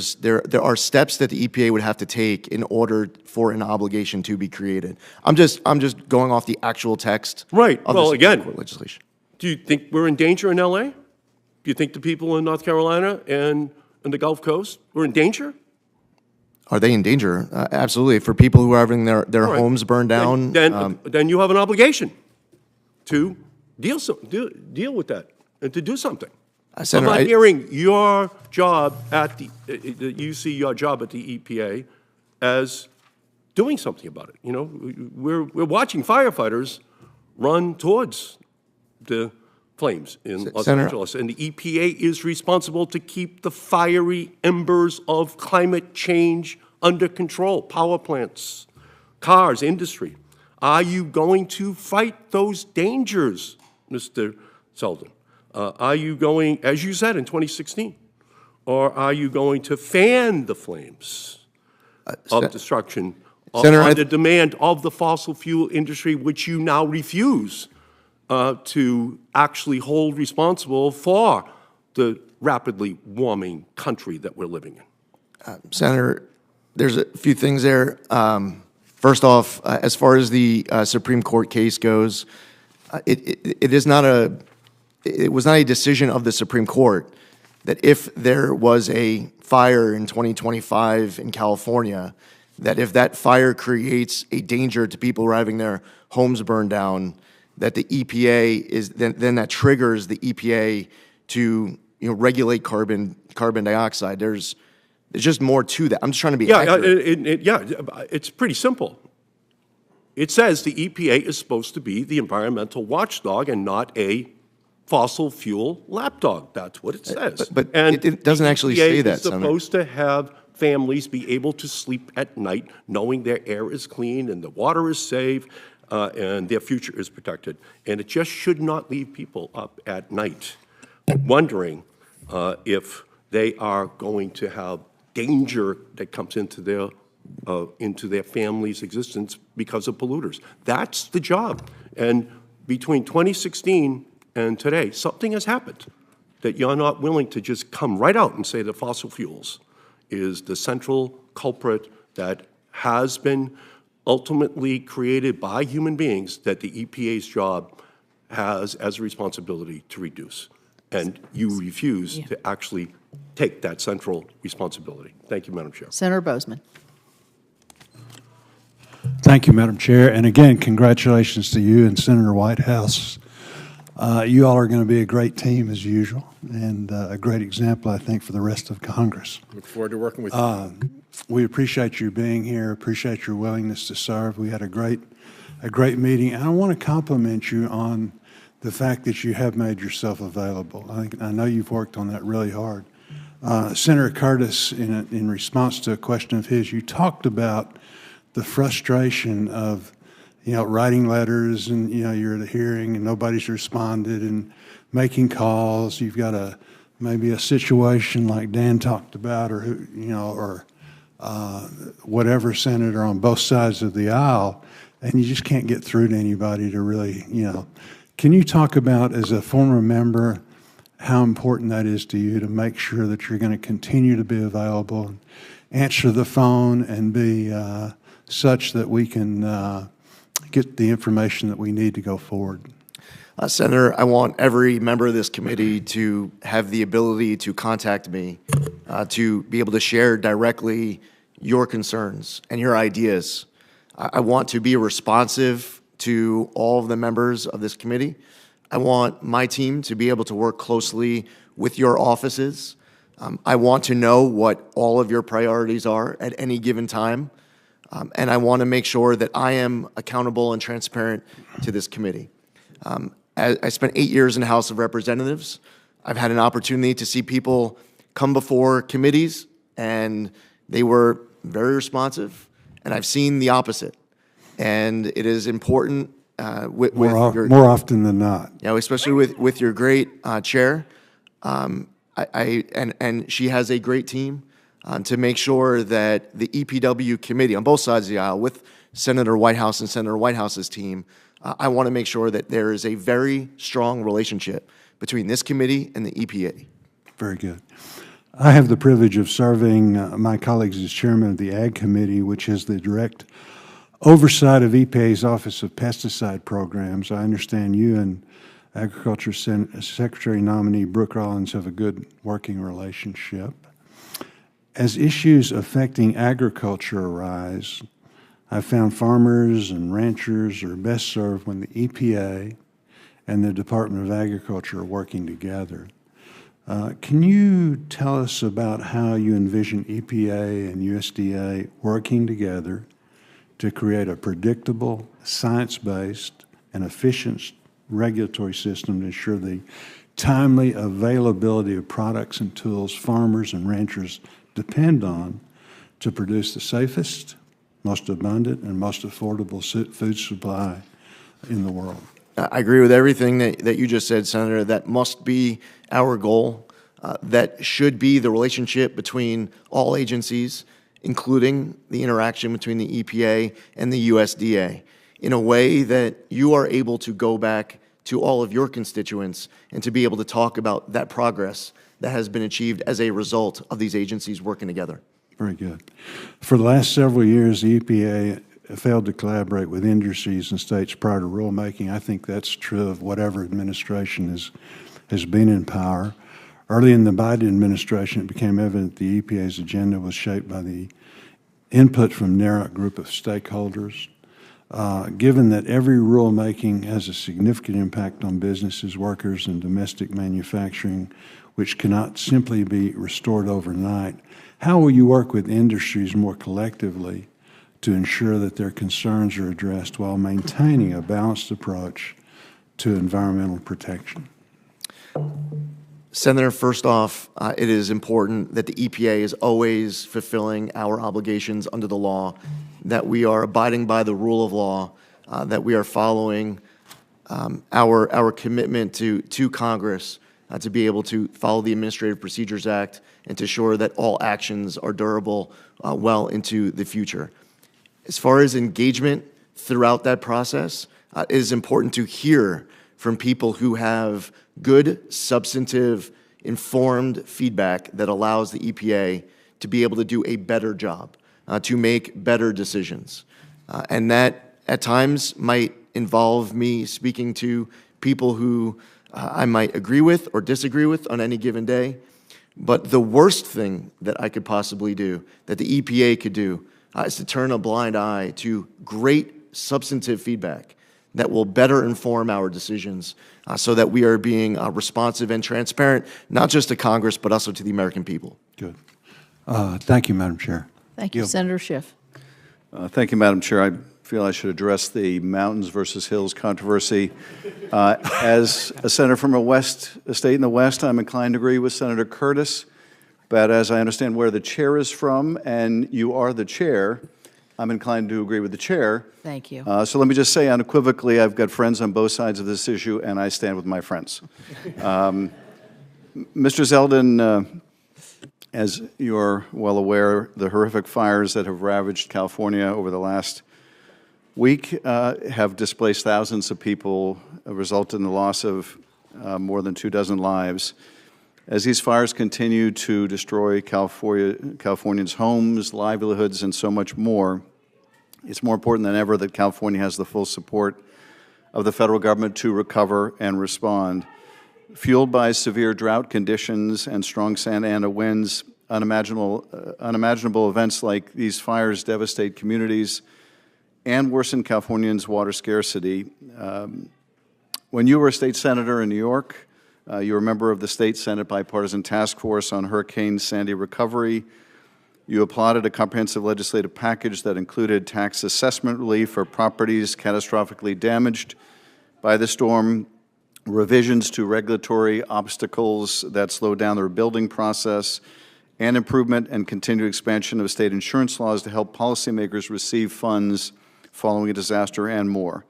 D: are steps that the EPA would have to take in order for an obligation to be created. I'm just going off the actual text.
L: Right.
D: Of
L: Well,
D: the Supreme
L: again,
D: Court legislation.
L: do you think we're in danger in LA? Do you think the people in North Carolina and the Gulf Coast were in danger?
D: Are they in danger? Absolutely. For people who are having their
L: All right.
D: homes burned down.
L: Then you have an obligation to deal with that and to do something.
D: Senator,
L: I'm not hearing your job at you see your job at the EPA as doing something about it. You know, we're watching firefighters run towards the flames in Los
D: Senator,
L: Angeles, and the EPA is responsible to keep the fiery embers of climate change under control. Power plants, cars, industry. Are you going to fight those dangers, Mr. Zeldin? Are you going, as you said in 2016, or are you going to fan the flames of destruction
D: Senator,
L: on the demand of the fossil fuel industry, which you now refuse to actually hold responsible for the rapidly warming country that we're living in?
D: Senator, there's a few things there. First off, as far as the Supreme Court case goes, it was not a decision of the Supreme Court that if there was a fire in 2025 in California, that if that fire creates a danger to people who are having their homes burned down, that the EPA is then that triggers the EPA to regulate carbon dioxide. There's just more to that. I'm just trying to be accurate.
L: It's pretty simple. It says the EPA is supposed to be the environmental watchdog and not a fossil fuel lapdog. That's what it says.
D: But it doesn't actually say that,
L: Senator. It's supposed to have families be able to sleep at night knowing their air is clean and the water is safe and their future is protected. And it just should not leave people up at night wondering if they are going to have danger that comes into their family's existence because of polluters. That's the job. And between 2016 and today, something has happened that you're not willing to just come right out and say that fossil fuels is the central culprit that has been ultimately created by human beings that the EPA's job has as a responsibility to reduce. And you refuse to actually take that central responsibility. Thank you, Madam Chair.
A: Senator Bozeman.
M: Thank you, Madam Chair. And again, congratulations to you and Senator Whitehouse. You all are going to be a great team as usual and a great example, I think, for the rest of Congress.
B: Look forward to working with you.
M: We appreciate you being here, appreciate your willingness to serve. We had a great meeting. And I want to compliment you on the fact that you have made yourself available. I know you've worked on that really hard. Senator Curtis, in response to a question of his, you talked about the frustration of writing letters and, you're at a hearing and nobody's responded and making calls. You've got maybe a situation like Dan talked about or whatever senator on both sides of the aisle, and you just can't get through to anybody to really, Can you talk about, as a former member, how important that is to you to make sure that you're going to continue to be available, and answer the phone, and be such that we can get the information that we need to go forward.
D: Senator, I want every member of this committee to have the ability to contact me, to be able to share directly your concerns and your ideas. I want to be responsive to all of the members of this committee. I want my team to be able to work closely with your offices. I want to know what all of your priorities are at any given time. And I want to make sure that I am accountable and transparent to this committee. I spent 8 years in the House of Representatives. I've had an opportunity to see people come before committees, and they were very responsive, and I've seen the opposite. And it is important
M: More often than not.
D: You know, especially with your great chair, and she has a great team to make sure that the EPW committee on both sides of the aisle, with Senator Whitehouse and Senator Whitehouse's team, I want to make sure that there is a very strong relationship between this committee and the EPA.
M: Very good. I have the privilege of serving my colleagues as chairman of the Ag Committee, which is the direct oversight of EPA's Office of Pesticide Programs. I understand you and Agriculture Secretary nominee Brooke Rollins have a good working relationship. As issues affecting agriculture arise, I've found farmers and ranchers are best served when the EPA and the Department of Agriculture are working together. Can you tell us about how you envision EPA and USDA working together to create a predictable, science-based, and efficient regulatory system to ensure the timely availability of products and tools farmers and ranchers depend on to produce the safest, most abundant, and most affordable food supply in the world?
D: I agree with everything that you just said, Senator. That must be our goal. That should be the relationship between all agencies, including the interaction between the EPA and the USDA, in a way that you are able to go back to all of your constituents and to be able to talk about that progress that has been achieved as a result of these agencies working together.
M: Very good. For the last several years, the EPA failed to collaborate with industries and states prior to rulemaking. I think that's true of whatever administration has been in power. Early in the Biden administration, it became evident the EPA's agenda was shaped by the input from narrow group of stakeholders. Given that every rulemaking has a significant impact on businesses, workers, and domestic manufacturing, which cannot simply be restored overnight, how will you work with industries more collectively to ensure that their concerns are addressed while maintaining a balanced approach to environmental protection?
D: Senator, first off, it is important that the EPA is always fulfilling our obligations under the law, that we are abiding by the rule of law, that we are following our commitment to Congress to be able to follow the Administrative Procedures Act and to ensure that all actions are durable well into the future. As far as engagement throughout that process, it is important to hear from people who have good, substantive, informed feedback that allows the EPA to be able to do a better job, to make better decisions. And that, at times, might involve me speaking to people who I might agree with or disagree with on any given day. But the worst thing that I could possibly do, that the EPA could do, is to turn a blind eye to great substantive feedback that will better inform our decisions so that we are being responsive and transparent, not just to Congress, but also to the American people.
M: Good. Thank you, Madam Chair.
A: Thank you, Senator Schiff.
N: Thank you, Madam Chair. I feel I should address the mountains versus hills controversy. As a senator from a state in the West, I'm inclined to agree with Senator Curtis. But as I understand where the chair is from, and you are the chair, I'm inclined to agree with the chair.
A: Thank you.
N: So let me just say unequivocally, I've got friends on both sides of this issue, and I stand with my friends. Mr. Zeldin, as you're well aware, the horrific fires that have ravaged California over the last week have displaced thousands of people, resulted in the loss of more than 24 lives. As these fires continue to destroy Californians' homes, livelihoods, and so much more, it's more important than ever that California has the full support of the federal government to recover and respond. Fueled by severe drought conditions and strong Santa Ana winds, unimaginable events like these fires devastate communities and worsen Californians' water scarcity. When you were a state senator in New York, you were a member of the State Senate Bipartisan Task Force on Hurricane Sandy recovery. You applauded a comprehensive legislative package that included tax assessment relief for properties catastrophically damaged by the storm, revisions to regulatory obstacles that slow down the rebuilding process, and improvement and continued expansion of state insurance laws to help policymakers receive funds following a disaster, and more.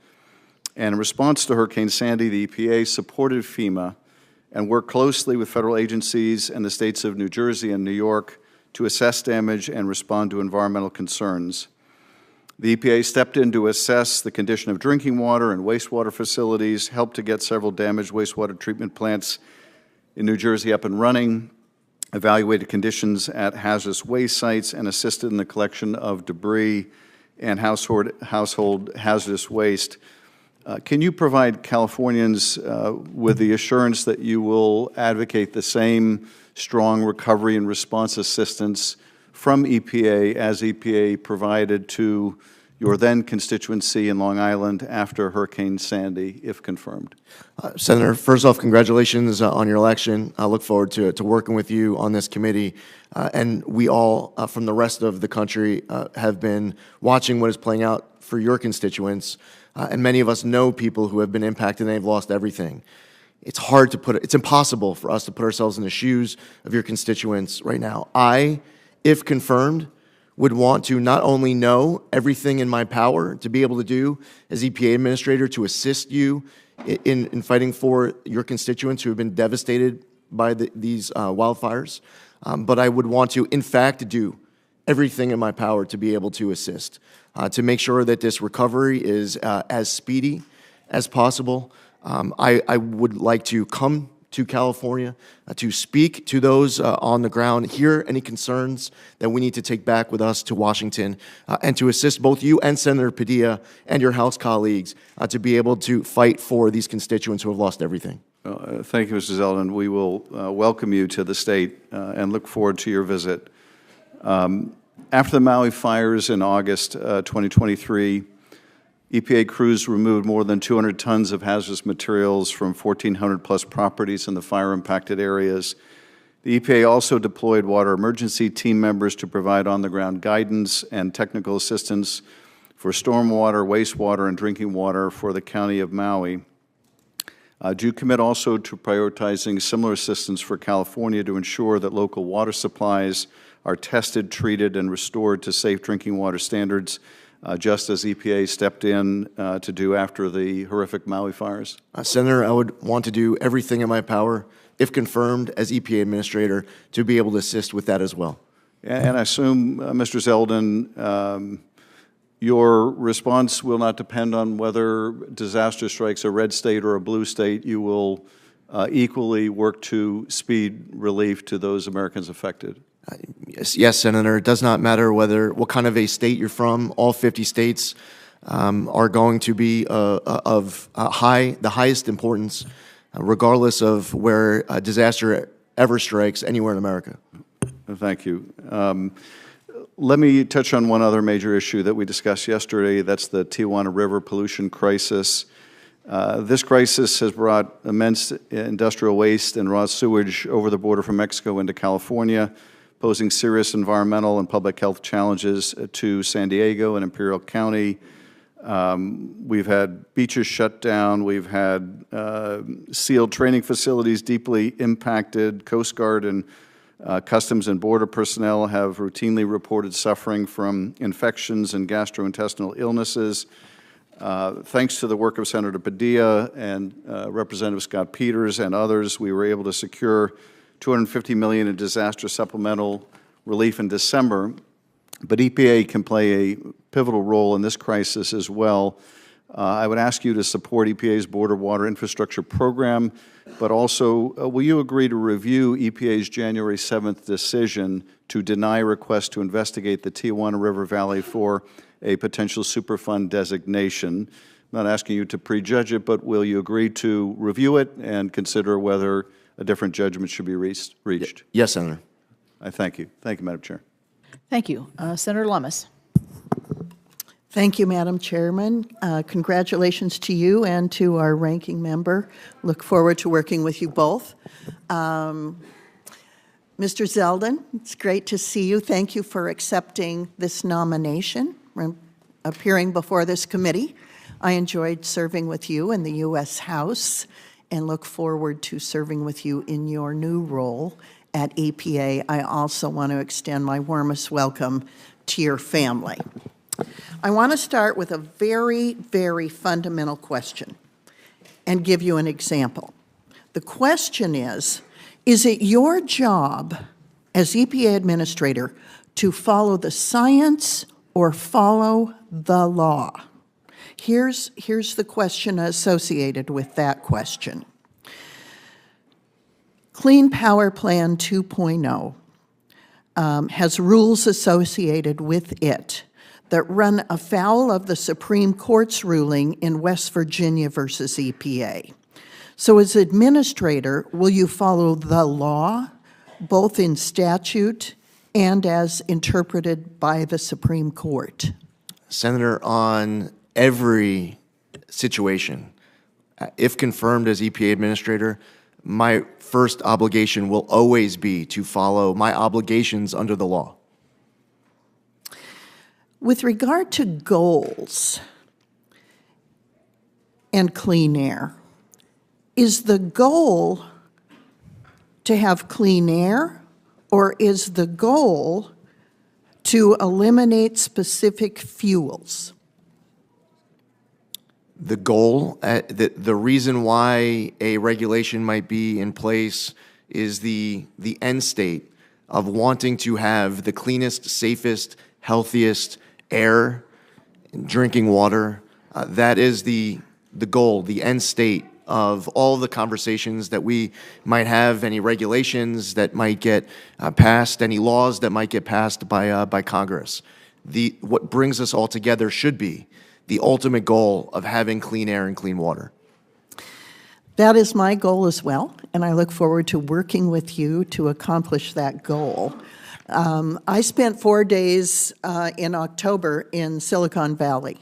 N: And in response to Hurricane Sandy, the EPA supported FEMA and worked closely with federal agencies and the states of New Jersey and New York to assess damage and respond to environmental concerns. The EPA stepped in to assess the condition of drinking water and wastewater facilities, helped to get several damaged wastewater treatment plants in New Jersey up and running, evaluated conditions at hazardous waste sites, and assisted in the collection of debris and household hazardous waste. Can you provide Californians with the assurance that you will advocate the same strong recovery and response assistance from EPA as EPA provided to your then constituency in Long Island after Hurricane Sandy, if confirmed?
D: Senator, first off, congratulations on your election. I look forward to working with you on this committee. And we all, from the rest of the country, have been watching what is playing out for your constituents. And many of us know people who have been impacted and they've lost everything. It's hard to it's impossible for us to put ourselves in the shoes of your constituents right now. I, if confirmed, would want to not only know everything in my power to be able to do as EPA administrator to assist you in fighting for your constituents who have been devastated by these wildfires, but I would want to, in fact, do everything in my power to be able to assist, to make sure that this recovery is as speedy as possible. I would like to come to California to speak to those on the ground, hear any concerns that we need to take back with us to Washington, and to assist both you and Senator Padilla and your House colleagues to be able to fight for these constituents who have lost everything.
N: Thank you, Mr. Zeldin. We will welcome you to the state and look forward to your visit. After the Maui fires in August 2023, EPA crews removed more than 200 tons of hazardous materials from 1,400-plus properties in the fire-impacted areas. The EPA also deployed water emergency team members to provide on-the-ground guidance and technical assistance for stormwater, wastewater, and drinking water for the county of Maui. Do you commit also to prioritizing similar assistance for California to ensure that local water supplies are tested, treated, and restored to safe drinking water standards, just as EPA stepped in to do after the horrific Maui fires?
D: Senator, I would want to do everything in my power, if confirmed as EPA administrator, to be able to assist with that as well.
N: And I assume, Mr. Zeldin, your response will not depend on whether disaster strikes a red state or a blue state. You will equally work to speed relief to those Americans affected.
D: Yes, Senator. It does not matter what kind of a state you're from. All 50 states are going to be of the highest importance, regardless of where a disaster ever strikes anywhere in America.
N: Thank you. Let me touch on one other major issue that we discussed yesterday. That's the Tijuana River pollution crisis. This crisis has brought immense industrial waste and raw sewage over the border from Mexico into California, posing serious environmental and public health challenges to San Diego and Imperial County. We've had beaches shut down. We've had sealed training facilities deeply impacted. Coast Guard and Customs and Border personnel have routinely reported suffering from infections and gastrointestinal illnesses. Thanks to the work of Senator Padilla and Representative Scott Peters and others, we were able to secure $250 million in disaster supplemental relief in December. But EPA can play a pivotal role in this crisis as well. I would ask you to support EPA's Border Water Infrastructure Program, but also, will you agree to review EPA's January 7th decision to deny a request to investigate the Tijuana River Valley for a potential Superfund designation? I'm not asking you to prejudge it, but will you agree to review it and consider whether a different judgment should be reached?
D: Yes, Senator.
N: I thank you. Thank you, Madam Chair.
A: Thank you. Senator Lummis.
O: Thank you, Madam Chairman. Congratulations to you and to our ranking member. Look forward to working with you both. Mr. Zeldin, it's great to see you. Thank you for accepting this nomination and appearing before this committee. I enjoyed serving with you in the U.S. House and look forward to serving with you in your new role at EPA. I also want to extend my warmest welcome to your family. I want to start with a very, very fundamental question and give you an example. The question is it your job as EPA administrator to follow the science or follow the law? Here's the question associated with that question. Clean Power Plan 2.0 has rules associated with it that run afoul of the Supreme Court's ruling in West Virginia versus EPA. So as administrator, will you follow the law, both in statute and as interpreted by the Supreme Court?
D: Senator, on every situation, if confirmed as EPA administrator, my first obligation will always be to follow my obligations under the law.
O: With regard to goals and clean air, is the goal to have clean air, or is the goal to eliminate specific fuels?
D: The goal, the reason why a regulation might be in place is the end state of wanting to have the cleanest, safest, healthiest air, drinking water. That is the goal, the end state of all the conversations that we might have, any regulations that might get passed, any laws that might get passed by Congress. What brings us all together should be the ultimate goal of having clean air and clean water.
O: That is my goal as well, and I look forward to working with you to accomplish that goal. I spent 4 days in October in Silicon Valley,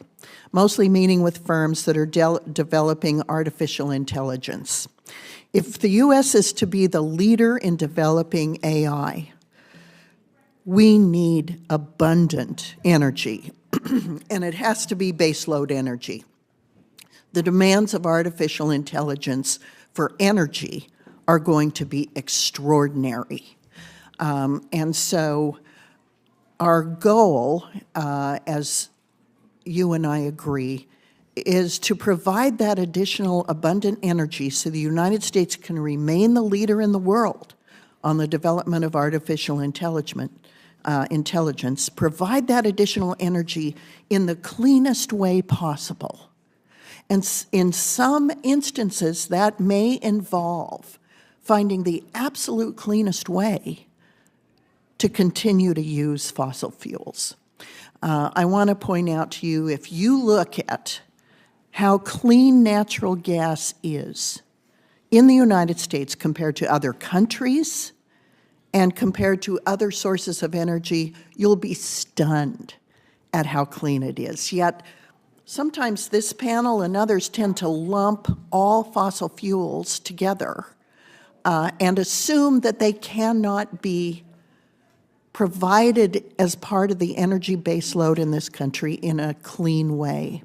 O: mostly meeting with firms that are developing artificial intelligence. If the U.S. is to be the leader in developing AI, we need abundant energy, and it has to be baseload energy. The demands of artificial intelligence for energy are going to be extraordinary. And so our goal, as you and I agree, is to provide that additional abundant energy so the United States can remain the leader in the world on the development of artificial intelligence, provide that additional energy in the cleanest way possible. And in some instances, that may involve finding the absolute cleanest way to continue to use fossil fuels. I want to point out to you, if you look at how clean natural gas is in the United States compared to other countries and compared to other sources of energy, you'll be stunned at how clean it is. Yet, sometimes this panel and others tend to lump all fossil fuels together and assume that they cannot be provided as part of the energy baseload in this country in a clean way.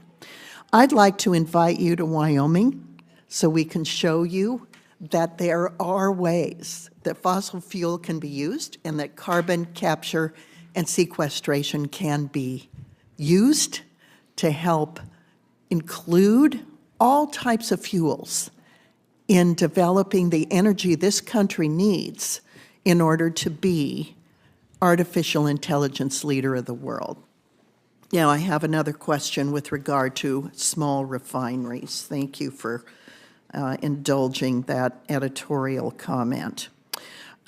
O: I'd like to invite you to Wyoming so we can show you that there are ways that fossil fuel can be used and that carbon capture and sequestration can be used to help include all types of fuels in developing the energy this country needs in order to be artificial intelligence leader of the world. Now, I have another question with regard to small refineries. Thank you for indulging that editorial comment.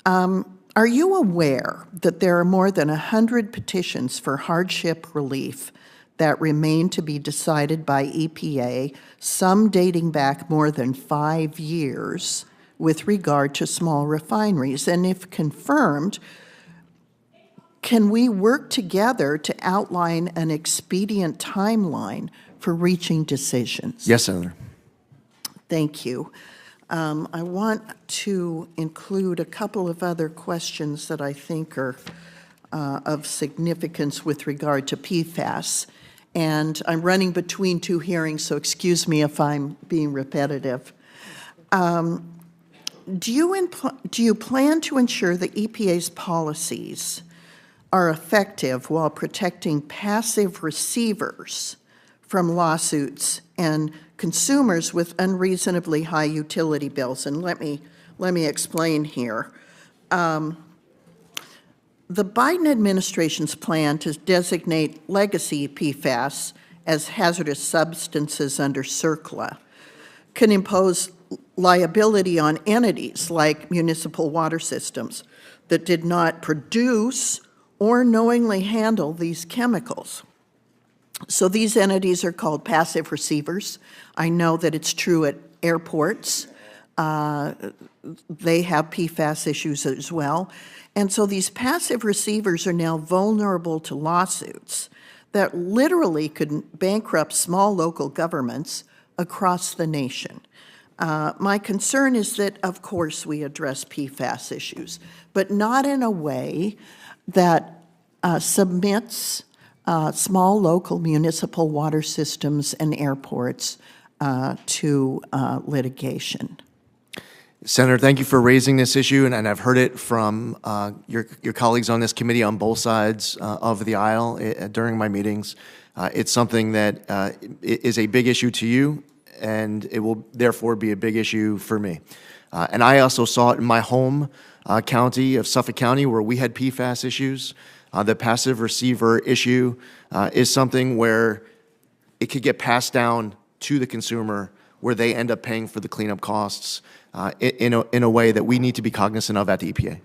O: Are you aware that there are more than 100 petitions for hardship relief that remain to be decided by EPA, some dating back more than 5 years, with regard to small refineries? And if confirmed, can we work together to outline an expedient timeline for reaching decisions?
D: Yes, Senator.
O: Thank you. I want to include a couple of other questions that I think are of significance with regard to PFAS. And I'm running between two hearings, so excuse me if I'm being repetitive. Do you plan to ensure that EPA's policies are effective while protecting passive receivers from lawsuits and consumers with unreasonably high utility bills? And let me explain here. The Biden administration's plan to designate legacy PFAS as hazardous substances under CERCLA can impose liability on entities like municipal water systems that did not produce or knowingly handle these chemicals. So these entities are called passive receivers. I know that it's true at airports. They have PFAS issues as well. And so these passive receivers are now vulnerable to lawsuits that literally could bankrupt small local governments across the nation. My concern is that, of course, we address PFAS issues, but not in a way that submits small local municipal water systems and airports to litigation.
D: Senator, thank you for raising this issue, and I've heard it from your colleagues on this committee on both sides of the aisle during my meetings. It's something that is a big issue to you, and it will therefore be a big issue for me. And I also saw it in my home county of Suffolk County, where we had PFAS issues. The passive receiver issue is something where it could get passed down to the consumer, where they end up paying for the cleanup costs in a way that we need to be cognizant of at the EPA.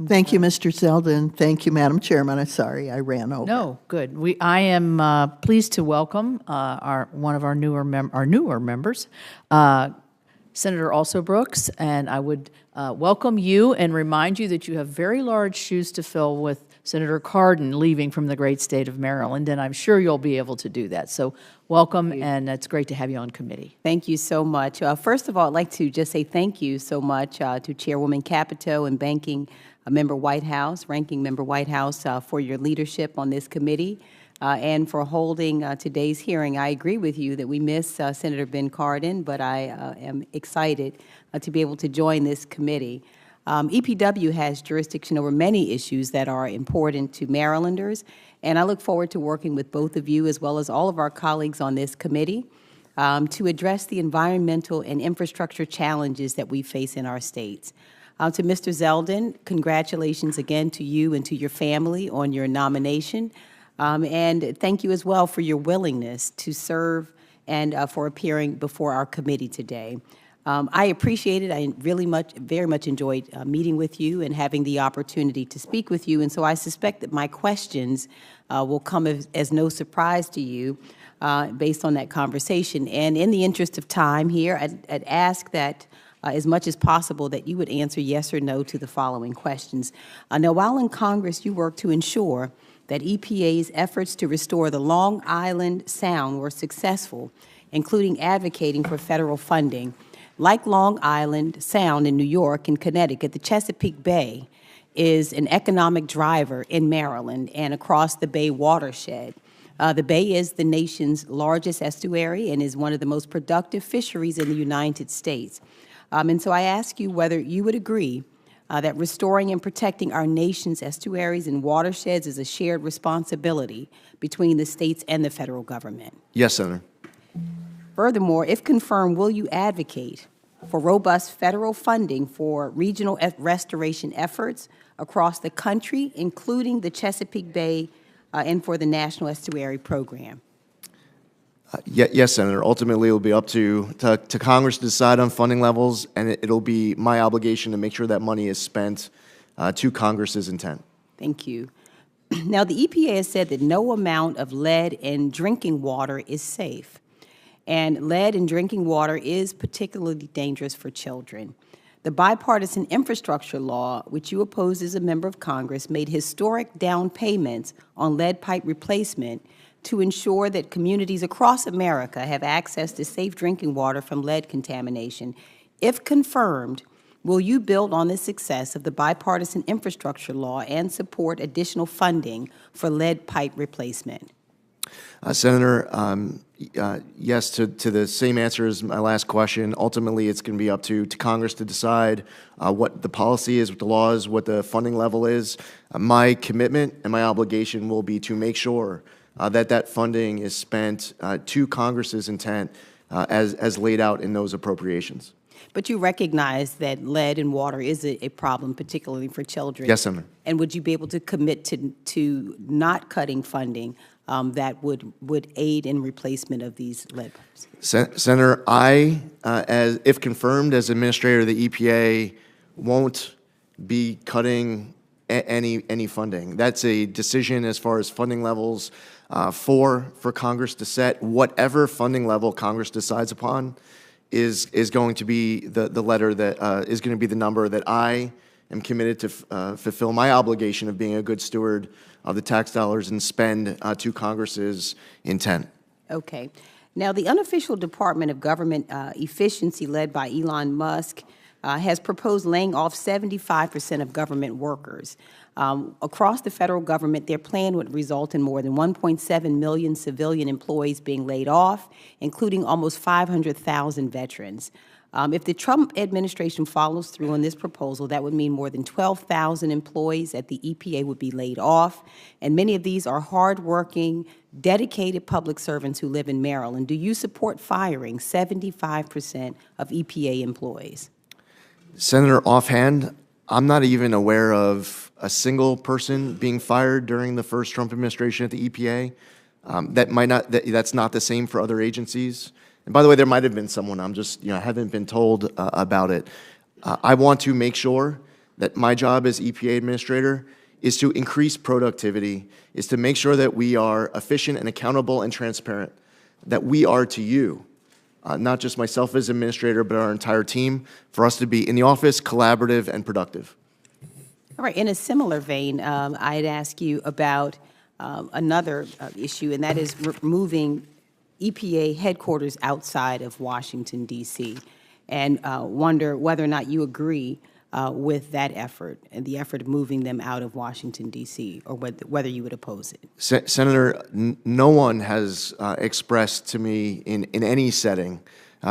O: Thank you, Mr. Zeldin. Thank you, Madam Chairman. I'm sorry I ran over.
A: No, good. I am pleased to welcome one of our newer members, Senator Also Brooks, and I would welcome you and remind you that you have very large shoes to fill with Senator Cardin leaving from the great state of Maryland, and I'm sure you'll be able to do that. So welcome, and it's great to have you on committee.
P: Thank you so much. First of all, I'd like to just say thank you so much to Chairwoman Capito and Ranking Member Whitehouse for your leadership on this committee and for holding today's hearing. I agree with you that we miss Senator Ben Cardin, but I am excited to be able to join this committee. EPW has jurisdiction over many issues that are important to Marylanders, and I look forward to working with both of you as well as all of our colleagues on this committee to address the environmental and infrastructure challenges that we face in our states. To Mr. Zeldin, congratulations again to you and to your family on your nomination, and thank you as well for your willingness to serve and for appearing before our committee today. I appreciate it. I very much enjoyed meeting with you and having the opportunity to speak with you. And so I suspect that my questions will come as no surprise to you based on that conversation. And in the interest of time here, I'd ask that as much as possible that you would answer yes or no to the following questions. Now, while in Congress, you worked to ensure that EPA's efforts to restore the Long Island Sound were successful, including advocating for federal funding. Like Long Island Sound in New York and Connecticut, the Chesapeake Bay is an economic driver in Maryland and across the Bay watershed. The Bay is the nation's largest estuary and is one of the most productive fisheries in the United States. And so I ask you whether you would agree that restoring and protecting our nation's estuaries and watersheds is a shared responsibility between the states and the federal government.
D: Yes, Senator.
P: Furthermore, if confirmed, will you advocate for robust federal funding for regional restoration efforts across the country, including the Chesapeake Bay and for the National Estuary Program?
D: Yes, Senator. Ultimately, it will be up to Congress to decide on funding levels, and it'll be my obligation to make sure that money is spent to Congress's intent.
P: Thank you. Now, the EPA has said that no amount of lead in drinking water is safe, and lead in drinking water is particularly dangerous for children. The bipartisan infrastructure law, which you opposed as a member of Congress, made historic down payments on lead pipe replacement to ensure that communities across America have access to safe drinking water from lead contamination. If confirmed, will you build on the success of the bipartisan infrastructure law and support additional funding for lead pipe replacement?
D: Senator, yes to the same answer as my last question. Ultimately, it's going to be up to Congress to decide what the policy is, what the law is, what the funding level is. My commitment and my obligation will be to make sure that funding is spent to Congress's intent as laid out in those appropriations.
P: But you recognize that lead in water is a problem, particularly for children.
D: Yes, Senator.
P: And would you be able to commit to not cutting funding that would aid in replacement of these lead pipes?
D: Senator, if confirmed as administrator of the EPA, won't be cutting any funding. That's a decision as far as funding levels for Congress to set. Whatever funding level Congress decides upon is going to be the letter that is going to be the number that I am committed to fulfill my obligation of being a good steward of the tax dollars and spend to Congress's intent.
P: Okay. Now, the unofficial Department of Government Efficiency, led by Elon Musk, has proposed laying off 75% of government workers. Across the federal government, their plan would result in more than 1.7 million civilian employees being laid off, including almost 500,000 veterans. If the Trump administration follows through on this proposal, that would mean more than 12,000 employees at the EPA would be laid off, and many of these are hardworking, dedicated public servants who live in Maryland. Do you support firing 75% of EPA employees?
D: Senator, offhand, I'm not even aware of a single person being fired during the first Trump administration at the EPA. That's not the same for other agencies. And by the way, there might have been someone. I'm just, haven't been told about it. I want to make sure that my job as EPA administrator is to increase productivity, is to make sure that we are efficient and accountable and transparent, that we are to you. Not just myself as administrator, but our entire team, for us to be in the office, collaborative, and productive.
P: All right. In a similar vein, I'd ask you about another issue, and that is moving EPA headquarters outside of Washington, D.C., and wonder whether or not you agree with that effort and the effort of moving them out of Washington, D.C., or whether you would oppose it.
D: Senator, no one has expressed to me in any setting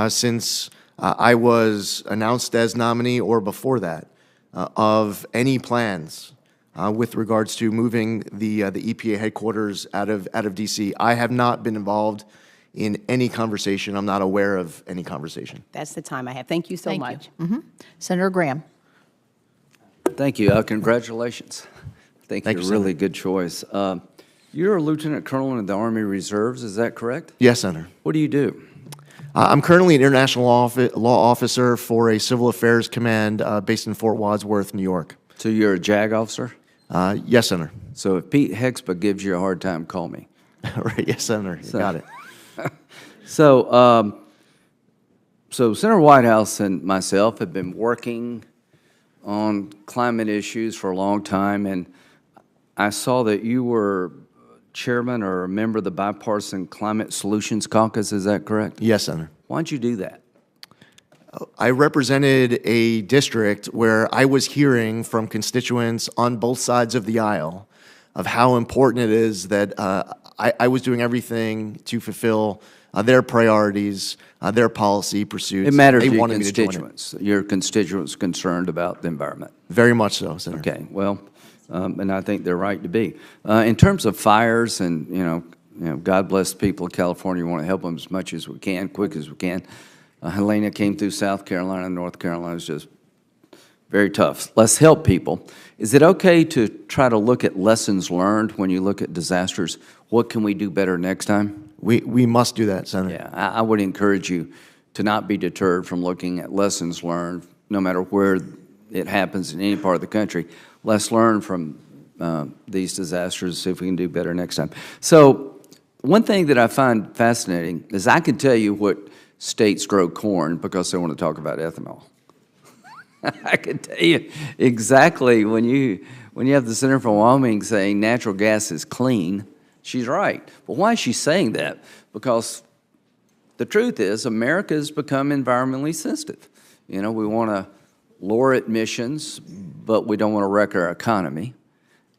D: since I was announced as nominee or before that of any plans with regards to moving the EPA headquarters out of D.C. I have not been involved in any conversation. I'm not aware of any conversation.
P: That's the time I have. Thank you so much.
A: Senator Graham.
Q: Thank you. Congratulations. Thank you. Really good choice. You're a lieutenant colonel in the Army Reserves, is that correct?
D: Yes, Senator.
Q: What do you do?
D: I'm currently an international law officer for a civil affairs command based in Fort Wadsworth, New York.
Q: So you're a JAG officer?
D: Yes, Senator.
Q: So if Pete Hexba gives you a hard time, call me.
D: Right, yes, Senator. You got it.
Q: So, so Senator Whitehouse and myself have been working on climate issues for a long time, and I saw that you were chairman or a member of the Bipartisan Climate Solutions Caucus, is that correct?
D: Yes, Senator.
Q: Why'd you do that?
D: I represented a district where I was hearing from constituents on both sides of the aisle of how important it is that I was doing everything to fulfill their priorities, their policy pursuits.
Q: It matters
D: they
Q: to your
D: wanted me to join it.
Q: constituents. Your constituents concerned about the environment.
D: Very much so, Senator.
Q: Okay, well, and I think they're right to be. In terms of fires, and you know, God bless the people of California. We want to help them as much as we can, quick as we can. Helena came through South Carolina, North Carolina is just very tough. Let's help people. Is it okay to try to look at lessons learned when you look at disasters? What can we do better next time?
D: We must do that, Senator.
Q: Yeah, I would encourage you to not be deterred from looking at lessons learned, no matter where it happens in any part of the country. Let's learn from these disasters, see if we can do better next time. So one thing that I find fascinating is I can tell you what states grow corn because they want to talk about ethanol. I can tell you exactly when you have the Senator from Wyoming saying natural gas is clean, she's right. But why is she saying that? Because the truth is America has become environmentally sensitive. You know, we want to lower emissions, but we don't want to wreck our economy.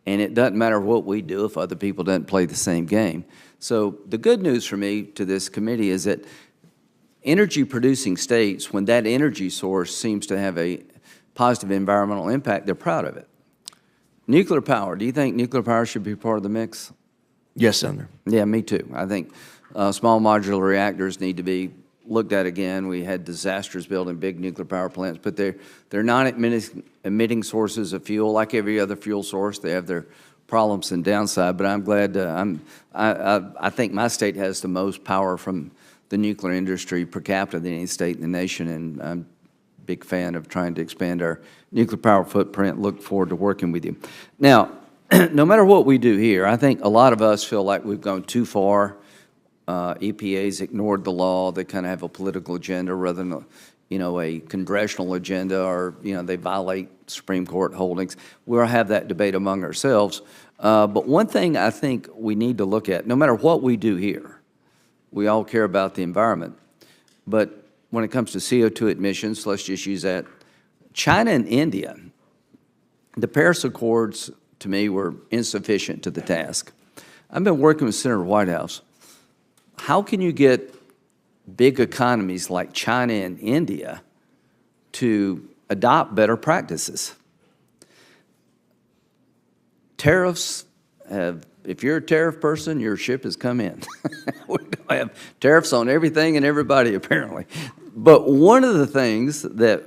Q: And it doesn't matter what we do if other people don't play the same game. So the good news for me to this committee is that energy-producing states, when that energy source seems to have a positive environmental impact, they're proud of it. Nuclear power, do you think nuclear power should be part of the mix?
D: Yes, Senator.
Q: Yeah, me too. I think small modular reactors need to be looked at again. We had disasters building big nuclear power plants, but they're non-emitting sources of fuel. Like every other fuel source, they have their problems and downside, but I'm glad, I think my state has the most power from the nuclear industry per capita than any state in the nation, and I'm a big fan of trying to expand our nuclear power footprint. Look forward to working with you. Now, no matter what we do here, I think a lot of us feel like we've gone too far. EPA's ignored the law. They kind of have a political agenda rather than a congressional agenda, or they violate Supreme Court holdings. We'll have that debate among ourselves. But one thing I think we need to look at, no matter what we do here, we all care about the environment. But when it comes to CO2 emissions, let's just use that. China and India, the Paris Accords, to me, were insufficient to the task. I've been working with Senator Whitehouse. How can you get big economies like China and India to adopt better practices? Tariffs have, if you're a tariff person, your ship has come in. We have tariffs on everything and everybody, apparently. But one of the things that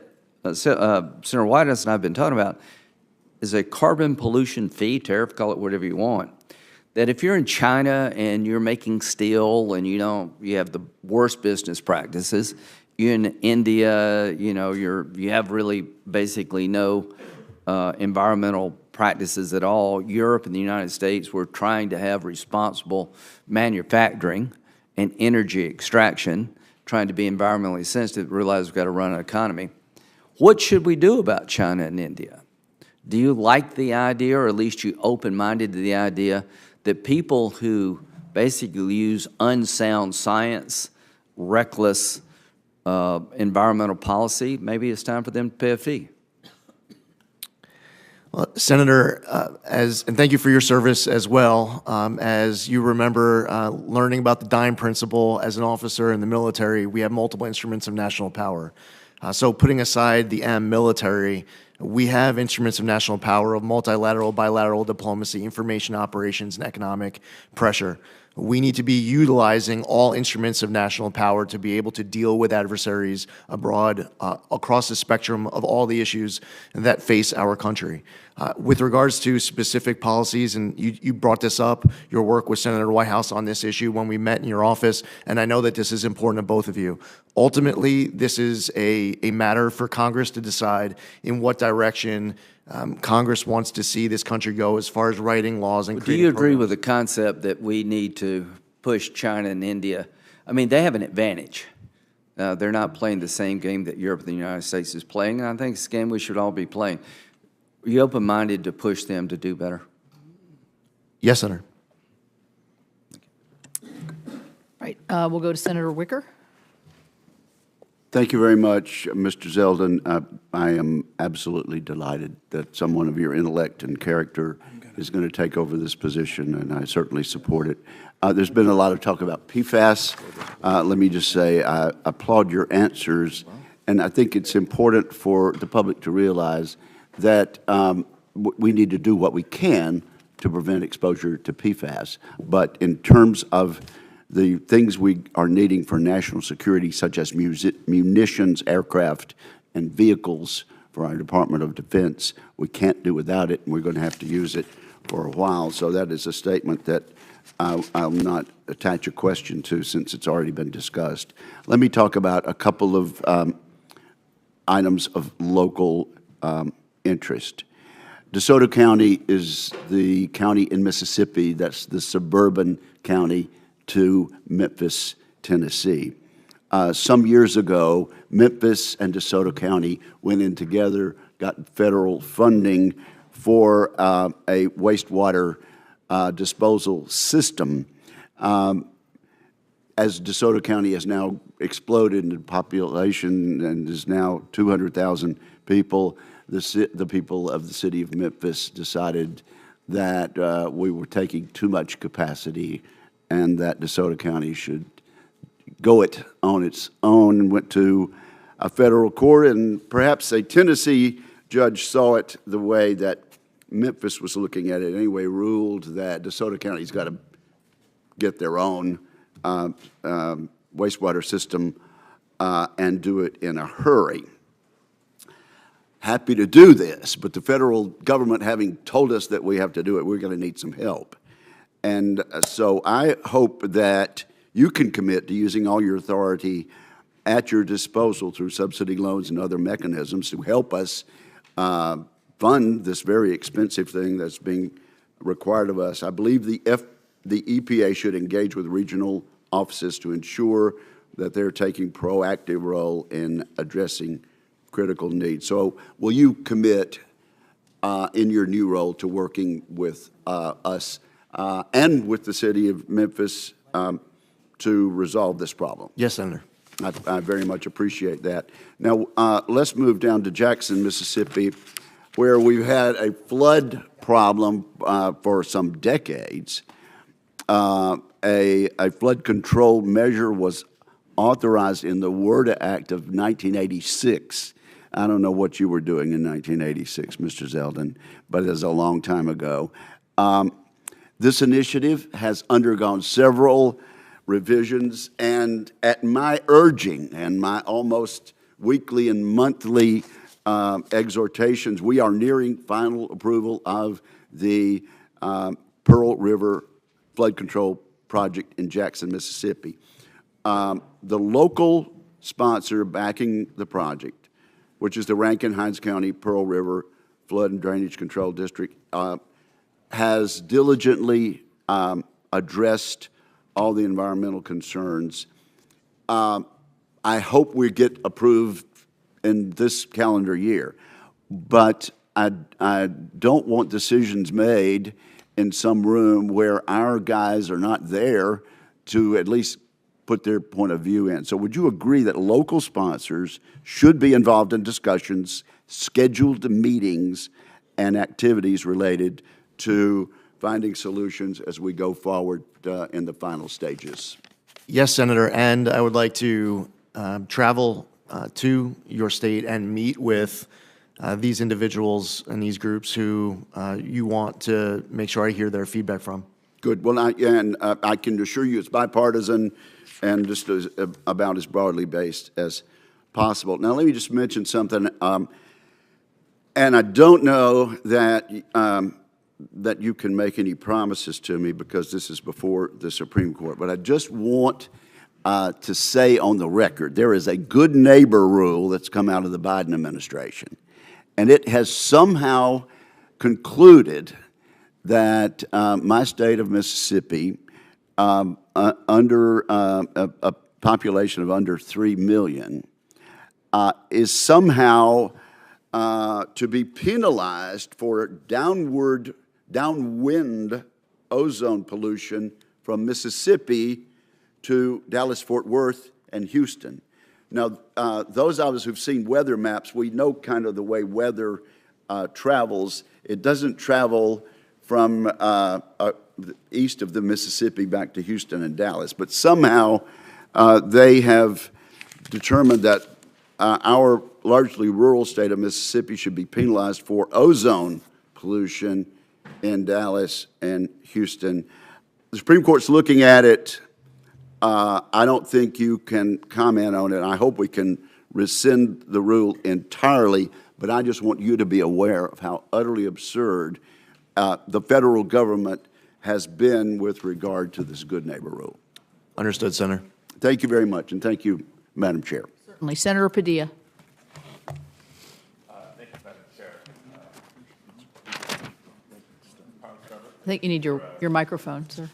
Q: Senator Whitehouse and I have been talking about is a carbon pollution fee, tariff, call it whatever you want, that if you're in China and you're making steel and you have the worst business practices, you're in India, you have really basically no environmental practices at all. Europe and the United States, we're trying to have responsible manufacturing and energy extraction, trying to be environmentally sensitive, realize we've got to run an economy. What should we do about China and India? Do you like the idea, or at least you open-minded to the idea, that people who basically use unsound science, reckless environmental policy, maybe it's time for them to pay a fee?
D: Well, Senator, and thank you for your service as well. As you remember learning about the DIME principle as an officer in the military, we have multiple instruments of national power. So putting aside the M, military, we have instruments of national power of multilateral, bilateral diplomacy, information operations, and economic pressure. We need to be utilizing all instruments of national power to be able to deal with adversaries abroad across the spectrum of all the issues that face our country. With regards to specific policies, and you brought this up, your work with Senator Whitehouse on this issue when we met in your office, and I know that this is important to both of you. Ultimately, this is a matter for Congress to decide in what direction Congress wants to see this country go as far as writing laws and
Q: creating programs. Do you agree with the concept that we need to push China and India? I mean, they have an advantage. They're not playing the same game that Europe and the United States is playing, and I think it's a game we should all be playing. Are you open-minded to push them to do better?
D: Yes, Senator.
A: All right, we'll go to Senator Wicker.
R: Thank you very much, Mr. Zeldin. I am absolutely delighted that someone of your intellect and character is going to take over this position, and I certainly support it. There's been a lot of talk about PFAS. Let me just say I applaud your answers, and I think it's important for the public to realize that we need to do what we can to prevent exposure to PFAS. But in terms of the things we are needing for national security, such as munitions, aircraft, and vehicles for our Department of Defense. We can't do without it, and we're going to have to use it for a while. So that is a statement that I'll not attach a question to since it's already been discussed. Let me talk about a couple of items of local interest. DeSoto County is the county in Mississippi that's the suburban county to Memphis, Tennessee. Some years ago, Memphis and DeSoto County went in together, got federal funding for a wastewater disposal system. As DeSoto County has now exploded in population and is now 200,000 people, the people of the city of Memphis decided that we were taking too much capacity and that DeSoto County should go it on its own, and went to a federal court, and perhaps a Tennessee judge saw it the way that Memphis was looking at it anyway, ruled that DeSoto County's got to get their own wastewater system and do it in a hurry. Happy to do this, but the federal government having told us that we have to do it, we're going to need some help. And so I hope that you can commit to using all your authority at your disposal through subsidy loans and other mechanisms to help us fund this very expensive thing that's being required of us. I believe the EPA should engage with regional offices to ensure that they're taking proactive role in addressing critical needs. So will you commit in your new role to working with us and with the city of Memphis to resolve this problem?
D: Yes, Senator.
R: I very much appreciate that. Now, let's move down to Jackson, Mississippi, where we've had a flood problem for some decades. A flood control measure was authorized in the WRDA Act of 1986. I don't know what you were doing in 1986, Mr. Zeldin, but it was a long time ago. This initiative has undergone several revisions, and at my urging and my almost weekly and monthly exhortations, we are nearing final approval of the Pearl River Flood Control Project in Jackson, Mississippi. The local sponsor backing the project, which is the Rankin-Hinds County Pearl River Flood and Drainage Control District, has diligently addressed all the environmental concerns. I hope we get approved in this calendar year, but I don't want decisions made in some room where our guys are not there to at least put their point of view in. So would you agree that local sponsors should be involved in discussions, scheduled meetings, and activities related to finding solutions as we go forward in the final stages?
D: Yes, Senator, and I would like to travel to your state and meet with these individuals and these groups who you want to make sure I hear their feedback from.
R: Good. Well, I can assure you it's bipartisan and just about as broadly based as possible. Now, let me just mention something, and I don't know that that you can make any promises to me because this is before the Supreme Court, but I just want to say on the record, there is a good neighbor rule that's come out of the Biden administration, and it has somehow concluded that my state of Mississippi, under a population of under 3 million, is somehow to be penalized for downwind ozone pollution from Mississippi to Dallas-Fort Worth and Houston. Now, those of us who've seen weather maps, we know kind of the way weather travels. It doesn't travel from east of the Mississippi back to Houston and Dallas, but somehow they have determined that our largely rural state of Mississippi should be penalized for ozone pollution in Dallas and Houston. The Supreme Court's looking at it. I don't think you can comment on it. I hope we can rescind the rule entirely, but I just want you to be aware of how utterly absurd the federal government has been with regard to this good neighbor rule.
D: Understood, Senator.
R: Thank you very much, and thank you, Madam Chair.
A: Certainly. Senator Padilla.
I: Thank you, Madam Chair.
A: I think you need your microphone, sir.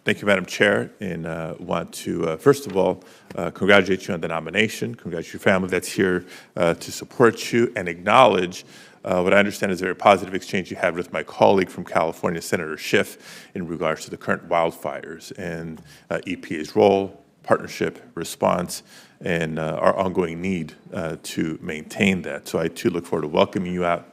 S: Thank you, Madam Chair, and want to, first of all, congratulate you on the nomination, congratulate your family that's here to support you, and acknowledge what I understand is a very positive exchange you had with my colleague from California, Senator Schiff, in regards to the current wildfires and EPA's role, partnership, response, and our ongoing need to maintain that. So I, too, look forward to welcoming you out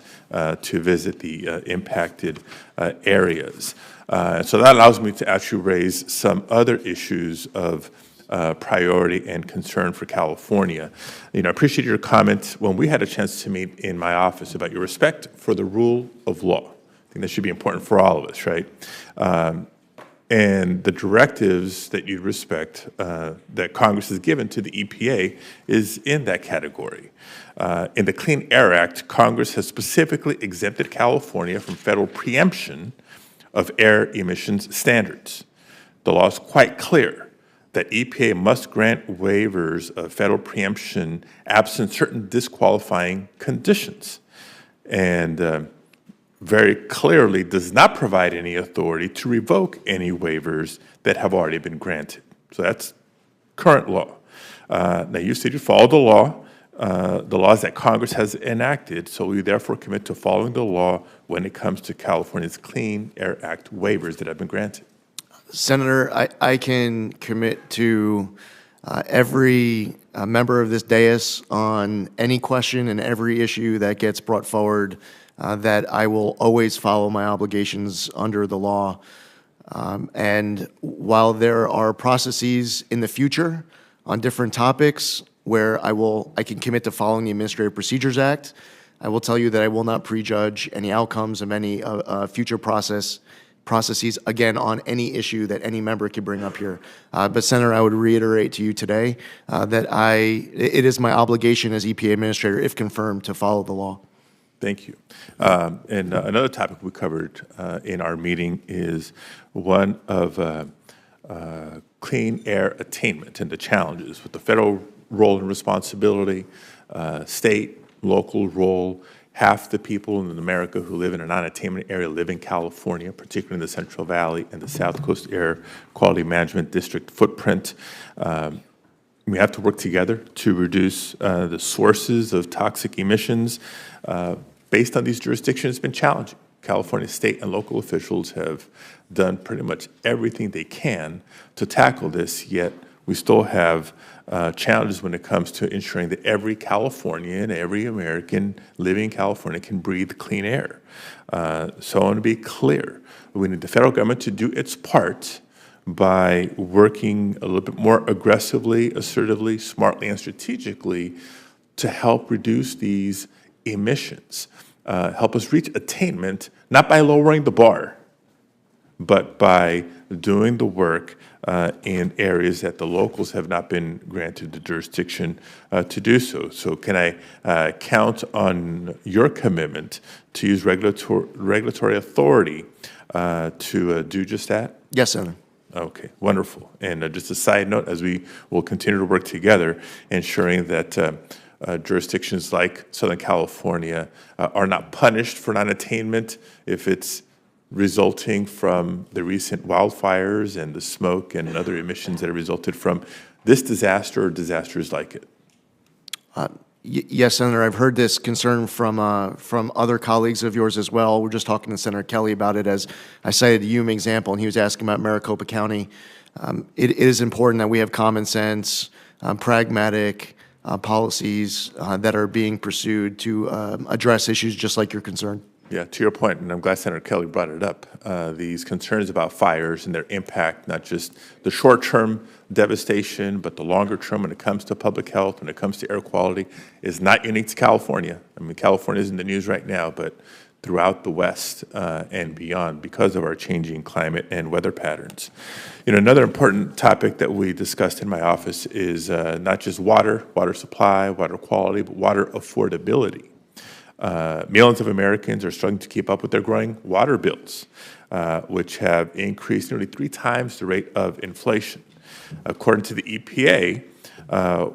S: to visit the impacted areas. So that allows me to actually raise some other issues of priority and concern for California. I appreciate your comment when we had a chance to meet in my office about your respect for the rule of law. I think that should be important for all of us, right? And the directives that you respect that Congress has given to the EPA is in that category. In the Clean Air Act, Congress has specifically exempted California from federal preemption of air emissions standards. The law is quite clear that EPA must grant waivers of federal preemption absent certain disqualifying conditions, and very clearly does not provide any authority to revoke any waivers that have already been granted. So that's current law. Now, you said you follow the laws that Congress has enacted, so we therefore commit to following the law when it comes to California's Clean Air Act waivers that have been granted.
D: Senator, I can commit to every member of this dais on any question and every issue that gets brought forward that I will always follow my obligations under the law. And while there are processes in the future on different topics where I can commit to following the Administrative Procedures Act, I will tell you that I will not prejudge any outcomes of any future processes, again, on any issue that any member could bring up here. But Senator, I would reiterate to you today that it is my obligation as EPA Administrator, if confirmed, to follow the law.
S: Thank you. And another topic we covered in our meeting is one of clean air attainment and the challenges with the federal role and responsibility, state, local role. Half the people in America who live in a non-attainment area live in California, particularly in the Central Valley and the South Coast Air Quality Management District footprint. We have to work together to reduce the sources of toxic emissions. Based on these jurisdictions, it's been challenging. California state and local officials have done pretty much everything they can to tackle this, yet we still have challenges when it comes to ensuring that every Californian, every American living in California can breathe clean air. So I want to be clear. We need the federal government to do its part by working a little bit more aggressively, assertively, smartly, and strategically to help reduce these emissions. Help us reach attainment, not by lowering the bar, but by doing the work in areas that the locals have not been granted the jurisdiction to do so. So can I count on your commitment to use regulatory authority to do just that?
D: Yes, Senator.
S: Okay, wonderful. And just a side note, as we will continue to work together, ensuring that jurisdictions like Southern California are not punished for non-attainment if it's resulting from the recent wildfires and the smoke and other emissions that have resulted from this disaster or disasters like it.
D: Yes, Senator, I've heard this concern from other colleagues of yours as well. We're just talking to Senator Kelly about it, as I cited the Yuma example, and he was asking about Maricopa County. It is important that we have common sense, pragmatic policies that are being pursued to address issues just like your concern.
S: Yeah, to your point, and I'm glad Senator Kelly brought it up, these concerns about fires and their impact, not just the short-term devastation, but the longer term when it comes to public health, when it comes to air quality, is not unique to California. I mean, California is in the news right now, but throughout the West and beyond because of our changing climate and weather patterns. Another important topic that we discussed in my office is not just water supply, water quality, but water affordability. Millions of Americans are struggling to keep up with their growing water bills, which have increased nearly 3 times the rate of inflation. According to the EPA,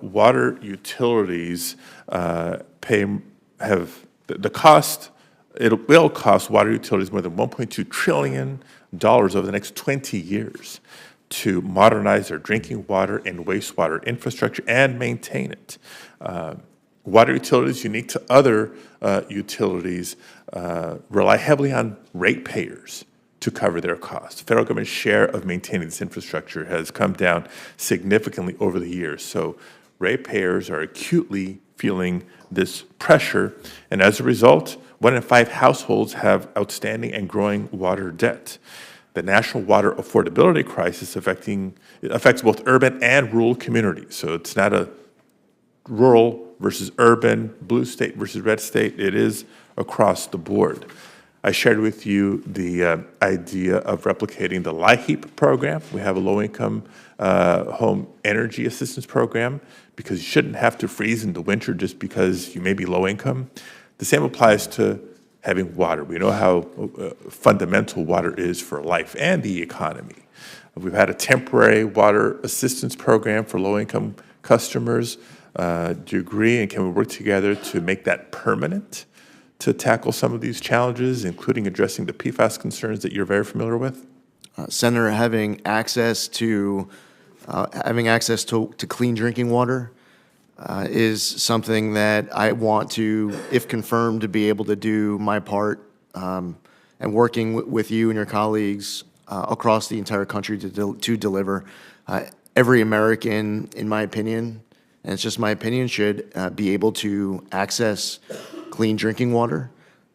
S: water utilities it will cost water utilities more than $1.2 trillion over the next 20 years to modernize their drinking water and wastewater infrastructure and maintain it. Water utilities, unique to other utilities, rely heavily on ratepayers to cover their costs. The federal government's share of maintaining this infrastructure has come down significantly over the years. So ratepayers are acutely feeling this pressure, and as a result, 1 in 5 households have outstanding and growing water debt. The national water affordability crisis affects both urban and rural communities. So it's not a rural versus urban, blue state versus red state. It is across the board. I shared with you the idea of replicating the LIHEAP program. We have a low-income home energy assistance program because you shouldn't have to freeze in the winter just because you may be low income. The same applies to having water. We know how fundamental water is for life and the economy. We've had a temporary water assistance program for low-income customers. Do you agree, and can we work together to make that permanent to tackle some of these challenges, including addressing the PFAS concerns that you're very familiar with?
D: Senator, having access to clean drinking water is something that I want to, if confirmed, to be able to do my part, and working with you and your colleagues across the entire country to deliver. Every American, in my opinion, and it's just my opinion, should be able to access clean drinking water.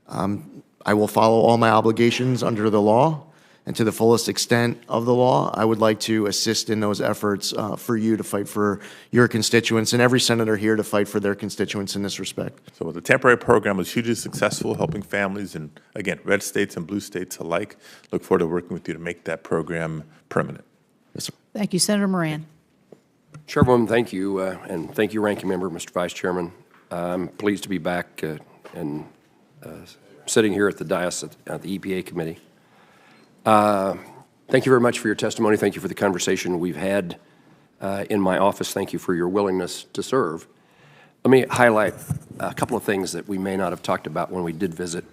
D: I will follow all my obligations under the law, and to the fullest extent of the law, I would like to assist in those efforts for you to fight for your constituents, and every senator here to fight for their constituents in this respect.
S: So the temporary program was hugely successful, helping families in, again, red states and blue states alike. Look forward to working with you to make that program permanent.
D: Yes, sir.
A: Thank you, Senator Moran.
T: Chairwoman, thank you, and thank you, Ranking Member, Mr. Vice Chairman. I'm pleased to be back and sitting here at the dais at the EPA Committee. Thank you very much for your testimony. Thank you for the conversation we've had in my office. Thank you for your willingness to serve. Let me highlight a couple of things that we may not have talked about when we did visit.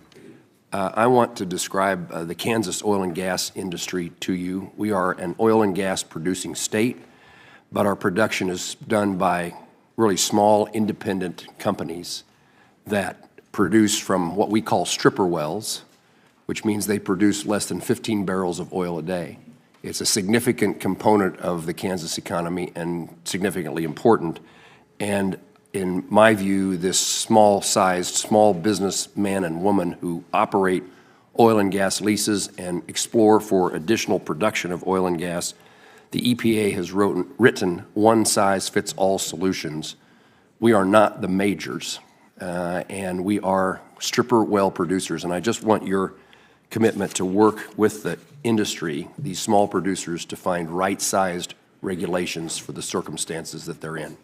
T: I want to describe the Kansas oil and gas industry to you. We are an oil and gas producing state, but our production is done by really small independent companies that produce from what we call stripper wells, which means they produce less than 15 barrels of oil a day. It's a significant component of the Kansas economy and significantly important. And in my view, this small-sized, small businessman and woman who operate oil and gas leases and explore for additional production of oil and gas, the EPA has written one-size-fits-all solutions. We are not the majors, and we are stripper well producers. And I just want your commitment to work with the industry, these small producers, to find right-sized regulations for the circumstances that they're in.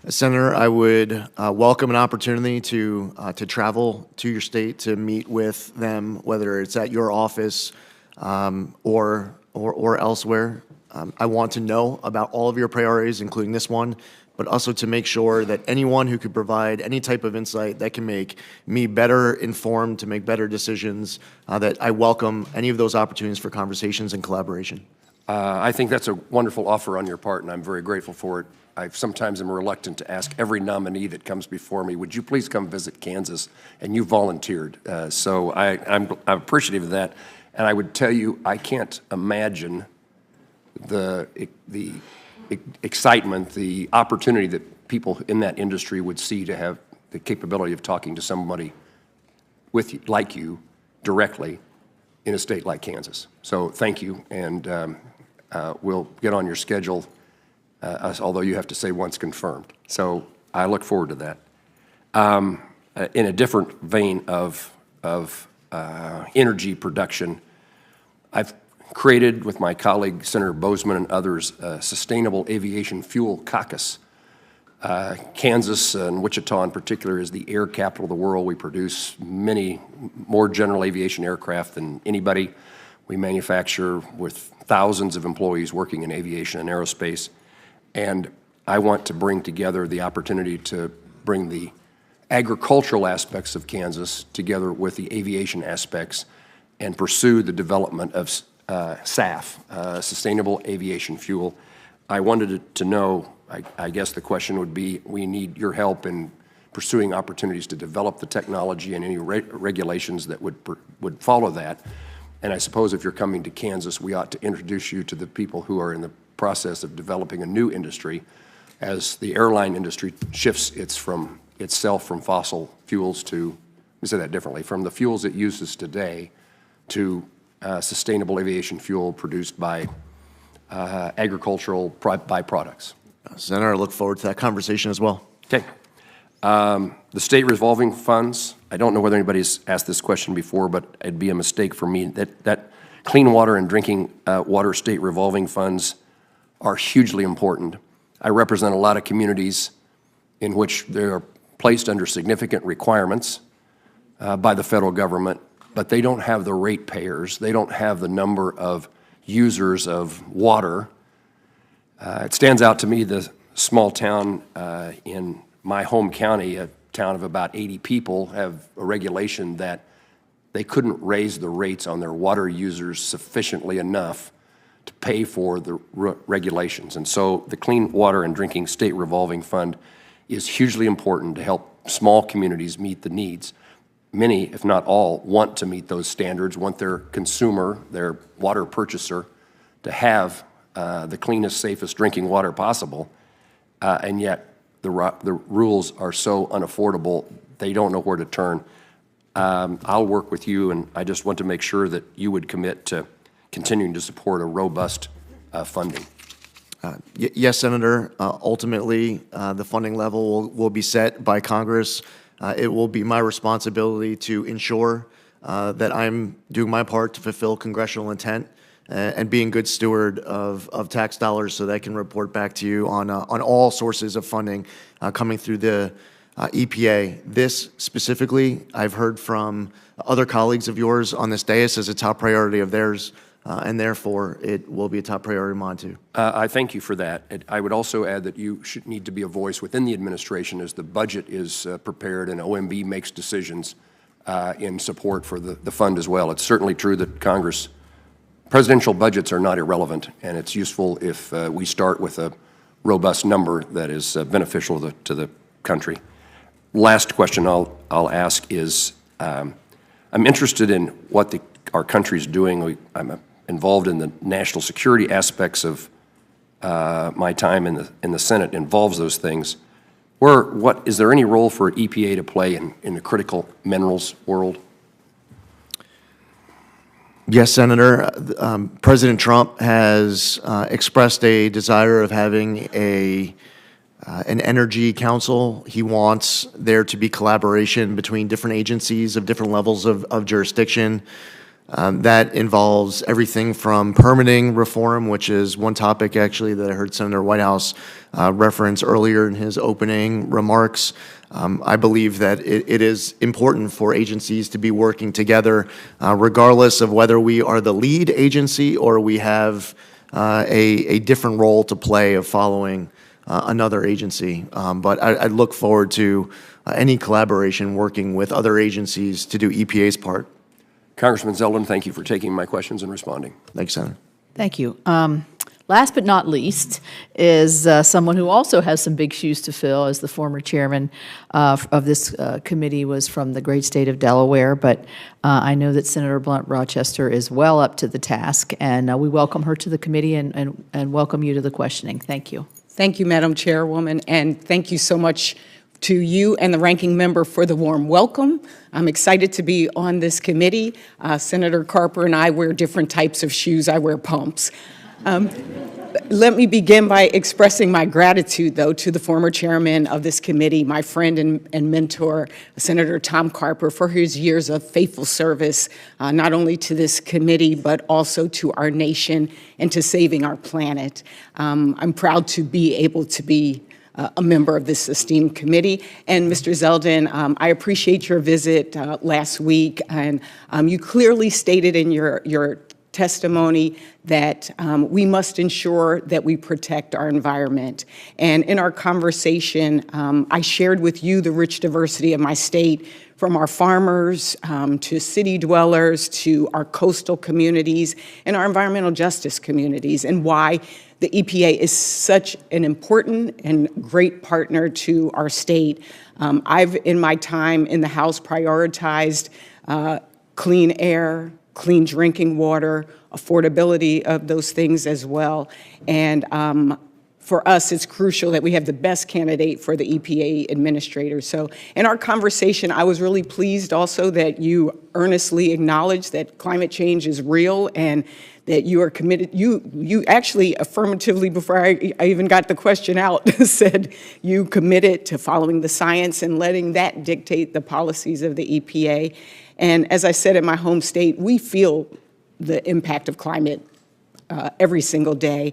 D: Senator, I would welcome an opportunity to travel to your state to meet with them, whether it's at your office or elsewhere. I want to know about all of your priorities, including this one, but also to make sure that anyone who could provide any type of insight that can make me better informed to make better decisions, that I welcome any of those opportunities for conversations and collaboration.
T: I think that's a wonderful offer on your part, and I'm very grateful for it. I sometimes am reluctant to ask every nominee that comes before me, would you please come visit Kansas? And you volunteered. So I'm appreciative of that. And I would tell you, I can't imagine the excitement, the opportunity that people in that industry would see to have the capability of talking to somebody with you, like you directly in a state like Kansas. So thank you, and we'll get on your schedule, although you have to say once confirmed. So I look forward to that. In a different vein of energy production. I've created, with my colleague Senator Bozeman and others, a Sustainable Aviation Fuel Caucus. Kansas and Wichita in particular is the air capital of the world. We produce many more general aviation aircraft than anybody. We manufacture with thousands of employees working in aviation and aerospace. And I want to bring together the opportunity to bring the agricultural aspects of Kansas together with the aviation aspects and pursue the development of SAF, Sustainable Aviation Fuel. I wanted to know, I guess the question would be, we need your help in pursuing opportunities to develop the technology and any regulations that would follow that. And I suppose if you're coming to Kansas, we ought to introduce you to the people who are in the process of developing a new industry as the airline industry shifts itself from fossil fuels to, let me say that differently, from the fuels it uses today to sustainable aviation fuel produced by agricultural byproducts.
D: Senator, I look forward to that conversation as well.
T: Okay. The state revolving funds, I don't know whether anybody's asked this question before, but it'd be a mistake for me. That clean water and drinking water state revolving funds are hugely important. I represent a lot of communities in which they are placed under significant requirements by the federal government, but they don't have the ratepayers. They don't have the number of users of water. It stands out to me, the small town in my home county, a town of about 80 people, have a regulation that they couldn't raise the rates on their water users sufficiently enough to pay for the regulations. And so the Clean Water and Drinking State Revolving Fund is hugely important to help small communities meet the needs. Many, if not all, want to meet those standards, want their consumer, their water purchaser, to have the cleanest, safest drinking water possible, and yet the rules are so unaffordable, they don't know where to turn. I'll work with you, and I just want to make sure that you would commit to continuing to support a robust funding.
D: Yes, Senator. Ultimately, the funding level will be set by Congress. It will be my responsibility to ensure that I'm doing my part to fulfill congressional intent and being good steward of tax dollars so that I can report back to you on all sources of funding coming through the EPA. This specifically, I've heard from other colleagues of yours on this dais as a top priority of theirs, and therefore it will be a top priority of mine too.
T: I thank you for that. I would also add that you should need to be a voice within the administration as the budget is prepared and OMB makes decisions in support for the fund as well. It's certainly true that presidential budgets are not irrelevant, and it's useful if we start with a robust number that is beneficial to the country. Last question I'll ask is, I'm interested in what our country is doing. I'm involved in the national security aspects of my time in the Senate involves those things. Is there any role for EPA to play in the critical minerals world?
D: Yes, Senator. President Trump has expressed a desire of having an energy council. He wants there to be collaboration between different agencies of different levels of jurisdiction. That involves everything from permitting reform, which is one topic actually that I heard Senator Whitehouse reference earlier in his opening remarks. I believe that it is important for agencies to be working together, regardless of whether we are the lead agency or we have a different role to play of following another agency. But I look forward to any collaboration working with other agencies to do EPA's part.
T: Congressman Zeldin, thank you for taking my questions and responding.
D: Thanks, Senator.
A: Thank you. Last but not least is someone who also has some big shoes to fill, as the former chairman of this committee was from the great state of Delaware. But I know that Senator Blunt Rochester is well up to the task, and we welcome her to the committee and welcome you to the questioning. Thank you.
U: Thank you, Madam Chairwoman, and thank you so much to you and the ranking member for the warm welcome. I'm excited to be on this committee. Senator Carper and I wear different types of shoes. I wear pumps. Let me begin by expressing my gratitude, though, to the former chairman of this committee, my friend and mentor, Senator Tom Carper, for his years of faithful service, not only to this committee, but also to our nation and to saving our planet. I'm proud to be able to be a member of this esteemed committee. And Mr. Zeldin, I appreciate your visit last week, and you clearly stated in your testimony that we must ensure that we protect our environment. And in our conversation, I shared with you the rich diversity of my state, from our farmers to city dwellers to our coastal communities and our environmental justice communities, and why the EPA is such an important and great partner to our state. I've, in my time in the House, prioritized clean air, clean drinking water, affordability of those things as well. And for us, it's crucial that we have the best candidate for the EPA administrator. So in our conversation, I was really pleased also that you earnestly acknowledged that climate change is real and that you are committed. You actually affirmatively, before I even got the question out, said you committed to following the science and letting that dictate the policies of the EPA. And as I said in my home state, we feel the impact of climate every single day.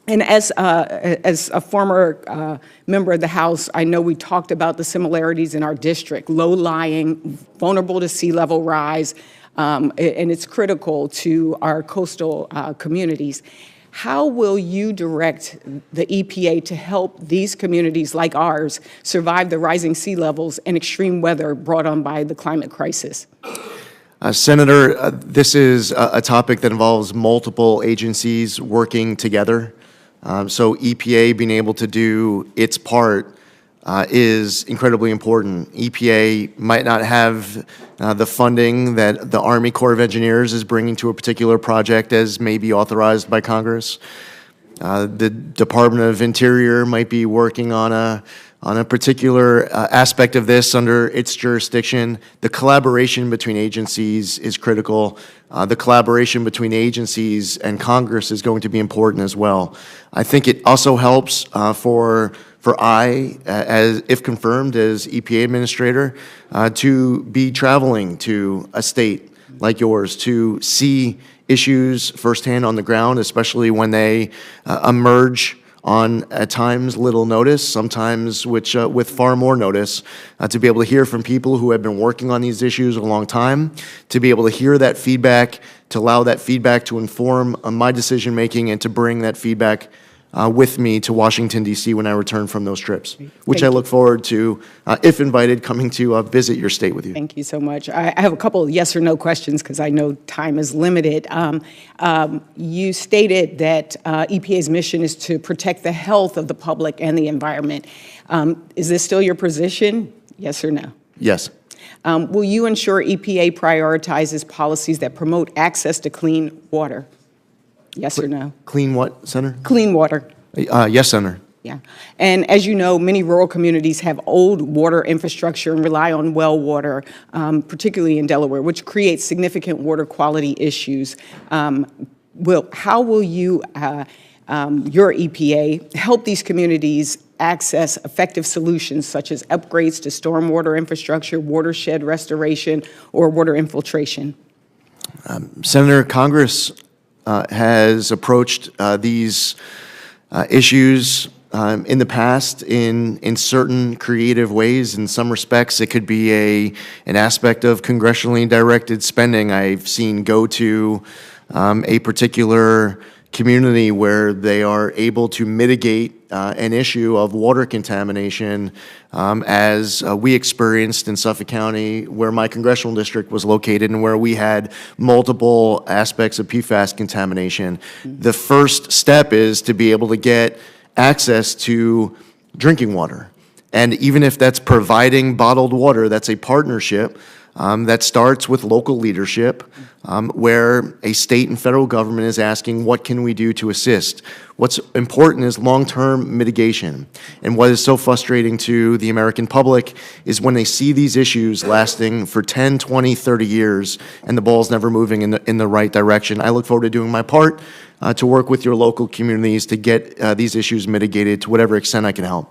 U: And as a former member of the House, I know we talked about the similarities in our district, low-lying, vulnerable to sea level rise, and it's critical to our coastal communities. How will you direct the EPA to help these communities like ours survive the rising sea levels and extreme weather brought on by the climate crisis?
D: Senator, this is a topic that involves multiple agencies working together. So EPA being able to do its part is incredibly important. EPA might not have the funding that the Army Corps of Engineers is bringing to a particular project as may be authorized by Congress. The Department of Interior might be working on a particular aspect of this under its jurisdiction. The collaboration between agencies is critical. The collaboration between agencies and Congress is going to be important as well. I think it also helps for I, as if confirmed as EPA administrator, to be traveling to a state like yours to see issues firsthand on the ground, especially when they emerge on, at times, little notice, sometimes with far more notice, to be able to hear from people who have been working on these issues a long time, to be able to hear that feedback, to allow that feedback to inform my decision-making, and to bring that feedback with me to Washington, D.C. when I return from those trips, which I look forward to, if invited, coming to visit your state with you.
U: Thank you so much. I have a couple of yes or no questions because I know time is limited. You stated that EPA's mission is to protect the health of the public and the environment. Is this still your position? Yes or no?
D: Yes.
U: Will you ensure EPA prioritizes policies that promote access to clean water? Yes or no?
D: Clean what, Senator?
U: Clean water.
D: Yes, Senator.
U: Yeah. And as you know, many rural communities have old water infrastructure and rely on well water, particularly in Delaware, which creates significant water quality issues. How will you, your EPA, help these communities access effective solutions such as upgrades to stormwater infrastructure, watershed restoration, or water infiltration?
D: Senator, Congress has approached these issues in the past in certain creative ways. In some respects, it could be an aspect of congressionally directed spending. I've seen go to a particular community where they are able to mitigate an issue of water contamination, as we experienced in Suffolk County, where my congressional district was located and where we had multiple aspects of PFAS contamination. The first step is to be able to get access to drinking water. And even if that's providing bottled water, that's a partnership that starts with local leadership, where a state and federal government is asking, what can we do to assist? What's important is long-term mitigation. And what is so frustrating to the American public is when they see these issues lasting for 10, 20, 30 years and the ball's never moving in the right direction. I look forward to doing my part to work with your local communities to get these issues mitigated to whatever extent I can help.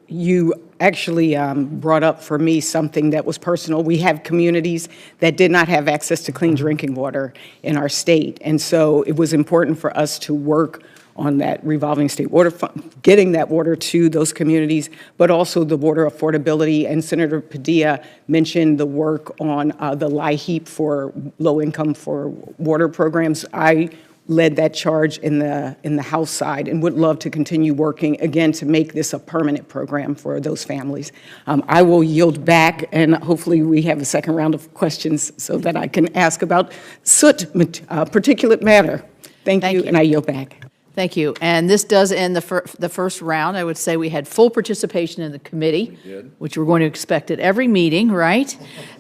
U: You actually brought up for me something that was personal. We have communities that did not have access to clean drinking water in our state, and so it was important for us to work on that revolving state water fund, getting that water to those communities, but also the water affordability. And Senator Padilla mentioned the work on the LIHEAP for low-income for water programs. I led that charge in the House side and would love to continue working, again, to make this a permanent program for those families. I will yield back, and hopefully we have a second round of questions so that I can ask about soot, particulate matter. Thank you, and I yield back.
A: Thank you. And this does end the first round. I would say we had full participation in the committee, which we're going to expect at every meeting, right?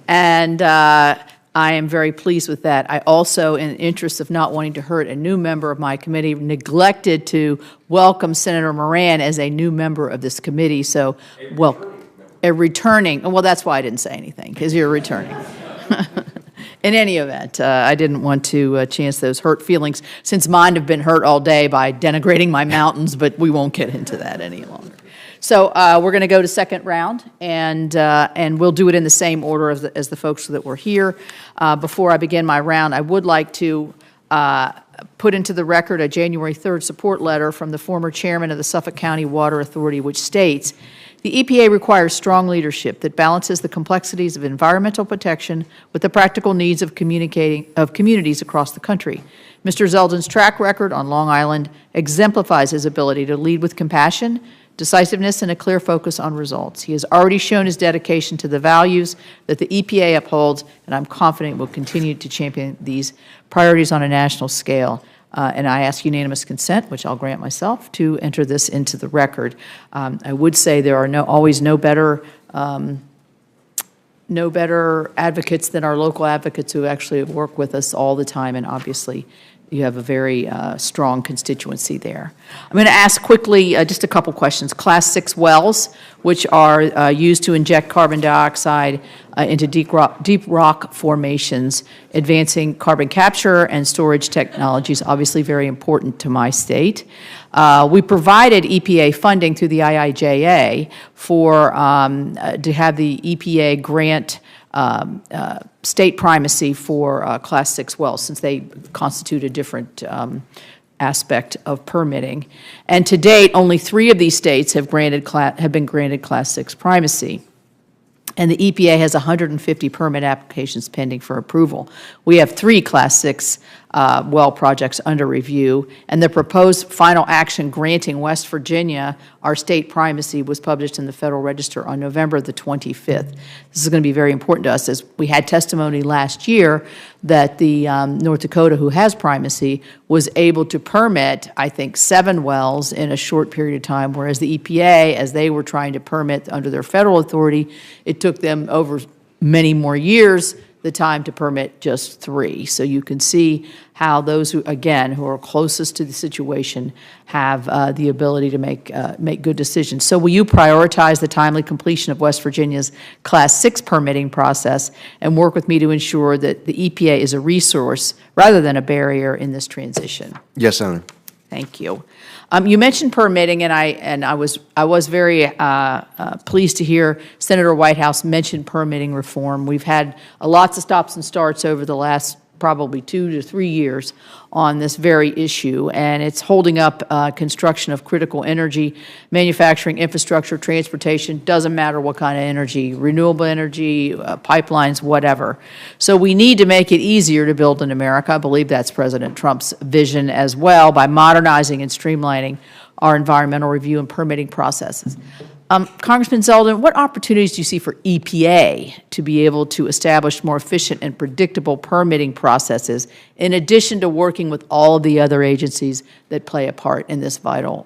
A: And I am very pleased with that. I also, in the interest of not wanting to hurt a new member of my committee, neglected to welcome Senator Moran as a new member of this committee. So, a returning, well, that's why I didn't say anything, because you're returning. In any event, I didn't want to chance those hurt feelings, since mine have been hurt all day by denigrating my mountains, but we won't get into that any longer. So we're going to go to second round, and we'll do it in the same order as the folks that were here. Before I begin my round, I would like to put into the record a January 3rd support letter from the former chairman of the Suffolk County Water Authority, which states, "The EPA requires strong leadership that balances the complexities of environmental protection with the practical needs of communities across the country. Mr. Zeldin's track record on Long Island exemplifies his ability to lead with compassion, decisiveness, and a clear focus on results. He has already shown his dedication to the values that the EPA upholds, and I'm confident will continue to champion these priorities on a national scale." And I ask unanimous consent, which I'll grant myself, to enter this into the record. I would say there are always no better advocates than our local advocates who actually work with us all the time, and obviously you have a very strong constituency there. I'm going to ask quickly just a couple questions. Class 6 wells, which are used to inject carbon dioxide into deep rock formations, advancing carbon capture and storage technologies, obviously very important to my state. We provided EPA funding through the IIJA to have the EPA grant state primacy for Class 6 wells, since they constitute a different aspect of permitting. And to date, only 3 of these states have been granted Class 6 primacy. And the EPA has 150 permit applications pending for approval. We have 3 Class 6 well projects under review, and the proposed final action granting West Virginia our state primacy was published in the Federal Register on November the 25th. This is going to be very important to us, as we had testimony last year that the North Dakota, who has primacy, was able to permit, I think, 7 wells in a short period of time, whereas the EPA, as they were trying to permit under their federal authority, it took them over many more years the time to permit just 3. So you can see how those who are closest to the situation have the ability to make good decisions. So will you prioritize the timely completion of West Virginia's Class 6 permitting process and work with me to ensure that the EPA is a resource rather than a barrier in this transition?
D: Yes, Senator.
A: Thank you. You mentioned permitting, and I was very pleased to hear Senator Whitehouse mention permitting reform. We've had lots of stops and starts over the last probably 2 to 3 years on this very issue, and it's holding up construction of critical energy, manufacturing, infrastructure, transportation, doesn't matter what kind of energy, renewable energy, pipelines, whatever. So we need to make it easier to build in America. I believe that's President Trump's vision as well, by modernizing and streamlining our environmental review and permitting processes. Congressman Zeldin, what opportunities do you see for EPA to be able to establish more efficient and predictable permitting processes, in addition to working with all of the other agencies that play a part in this vital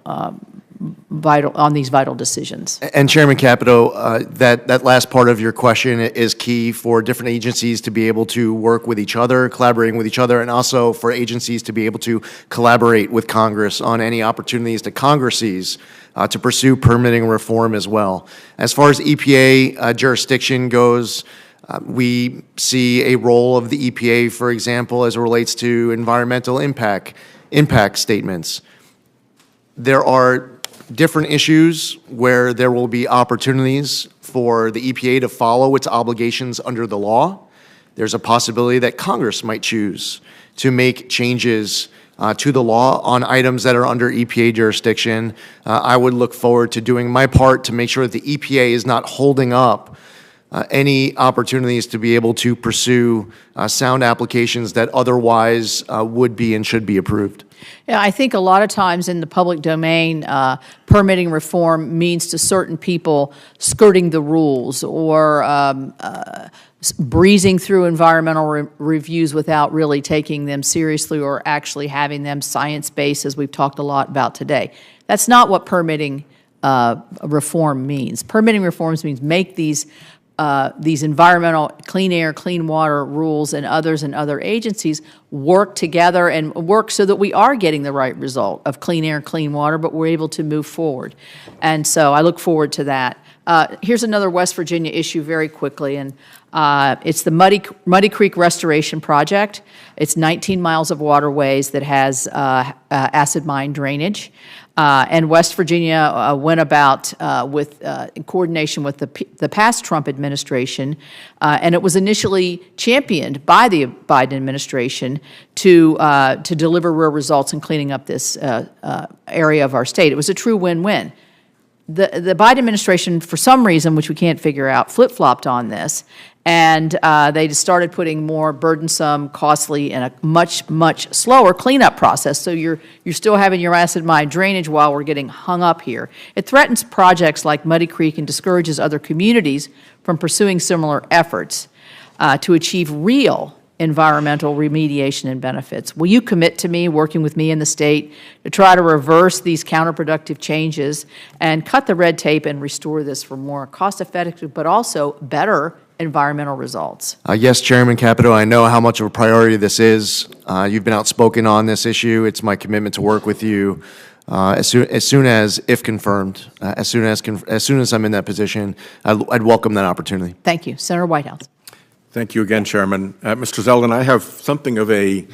A: these vital decisions.
D: And Chairman Capito, that last part of your question is key for different agencies to be able to work with each other, collaborating with each other, and also for agencies to be able to collaborate with Congress on any opportunities that Congress sees to pursue permitting reform as well. As far as EPA jurisdiction goes, we see a role of the EPA, for example, as it relates to environmental impact statements. There are different issues where there will be opportunities for the EPA to follow its obligations under the law. There's a possibility that Congress might choose to make changes to the law on items that are under EPA jurisdiction. I would look forward to doing my part to make sure that the EPA is not holding up any opportunities to be able to pursue sound applications that otherwise would be and should be approved.
A: Yeah, I think a lot of times in the public domain, permitting reform means to certain people skirting the rules or breezing through environmental reviews without really taking them seriously or actually having them science-based, as we've talked a lot about today. That's not what permitting reform means. Permitting reforms means make these environmental, clean air, clean water rules and others and other agencies work together and work so that we are getting the right result of clean air, clean water, but we're able to move forward. And so I look forward to that. Here's another West Virginia issue very quickly, and it's the Muddy Creek Restoration Project. It's 19 miles of waterways that has acid mine drainage. And West Virginia went about in coordination with the past Trump administration, and it was initially championed by the Biden administration to deliver real results in cleaning up this area of our state. It was a true win-win. The Biden administration, for some reason, which we can't figure out, flip-flopped on this, and they just started putting more burdensome, costly, and a much, much slower cleanup process. So you're still having your acid mine drainage while we're getting hung up here. It threatens projects like Muddy Creek and discourages other communities from pursuing similar efforts to achieve real environmental remediation and benefits. Will you commit to me, working with me in the state, to try to reverse these counterproductive changes and cut the red tape and restore this for more cost-effective but also better environmental results?
D: Yes, Chairman Capito, I know how much of a priority this is. You've been outspoken on this issue. It's my commitment to work with you as soon as, if confirmed, as soon as I'm in that position, I'd welcome that opportunity.
A: Thank you. Senator Whitehouse.
B: Thank you again, Chairman. Mr. Zeldin, I have something of a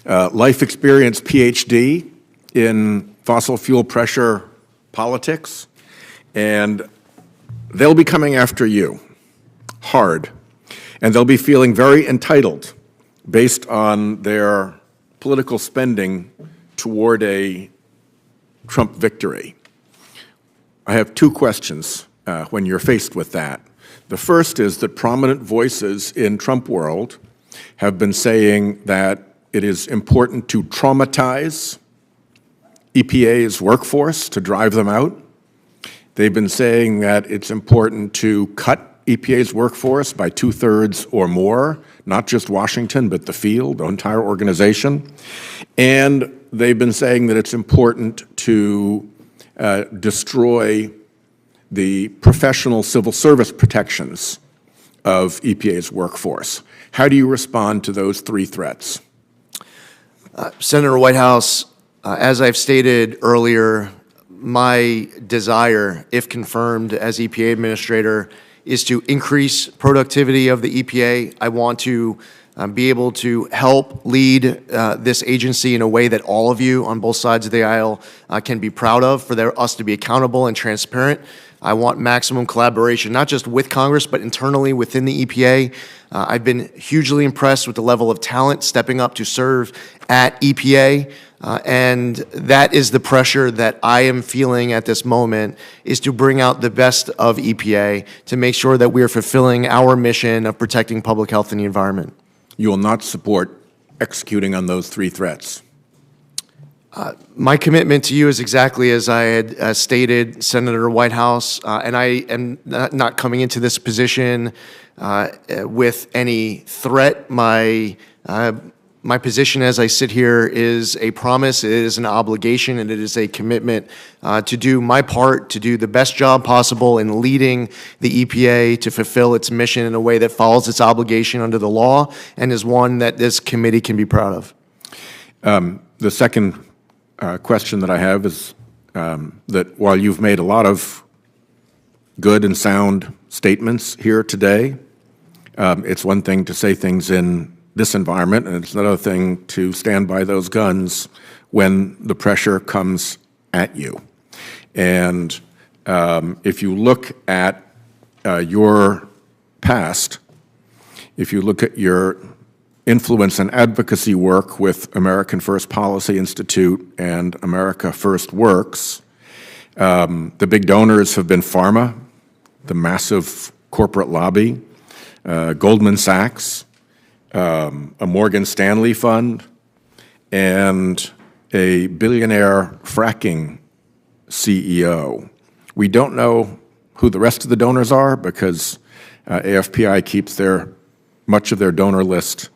B: life experience PhD in fossil fuel pressure politics, and they'll be coming after you hard, and they'll be feeling very entitled based on their political spending toward a Trump victory. I have two questions when you're faced with that. The first is that prominent voices in Trump world have been saying that it is important to traumatize EPA's workforce to drive them out. They've been saying that it's important to cut EPA's workforce by 2/3 or more, not just Washington, but the field, the entire organization. And they've been saying that it's important to destroy the professional civil service protections of EPA's workforce. How do you respond to those three threats?
D: Senator Whitehouse, as I've stated earlier, my desire, if confirmed as EPA administrator, is to increase productivity of the EPA. I want to be able to help lead this agency in a way that all of you on both sides of the aisle can be proud of, for us to be accountable and transparent. I want maximum collaboration, not just with Congress, but internally within the EPA. I've been hugely impressed with the level of talent stepping up to serve at EPA, and that is the pressure that I am feeling at this moment, is to bring out the best of EPA to make sure that we are fulfilling our mission of protecting public health and the environment.
B: You will not support executing on those three threats?
D: My commitment to you is exactly as I had stated, Senator Whitehouse, and I am not coming into this position with any threat. My My position as I sit here is a promise, it is an obligation, and it is a commitment to do my part, to do the best job possible in leading the EPA to fulfill its mission in a way that follows its obligation under the law and is one that this committee can be proud of.
B: The second question that I have is that while you've made a lot of good and sound statements here today, it's one thing to say things in this environment, and it's another thing to stand by those guns when the pressure comes at you. And if you look at your past, if you look at your influence and advocacy work with American First Policy Institute and America First Works, the big donors have been pharma, the massive corporate lobby, Goldman Sachs, a Morgan Stanley fund, and a billionaire fracking CEO. We don't know who the rest of the donors are because AFPI keeps much of their donor list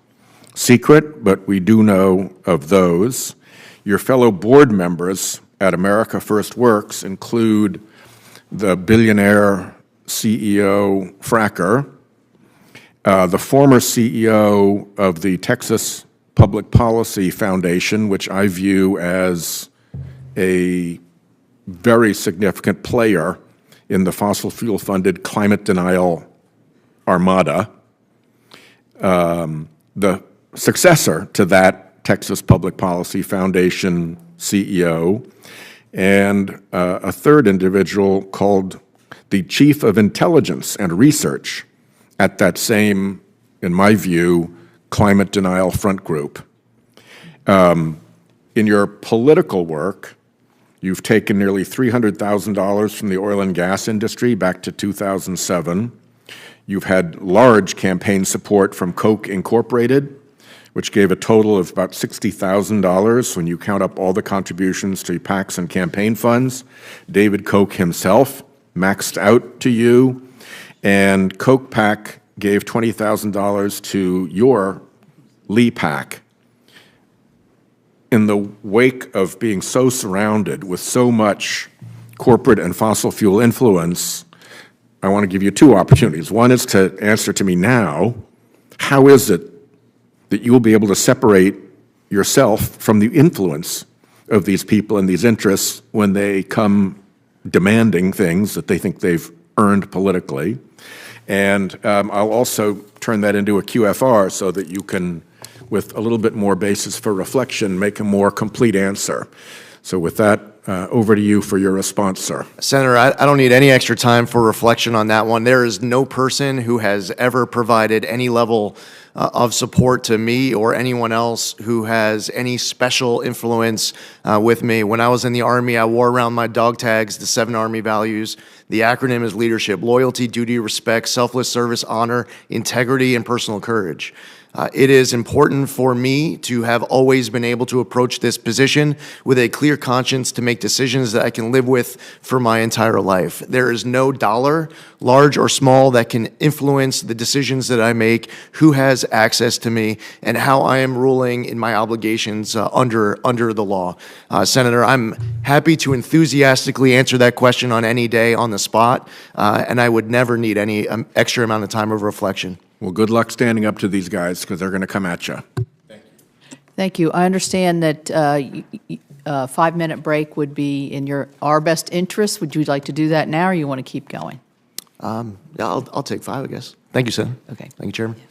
B: secret, but we do know of those. Your fellow board members at America First Works include the billionaire CEO fracker, the former CEO of the Texas Public Policy Foundation, which I view as a very significant player in the fossil fuel-funded climate denial armada, the successor to that Texas Public Policy Foundation CEO, and a third individual called the Chief of Intelligence and Research at that same, in my view, climate denial front group. In your political work, you've taken nearly $300,000 from the oil and gas industry back to 2007. You've had large campaign support from Koch Incorporated, which gave a total of about $60,000 when you count up all the contributions to PACs and campaign funds. David Koch himself maxed out to you, and Koch PAC gave $20,000 to your Lee PAC. In the wake of being so surrounded with so much corporate and fossil fuel influence, I want to give you two opportunities. One is to answer to me now, how is it that you will be able to separate yourself from the influence of these people and these interests when they come demanding things that they think they've earned politically? And I'll also turn that into a QFR so that you can, with a little bit more basis for reflection, make a more complete answer. So with that, over to you for your response, sir.
D: Senator, I don't need any extra time for reflection on that one. There is no person who has ever provided any level of support to me or anyone else who has any special influence with me. When I was in the Army, I wore around my dog tags the 7 Army values. The acronym is leadership: loyalty, duty, respect, selfless service, honor, integrity, and personal courage. It is important for me to have always been able to approach this position with a clear conscience to make decisions that I can live with for my entire life. There is no dollar, large or small, that can influence the decisions that I make, who has access to me, and how I am ruling in my obligations under the law. Senator, I'm happy to enthusiastically answer that question on any day on the spot, and I would never need any extra amount of time of reflection.
B: Well, good luck standing up to these guys because they're going to come at you.
A: Thank you. I understand that a 5-minute break would be in our best interest. Would you like to do that now, or you want to keep going?
D: Yeah, I'll take 5, I guess. Thank you, Senator.
A: Okay.
D: Thank you, Chairman.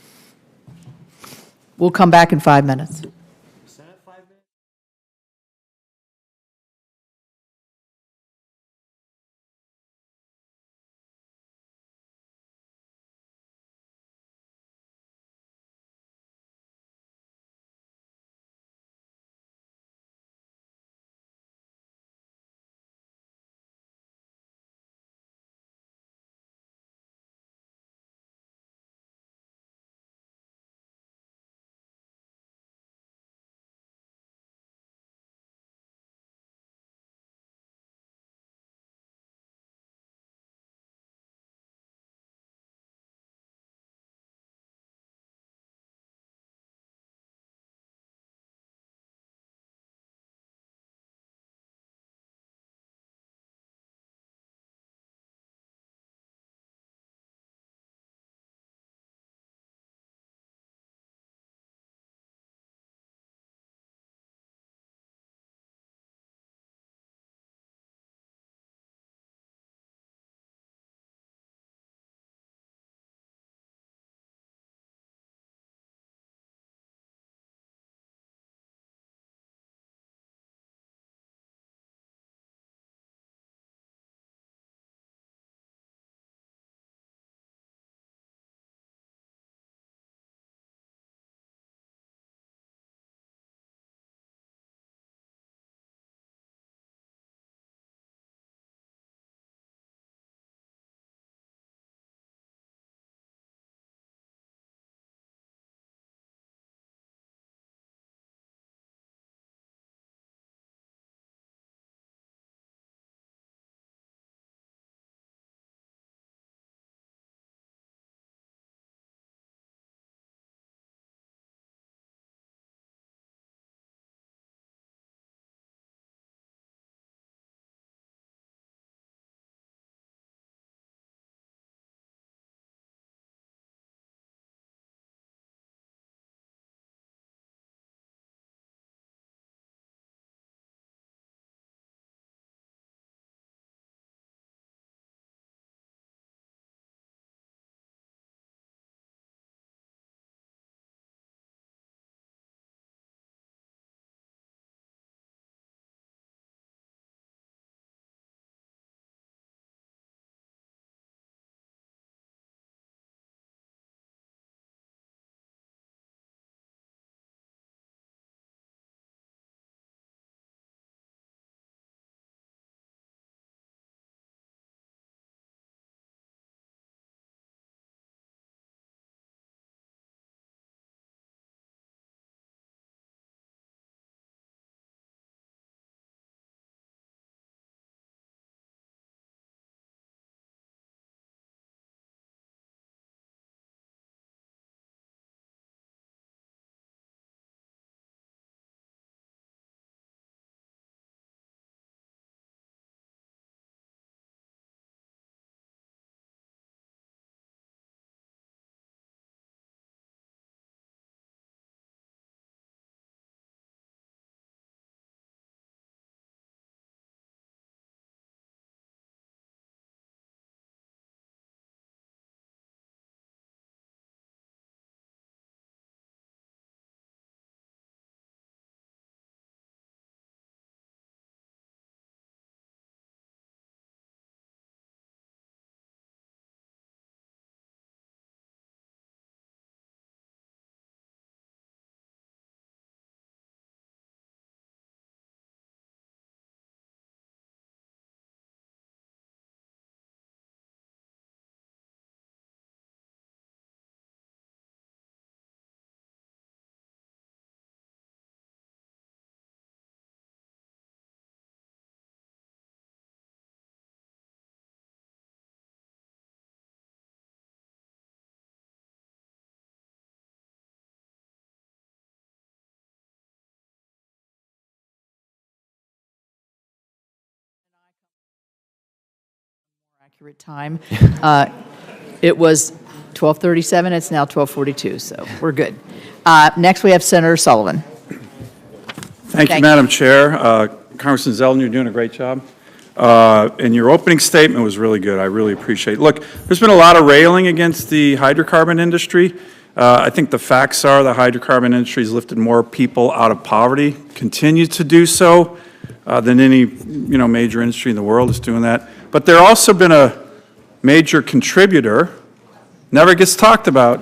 A: We'll come back in 5 minutes. accurate time. It was 12:37, it's now 12:42, so we're good. Next, we have Senator Sullivan.
I: Thank you, Madam Chair. Congressman Zeldin, you're doing a great job. And your opening statement was really good. I really appreciate it. Look, there's been a lot of railing against the hydrocarbon industry. I think the facts are the hydrocarbon industry has lifted more people out of poverty, continues to do so, than any major industry in the world is doing that. But they're also been a major contributor, never gets talked about,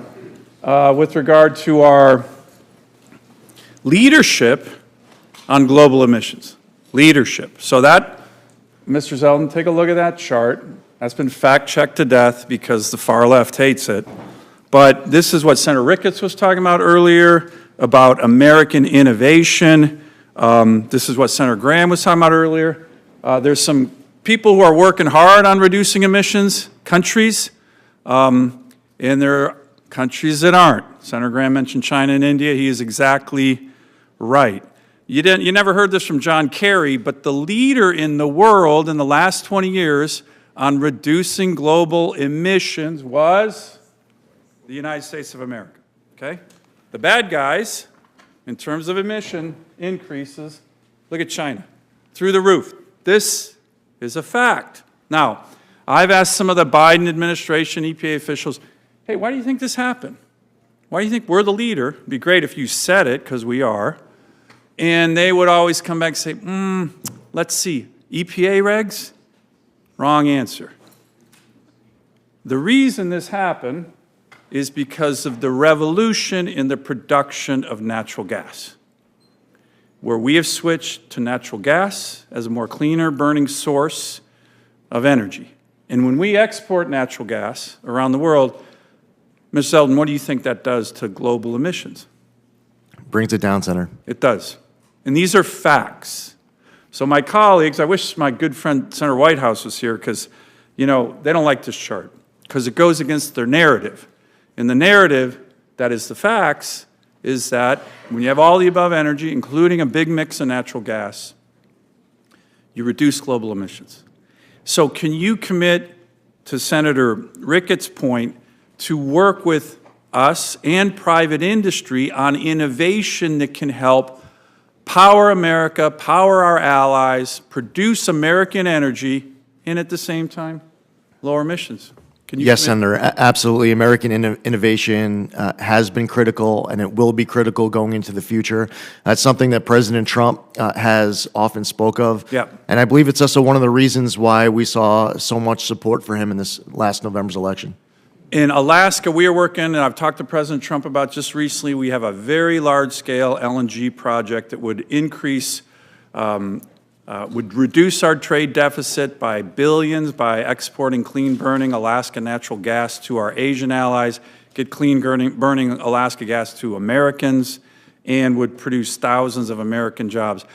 I: with regard to our leadership on global emissions. Leadership. So that, Mr. Zeldin, take a look at that chart. That's been fact-checked to death because the far left hates it. But this is what Senator Ricketts was talking about earlier, about American innovation. This is what Senator Graham was talking about earlier. There's some people who are working hard on reducing emissions, countries, and there are countries that aren't. Senator Graham mentioned China and India. He is exactly right. You never heard this from John Kerry, but the leader in the world in the last 20 years on reducing global emissions was the United States of America, okay? The bad guys, in terms of emission increases, look at China, through the roof. This is a fact. Now, I've asked some of the Biden administration, EPA officials, hey, why do you think this happened? Why do you think we're the leader? It'd be great if you said it, because we are. And they would always come back and say, let's see, EPA regs? Wrong answer. The reason this happened is because of the revolution in the production of natural gas, where we have switched to natural gas as a more cleaner burning source of energy. And when we export natural gas around the world, Ms. Zeldin, what do you think that does to global emissions?
D: Brings it down, Senator.
I: It does. And these are facts. So my colleagues, I wish my good friend Senator Whitehouse was here because, they don't like this chart because it goes against their narrative. And the narrative, that is the facts, is that when you have all the above energy, including a big mix of natural gas, you reduce global emissions. So can you commit, to Senator Ricketts' point, to work with us and private industry on innovation that can help power America, power our allies, produce American energy, and at the same time, lower emissions?
D: Yes, Senator, absolutely. American innovation has been critical, and it will be critical going into the future. That's something that President Trump has often spoke of.
I: Yep.
D: And I believe it's also one of the reasons why we saw so much support for him in this last November's election.
I: In Alaska, we are working, and I've talked to President Trump about just recently, we have a very large-scale LNG project that would increase, would reduce our trade deficit by billions by exporting clean-burning Alaska natural gas to our Asian allies, get clean-burning Alaska gas to Americans, and would produce thousands of American jobs.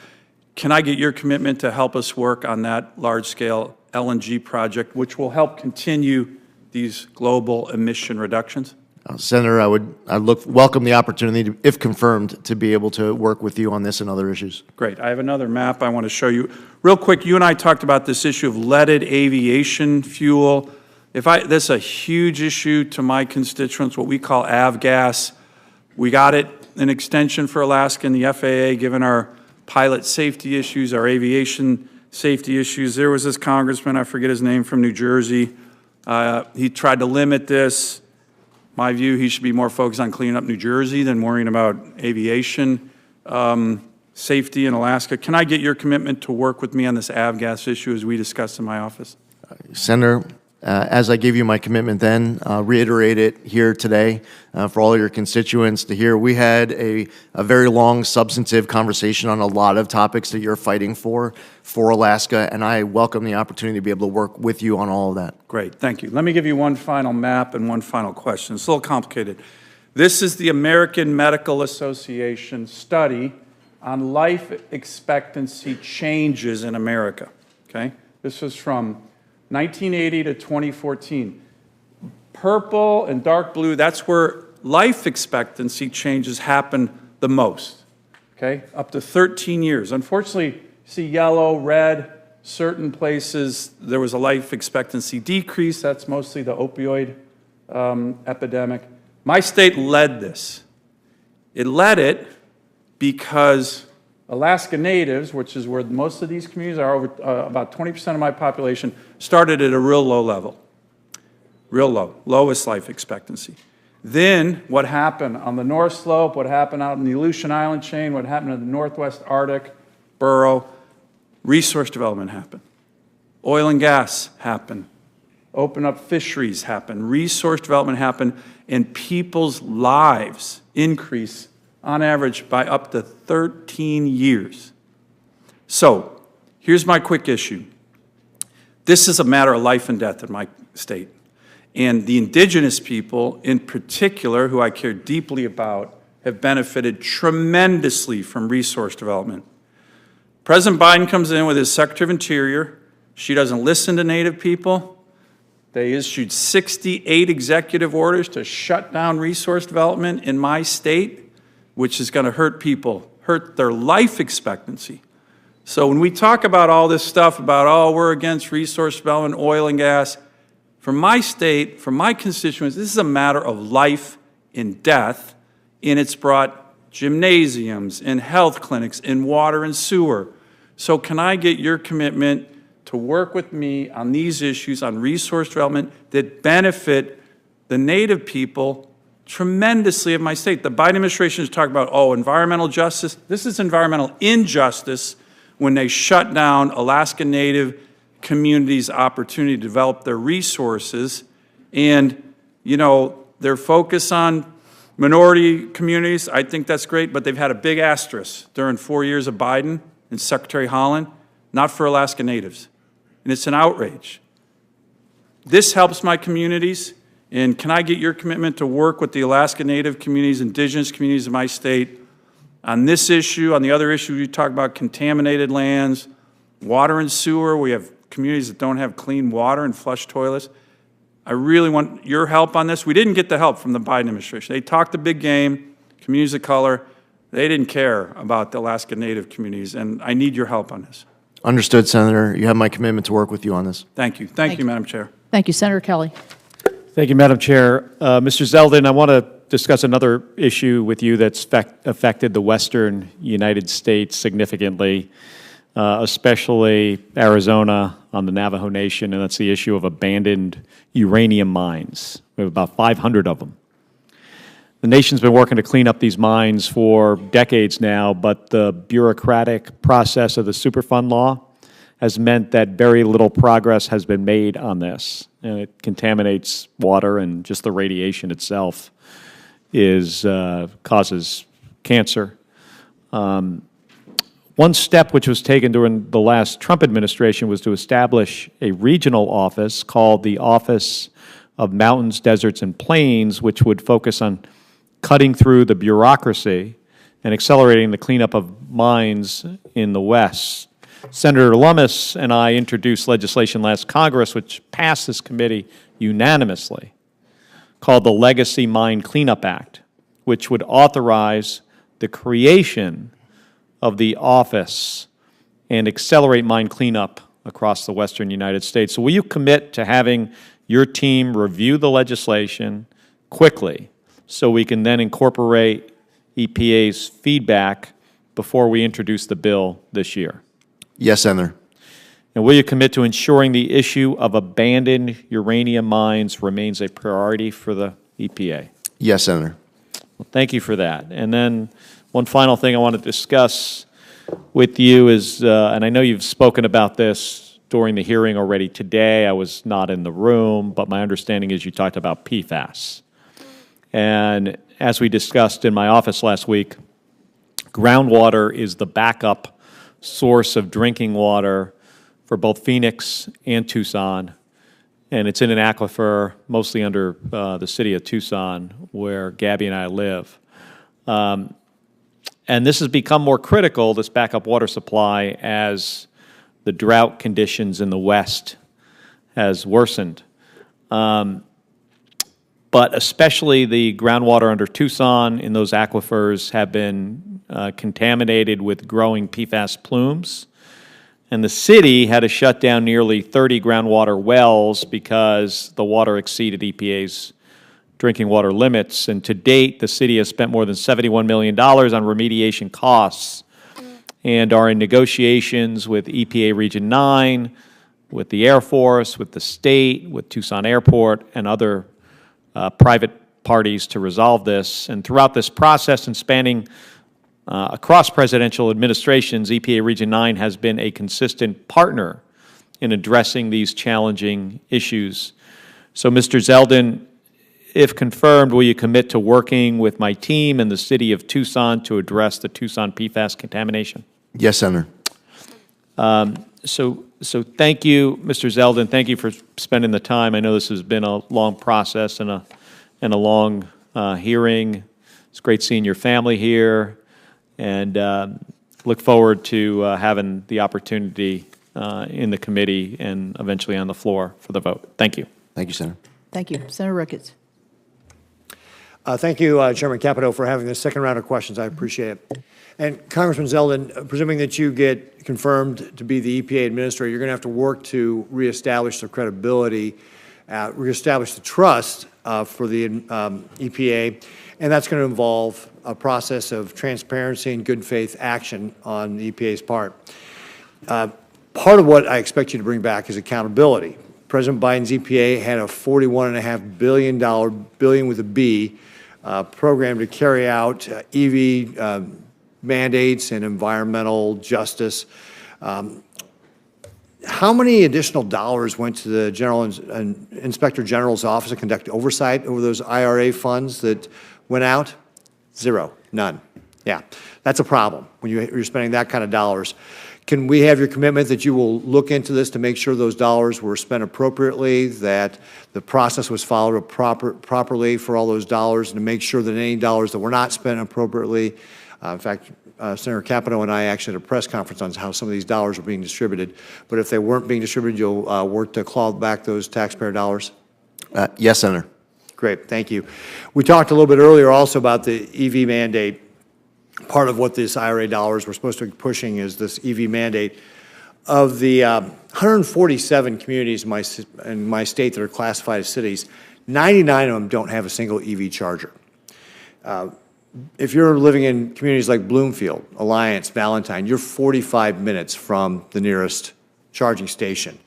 I: Can I get your commitment to help us work on that large-scale LNG project, which will help continue these global emission reductions?
D: Senator, I'd welcome the opportunity, if confirmed, to be able to work with you on this and other issues.
I: Great. I have another map I want to show you. Real quick, you and I talked about this issue of leaded aviation fuel. This is a huge issue to my constituents, what we call avgas. We got it, an extension for Alaska and the FAA, given our pilot safety issues, our aviation safety issues. There was this congressman, I forget his name, from New Jersey. He tried to limit this. My view, he should be more focused on cleaning up New Jersey than worrying about aviation safety in Alaska. Can I get your commitment to work with me on this avgas issue as we discussed in my office?
D: Senator, as I gave you my commitment then, reiterate it here today for all your constituents to hear. We had a very long, substantive conversation on a lot of topics that you're fighting for Alaska, and I welcome the opportunity to be able to work with you on all of that.
I: Great, thank you. Let me give you one final map and one final question. It's a little complicated. This is the American Medical Association study on life expectancy changes in America, okay? This was from 1980 to 2014. Purple and dark blue, that's where life expectancy changes happen the most, okay? Up to 13 years. Unfortunately, you see yellow, red, Certain places, there was a life expectancy decrease. That's mostly the opioid epidemic. My state led this. It led it because Alaska Natives, which is where most of these communities are, over about 20% of my population, started at a real low level. Real low, lowest life expectancy. Then what happened on the North Slope, what happened out in the Aleutian Island chain, what happened in the Northwest Arctic, Burrow, resource development happened. Oil and gas happened. Open up fisheries happened. Resource development happened. And people's lives increase on average by up to 13 years. So here's my quick issue. This is a matter of life and death in my state. And the indigenous people in particular, who I care deeply about, have benefited tremendously from resource development. President Biden comes in with his Secretary of Interior. She doesn't listen to Native people. They issued 68 executive orders to shut down resource development in my state, which is going to hurt people, hurt their life expectancy. So when we talk about all this stuff about, oh, we're against resource development, oil and gas, from my state, from my constituents, this is a matter of life and death, and it's brought gymnasiums and health clinics and water and sewer. So can I get your commitment to work with me on these issues, on resource development that benefit the Native people tremendously of my state? The Biden administration is talking about, oh, environmental justice. This is environmental injustice when they shut down Alaska Native communities' opportunity to develop their resources. And, you know, their focus on minority communities, I think that's great, but they've had a big asterisk during 4 years of Biden and Secretary Haaland, not for Alaska Natives. And it's an outrage. This helps my communities, and can I get your commitment to work with the Alaska Native communities, indigenous communities in my state on this issue, on the other issue you talk about, contaminated lands, water and sewer. We have communities that don't have clean water and flush toilets. I really want your help on this. We didn't get the help from the Biden administration. They talked the big game, communities of color. They didn't care about the Alaska Native communities, and I need your help on this.
D: Understood, Senator. You have my commitment to work with you on this.
I: Thank you. Thank you, Madam Chair.
A: Thank you, Senator Kelly.
J: Thank you, Madam Chair. Mr. Zeldin, I want to discuss another issue with you that's affected the western United States significantly, especially Arizona on the Navajo Nation, and that's the issue of abandoned uranium mines. We have about 500 of them. The nation's been working to clean up these mines for decades now, but the bureaucratic process of the Superfund law has meant that very little progress has been made on this, and it contaminates water, and just the radiation itself causes cancer. One step which was taken during the last Trump administration was to establish a regional office called the Office of Mountains, Deserts, and Plains, which would focus on cutting through the bureaucracy and accelerating the cleanup of mines in the West. Senator Lummis and I introduced legislation last Congress, which passed this committee unanimously, called the Legacy Mine Cleanup Act, which would authorize the creation of the office and accelerate mine cleanup across the western United States. So will you commit to having your team review the legislation quickly so we can then incorporate EPA's feedback before we introduce the bill this year?
D: Yes, Senator.
J: And will you commit to ensuring the issue of abandoned uranium mines remains a priority for the EPA?
D: Yes, Senator.
J: Well, thank you for that. And then one final thing I want to discuss with you is, and I know you've spoken about this during the hearing already today. I was not in the room, but my understanding is you talked about PFAS. And as we discussed in my office last week, groundwater is the backup source of drinking water for both Phoenix and Tucson. And it's in an aquifer mostly under the city of Tucson, where Gabby and I live. And this has become more critical, this backup water supply, as the drought conditions in the West has worsened. But especially the groundwater under Tucson in those aquifers have been contaminated with growing PFAS plumes. And the city had to shut down nearly 30 groundwater wells because the water exceeded EPA's drinking water limits. And to date, the city has spent more than $71 million on remediation costs and are in negotiations with EPA Region 9, with the Air Force, with the state, with Tucson Airport, and other private parties to resolve this. And throughout this process and spanning across presidential administrations, EPA Region 9 has been a consistent partner in addressing these challenging issues. So, Mr. Zeldin, if confirmed, will you commit to working with my team and the city of Tucson to address the Tucson PFAS contamination?
D: Yes, Senator.
J: So thank you, Mr. Zeldin. Thank you for spending the time. I know this has been a long process and a long hearing. It's great seeing your family here, and look forward to having the opportunity in the committee and eventually on the floor for the vote. Thank you.
D: Thank you, Senator.
A: Thank you. Senator Ricketts.
K: Thank you, Chairman Capito, for having this second round of questions. I appreciate it. And Congressman Zeldin, presuming that you get confirmed to be the EPA administrator, you're going to have to work to reestablish the credibility, reestablish the trust for the EPA, and that's going to involve a process of transparency and good faith action on the EPA's part. Part of what I expect you to bring back is accountability. President Biden's EPA had a $41.5 billion with a B, program to carry out EV mandates and environmental justice. How many additional dollars went to the Inspector General's office to conduct oversight over those IRA funds that went out? Zero, none. Yeah, that's a problem when you're spending that kind of dollars. Can we have your commitment that you will look into this to make sure those dollars were spent appropriately, that the process was followed properly for all those dollars, and to make sure that any dollars that were not spent appropriately, in fact, Senator Capito and I actually had a press conference on how some of these dollars were being distributed, but if they weren't being distributed, you'll work to claw back those taxpayer dollars?
D: Yes, Senator.
K: Great, thank you. We talked a little bit earlier also about the EV mandate. Part of what this IRA dollars we're supposed to be pushing is this EV mandate. Of the 147 communities in my state that are classified as cities, 99 of them don't have a single EV charger. If you're living in communities like Bloomfield, Alliance, Valentine, you're 45 minutes from the nearest charging station.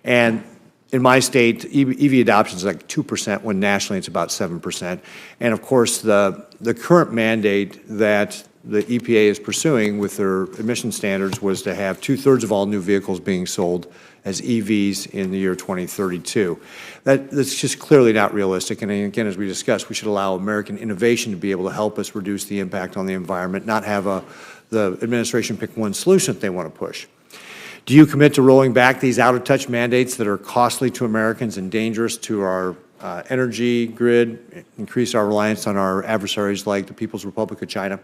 K: And in my state, EV adoption is like 2%, when nationally it's about 7%. And of course, the current mandate that the EPA is pursuing with their emission standards was to have 2/3 of all new vehicles being sold as EVs in the year 2032. That's just clearly not realistic. And again, as we discussed, we should allow American innovation to be able to help us reduce the impact on the environment, not have the administration pick one solution that they want to push. Do you commit to rolling back these out-of-touch mandates that are costly to Americans and dangerous to our energy grid, increase our reliance on our adversaries like the People's Republic of China?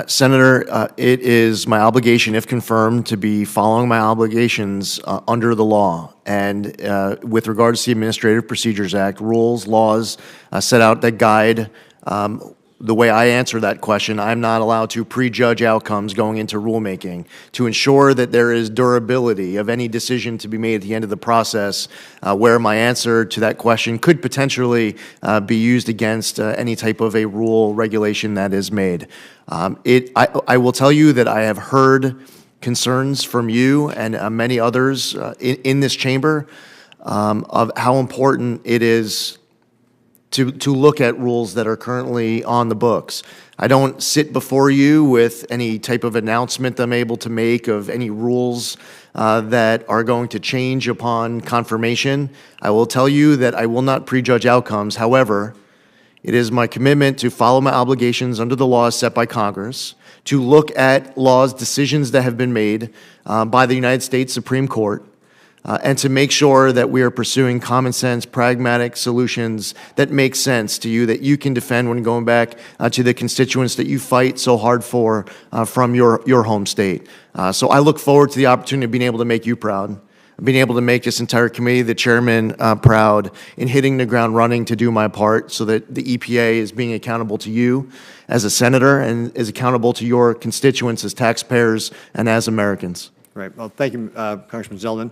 D: Senator, it is my obligation, if confirmed, to be following my obligations under the law. And with regards to the Administrative Procedures Act, rules, laws set out that guide the way I answer that question. I'm not allowed to prejudge outcomes going into rulemaking. To ensure that there is durability of any decision to be made at the end of the process, where my answer to that question could potentially be used against any type of a rule regulation that is made. I will tell you that I have heard concerns from you and many others in this chamber of how important it is to look at rules that are currently on the books. I don't sit before you with any type of announcement I'm able to make of any rules that are going to change upon confirmation. I will tell you that I will not prejudge outcomes. However, it is my commitment to follow my obligations under the laws set by Congress, to look at laws, decisions that have been made by the United States Supreme Court, and to make sure that we are pursuing common sense, pragmatic solutions that make sense to you, that you can defend when going back to the constituents that you fight so hard for from your home state. So I look forward to the opportunity of being able to make you proud, being able to make this entire committee, the chairman, proud in hitting the ground running to do my part so that the EPA is being accountable to you as a senator and is accountable to your constituents as taxpayers and as Americans.
K: Great. Well, thank you, Congressman Zeldin.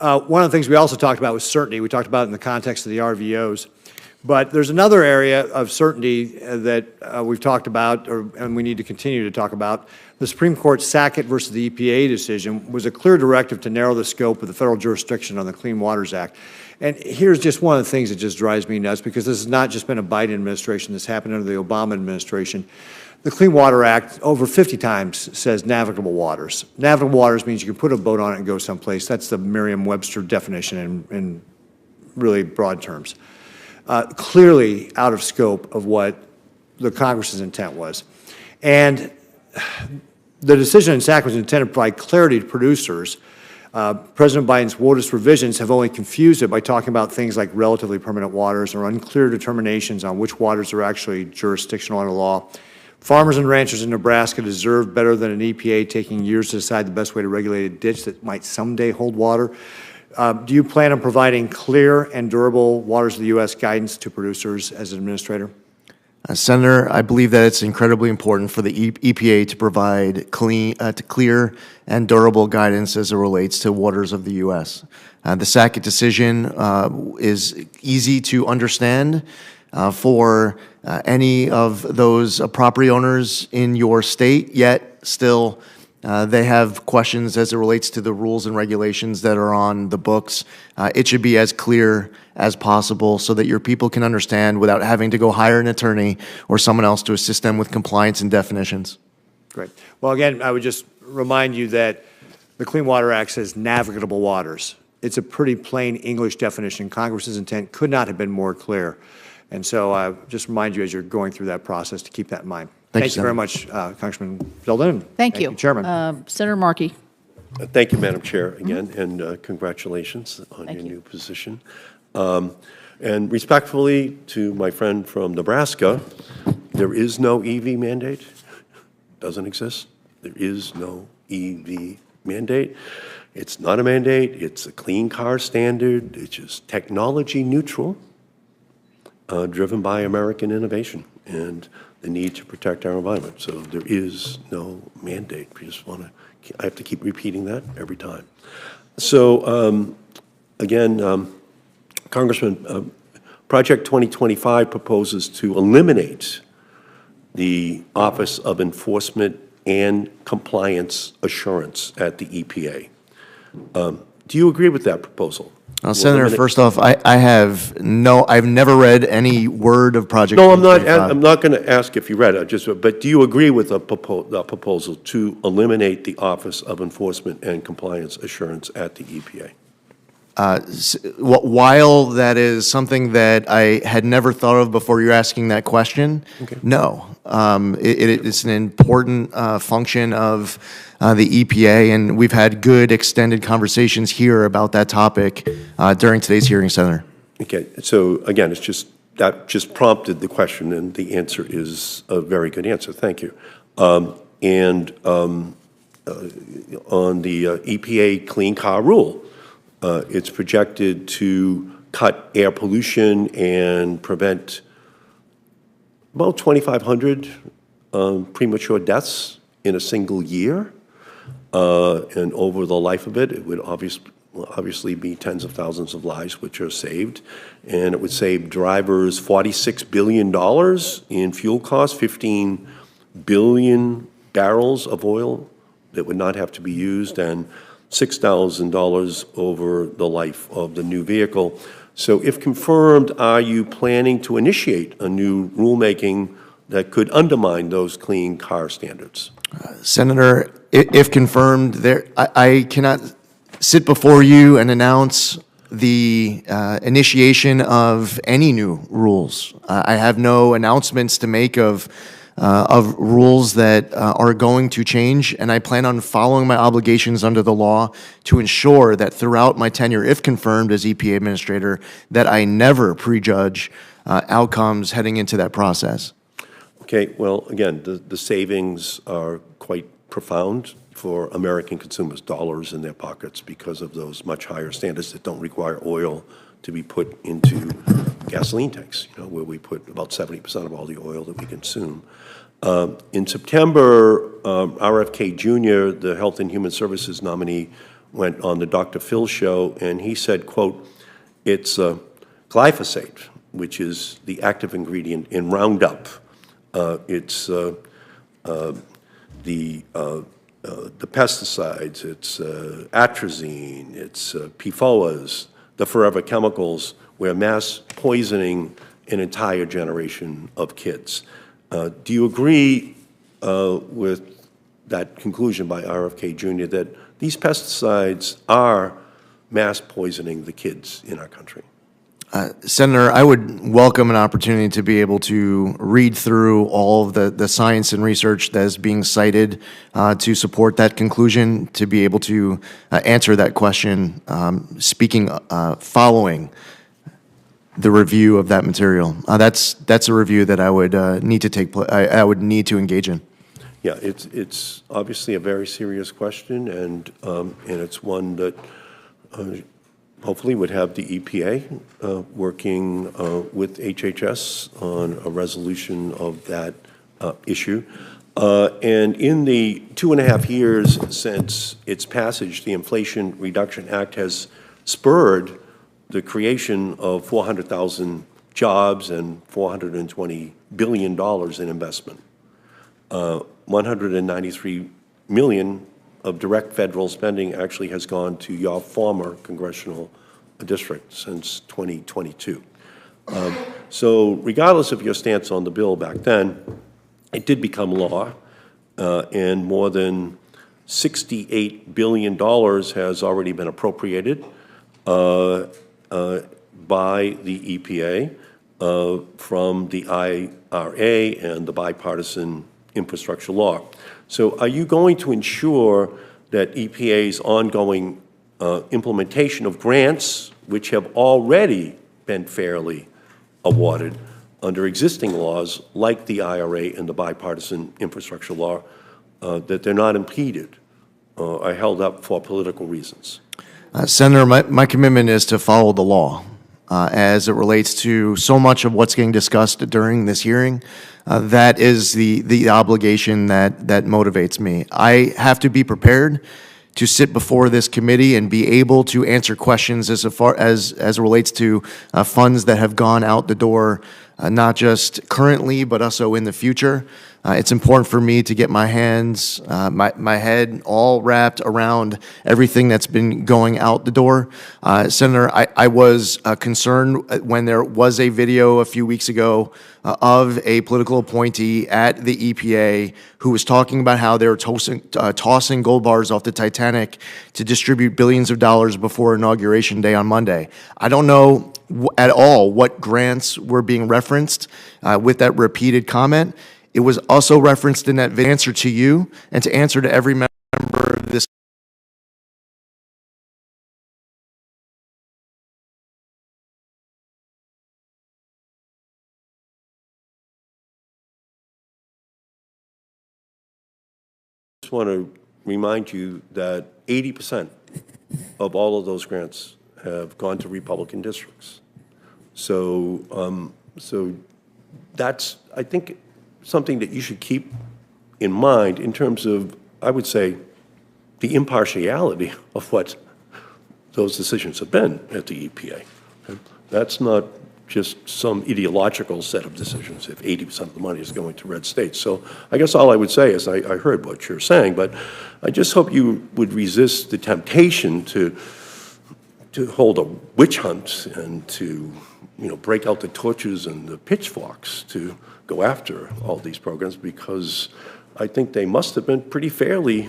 K: One of the things we also talked about was certainty. We talked about it in the context of the RVOs. But there's another area of certainty that we've talked about, and we need to continue to talk about. The Supreme Court's Sackett versus the EPA decision was a clear directive to narrow the scope of the federal jurisdiction on the Clean Waters Act. And here's just one of the things that just drives me nuts, because this has not just been a Biden administration. This happened under the Obama administration. The Clean Water Act over 50 times says navigable waters. Navigable waters means you can put a boat on it and go someplace. That's the Merriam-Webster definition in really broad terms. Clearly out of scope of what the Congress's intent was. And the decision in SAC was intended to provide clarity to producers. President Biden's WOTUS revisions have only confused it by talking about things like relatively permanent waters or unclear determinations on which waters are actually jurisdictional under law. Farmers and ranchers in Nebraska deserve better than an EPA taking years to decide the best way to regulate a ditch that might someday hold water. Do you plan on providing clear and durable waters of the U.S. guidance to producers as an administrator?
D: Senator, I believe that it's incredibly important for the EPA to provide clear and durable guidance as it relates to waters of the U.S. The Sackett decision is easy to understand for any of those property owners in your state, yet still they have questions as it relates to the rules and regulations that are on the books. It should be as clear as possible so that your people can understand without having to go hire an attorney or someone else to assist them with compliance and definitions.
K: Great. Well, again, I would just remind you that the Clean Water Act says navigable waters. It's a pretty plain English definition. Congress's intent could not have been more clear. And so just remind you as you're going through that process to keep that in mind. Thank you very much, Congressman Zeldin.
A: Thank you.
K: Chairman.
A: Senator Markey.
L: Thank you, Madam Chair, again, and congratulations on your new position. And respectfully to my friend from Nebraska, there is no EV mandate. Doesn't exist. There is no EV mandate. It's not a mandate. It's a clean car standard. It's just technology neutral, driven by American innovation and the need to protect our environment. So there is no mandate. I have to keep repeating that every time. So again, Congressman, Project 2025 proposes to eliminate the Office of Enforcement and Compliance Assurance at the EPA. Do you agree with that proposal?
D: Senator, first off, I've never read any word of Project.
L: No, I'm not going to ask if you read it. But do you agree with the proposal to eliminate the Office of Enforcement and Compliance Assurance at the EPA?
D: While that is something that I had never thought of before you're asking that question, no. It's an important function of the EPA, and we've had good extended conversations here about that topic during today's hearing, Senator.
L: Okay, so again, that just prompted the question, and the answer is a very good answer. Thank you. On the EPA Clean Car Rule, it's projected to cut air pollution and prevent about 2,500 premature deaths in a single year. And over the life of it, it would obviously be tens of thousands of lives which are saved. And it would save drivers $46 billion in fuel costs, 15 billion barrels of oil that would not have to be used, and $6,000 over the life of the new vehicle. So if confirmed, are you planning to initiate a new rulemaking that could undermine those clean car standards?
D: Senator, if confirmed, I cannot sit before you and announce the initiation of any new rules. I have no announcements to make of rules that are going to change, and I plan on following my obligations under the law to ensure that throughout my tenure, if confirmed as EPA Administrator, that I never prejudge outcomes heading into that process.
L: Okay, well, again, the savings are quite profound for American consumers, dollars in their pockets, because of those much higher standards that don't require oil to be put into gasoline tanks, where we put about 70% of all the oil that we consume. In September, RFK Jr., the Health and Human Services nominee, went on the Dr. Phil show, and he said, quote, it's glyphosate, which is the active ingredient in Roundup. It's the pesticides, it's atrazine, it's PFOAs, the forever chemicals. We're mass poisoning an entire generation of kids. Do you agree with that conclusion by RFK Jr. that these pesticides are mass poisoning the kids in our country?
D: Senator, I would welcome an opportunity to be able to read through all of the science and research that is being cited to support that conclusion, to be able to answer that question, following the review of that material. That's a review that I would need to I would need to engage in.
L: Yeah, it's obviously a very serious question, and it's one that hopefully would have the EPA working with HHS on a resolution of that issue. And in the 2.5 years since its passage, the Inflation Reduction Act has spurred the creation of 400,000 jobs and $420 billion in investment. 193 million of direct federal spending actually has gone to your former congressional district since 2022. So regardless of your stance on the bill back then, it did become law, and more than $68 billion has already been appropriated by the EPA from the IRA and the bipartisan infrastructure law. So are you going to ensure that EPA's ongoing implementation of grants, which have already been fairly awarded under existing laws like the IRA and the bipartisan infrastructure law, that they're not impeded or are held up for political reasons?
D: Senator, my commitment is to follow the law as it relates to so much of what's getting discussed during this hearing. That is the obligation that motivates me. I have to be prepared to sit before this committee and be able to answer questions as it relates to funds that have gone out the door, not just currently, but also in the future. It's important for me to get my hands, my head all wrapped around everything that's been going out the door. Senator, I was concerned when there was a video a few weeks ago of a political appointee at the EPA who was talking about how they were tossing gold bars off the Titanic to distribute billions of dollars before Inauguration Day on Monday. I don't know at all what grants were being referenced with that repeated comment. It was also referenced in that answer to you and to answer to every member of this.
L: I just want to remind you that 80% of all of those grants have gone to Republican districts. So, so that's, I think, something that you should keep in mind in terms of, I would say, the impartiality of what those decisions have been at the EPA. That's not just some ideological set of decisions if 80% of the money is going to red states. So I guess all I would say is I heard what you're saying, but I just hope you would resist the temptation to hold a witch hunt and to, break out the torches and the pitchforks to go after all these programs, because I think they must have been pretty fairly,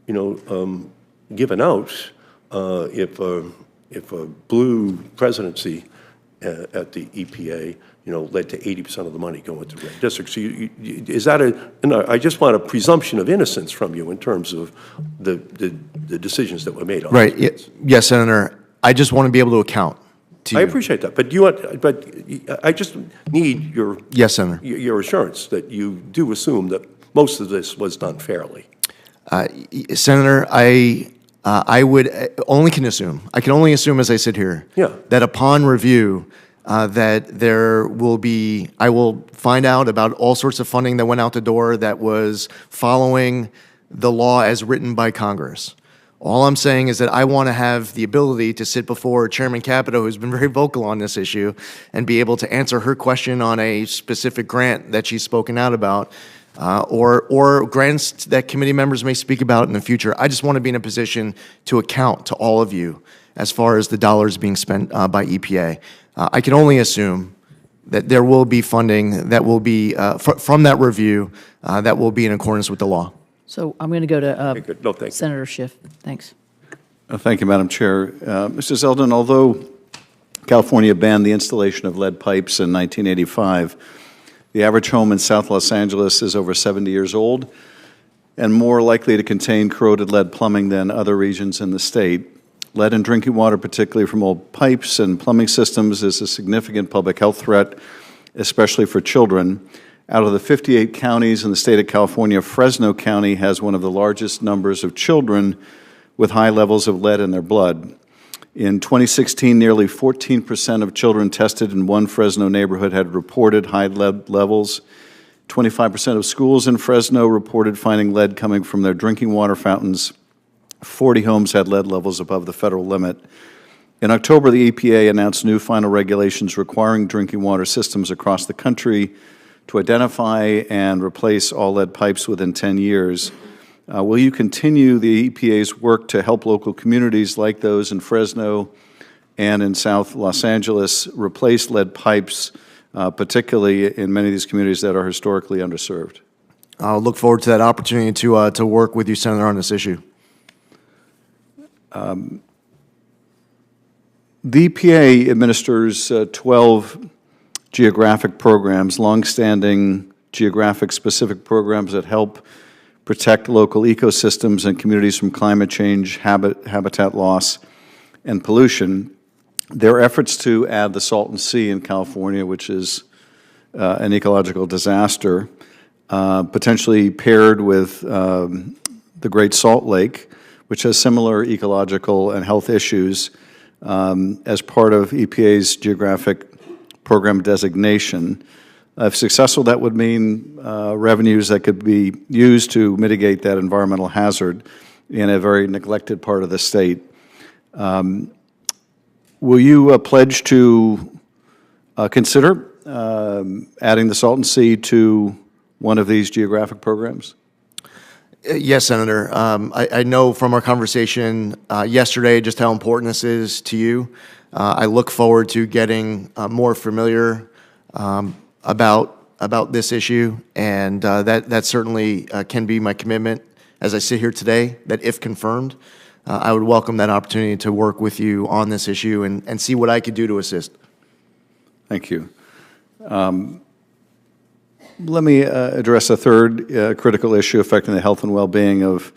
L: given out if a blue presidency at the EPA, led to 80% of the money going to red districts. So is that I just want a presumption of innocence from you in terms of the decisions that were made on
D: Right.
L: these.
D: Yes, Senator. I just want to be able to account to you.
L: I appreciate that, but I just need your
D: Yes, Senator.
L: your assurance that you do assume that most of this was done fairly.
D: Senator, I would only can assume. I can only assume as I sit here
L: Yeah.
D: that upon review, that I will find out about all sorts of funding that went out the door that was following the law as written by Congress. All I'm saying is that I want to have the ability to sit before Chairman Capito, who's been very vocal on this issue, and be able to answer her question on a specific grant that she's spoken out about, or grants that committee members may speak about in the future. I just want to be in a position to account to all of you as far as the dollars being spent by EPA. I can only assume that there will be funding that will be, from that review, that will be in accordance with the law.
A: So I'm going to go to
L: Okay, good. No, thank you.
A: Senator Schiff. Thanks.
N: Thank you, Madam Chair. Mr. Zeldin, although California banned the installation of lead pipes in 1985, the average home in South Los Angeles is over 70 years old and more likely to contain corroded lead plumbing than other regions in the state. Lead in drinking water, particularly from old pipes and plumbing systems, is a significant public health threat, especially for children. Out of the 58 counties in the state of California, Fresno County has one of the largest numbers of children with high levels of lead in their blood. In 2016, nearly 14% of children tested in one Fresno neighborhood had reported high lead levels. 25% of schools in Fresno reported finding lead coming from their drinking water fountains. 40 homes had lead levels above the federal limit. In October, the EPA announced new final regulations requiring drinking water systems across the country to identify and replace all lead pipes within 10 years. Will you continue the EPA's work to help local communities like those in Fresno and in South Los Angeles replace lead pipes, particularly in many of these communities that are historically underserved?
D: I'll look forward to that opportunity to work with you, Senator, on this issue.
N: The EPA administers 12 geographic programs, longstanding geographic-specific programs that help protect local ecosystems and communities from climate change, habitat loss, and pollution. Their efforts to add the Salton Sea in California, which is an ecological disaster, potentially paired with the Great Salt Lake, which has similar ecological and health issues, as part of EPA's geographic program designation. If successful, that would mean revenues that could be used to mitigate that environmental hazard in a very neglected part of the state. Will you pledge to consider adding the Salton Sea to one of these geographic programs?
D: Yes, Senator. I know from our conversation yesterday just how important this is to you. I look forward to getting more familiar about this issue, and that certainly can be my commitment as I sit here today, that if confirmed, I would welcome that opportunity to work with you on this issue and see what I could do to assist.
N: Thank you. Let me address a third critical issue affecting the health and well-being of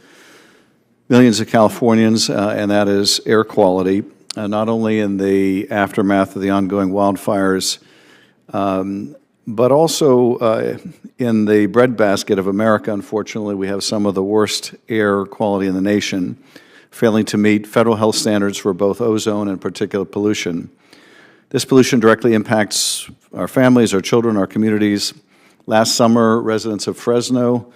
N: millions of Californians, and that is air quality, not only in the aftermath of the ongoing wildfires, but also in the breadbasket of America. Unfortunately, we have some of the worst air quality in the nation, failing to meet federal health standards for both ozone and particulate pollution. This pollution directly impacts our families, our children, our communities. Last summer, residents of Fresno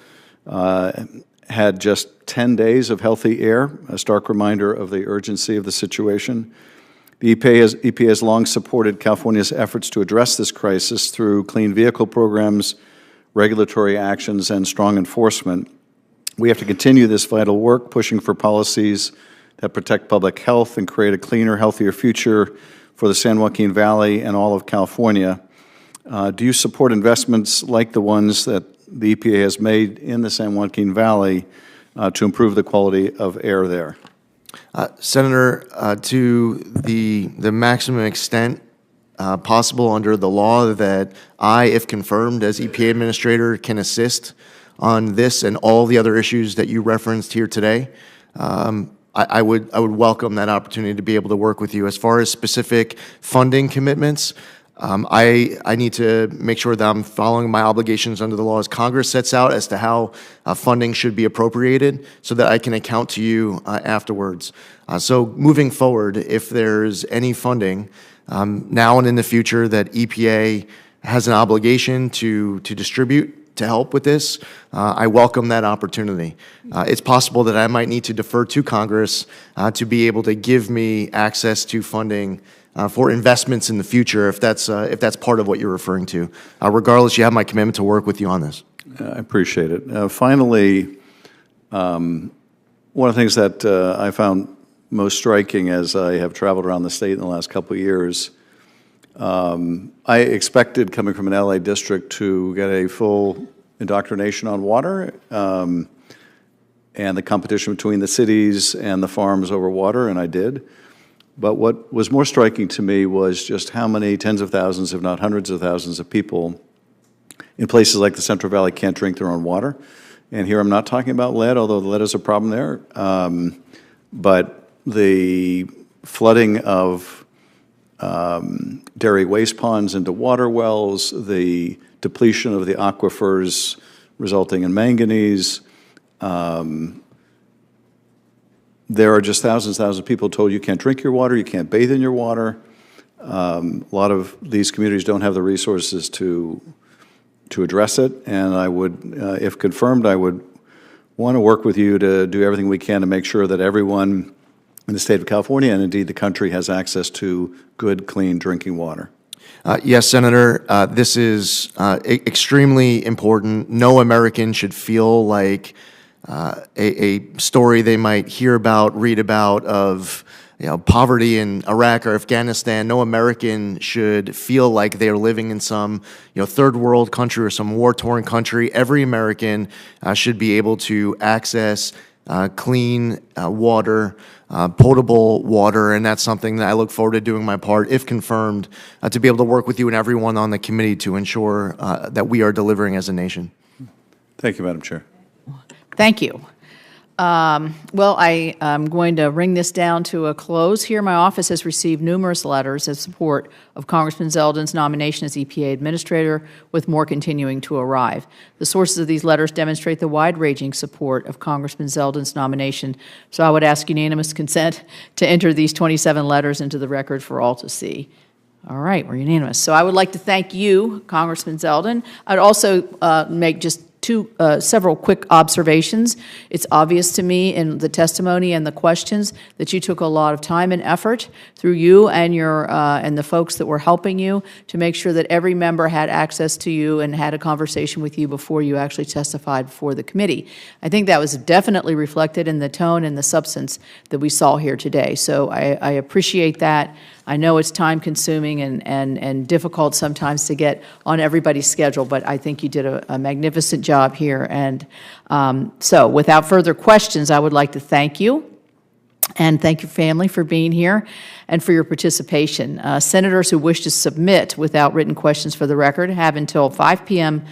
N: had just 10 days of healthy air, a stark reminder of the urgency of the situation. The EPA has long supported California's efforts to address this crisis through clean vehicle programs, regulatory actions, and strong enforcement. We have to continue this vital work, pushing for policies that protect public health and create a cleaner, healthier future for the San Joaquin Valley and all of California. Do you support investments like the ones that the EPA has made in the San Joaquin Valley to improve the quality of air there?
D: Senator, to the maximum extent possible under the law that I, if confirmed as EPA Administrator, can assist on this and all the other issues that you referenced here today, I would welcome that opportunity to be able to work with you. As far as specific funding commitments, I need to make sure that I'm following my obligations under the laws Congress sets out as to how funding should be appropriated so that I can account to you afterwards. So moving forward, if there's any funding now and in the future that EPA has an obligation to distribute to help with this, I welcome that opportunity. It's possible that I might need to defer to Congress to be able to give me access to funding for investments in the future, if that's part of what you're referring to. Regardless, you have my commitment to work with you on this.
N: I appreciate it. Finally, one of the things that I found most striking as I have traveled around the state in the last couple of years, I expected, coming from an LA district, to get a full indoctrination on water and the competition between the cities and the farms over water, and I did. But what was more striking to me was just how many tens of thousands, if not hundreds of thousands of people in places like the Central Valley can't drink their own water. And here I'm not talking about lead, although lead is a problem there. But the flooding of dairy waste ponds into water wells, the depletion of the aquifers resulting in manganese. There are just thousands of people told you can't drink your water, you can't bathe in your water. A lot of these communities don't have the resources to address it, and I would, if confirmed, I would want to work with you to do everything we can to make sure that everyone in the state of California, and indeed the country, has access to good, clean drinking water.
D: Yes, Senator, this is extremely important. No American should feel like a story they might hear about, read about of poverty in Iraq or Afghanistan. No American should feel like they're living in some third world country or some war-torn country. Every American should be able to access clean water, potable water, and that's something that I look forward to doing my part, if confirmed, to be able to work with you and everyone on the committee to ensure that we are delivering as a nation.
N: Thank you, Madam Chair.
A: Thank you. Well, I am going to bring this down to a close here. My office has received numerous letters in support of Congressman Zeldin's nomination as EPA Administrator, with more continuing to arrive. The sources of these letters demonstrate the wide-ranging support of Congressman Zeldin's nomination, so I would ask unanimous consent to enter these 27 letters into the record for all to see. All right, we're unanimous. So I would like to thank you, Congressman Zeldin. I'd also make just several quick observations. It's obvious to me in the testimony and the questions that you took a lot of time and effort through you and your and the folks that were helping you to make sure that every member had access to you and had a conversation with you before you actually testified before the committee. I think that was definitely reflected in the tone and the substance that we saw here today. So I appreciate that. I know it's time-consuming and difficult sometimes to get on everybody's schedule, but I think you did a magnificent job here. And so without further questions, I would like to thank you, and thank your family for being here and for your participation. Senators who wish to submit without written questions for the record have until 5 p.m.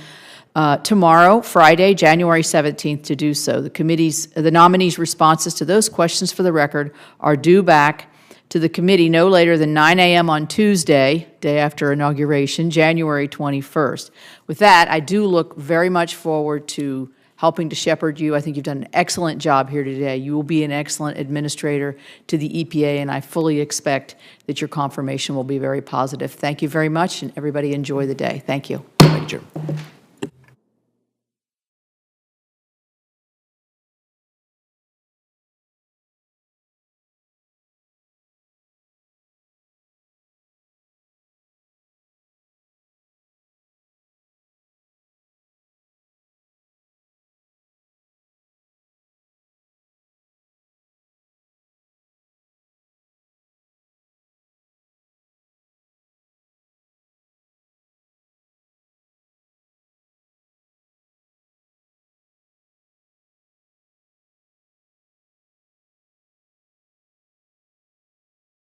A: Tomorrow, Friday, January 17th, to do so. The nominees' responses to those questions for the record are due back to the committee no later than 9 a.m. on Tuesday, day after inauguration, January 21st. With that, I do look very much forward to helping to shepherd you. I think you've done an excellent job here today. You will be an excellent administrator to the EPA, and I fully expect that your confirmation will be very positive. Thank you very much, and everybody enjoy the day. Thank you.
D: Thank you, Chair.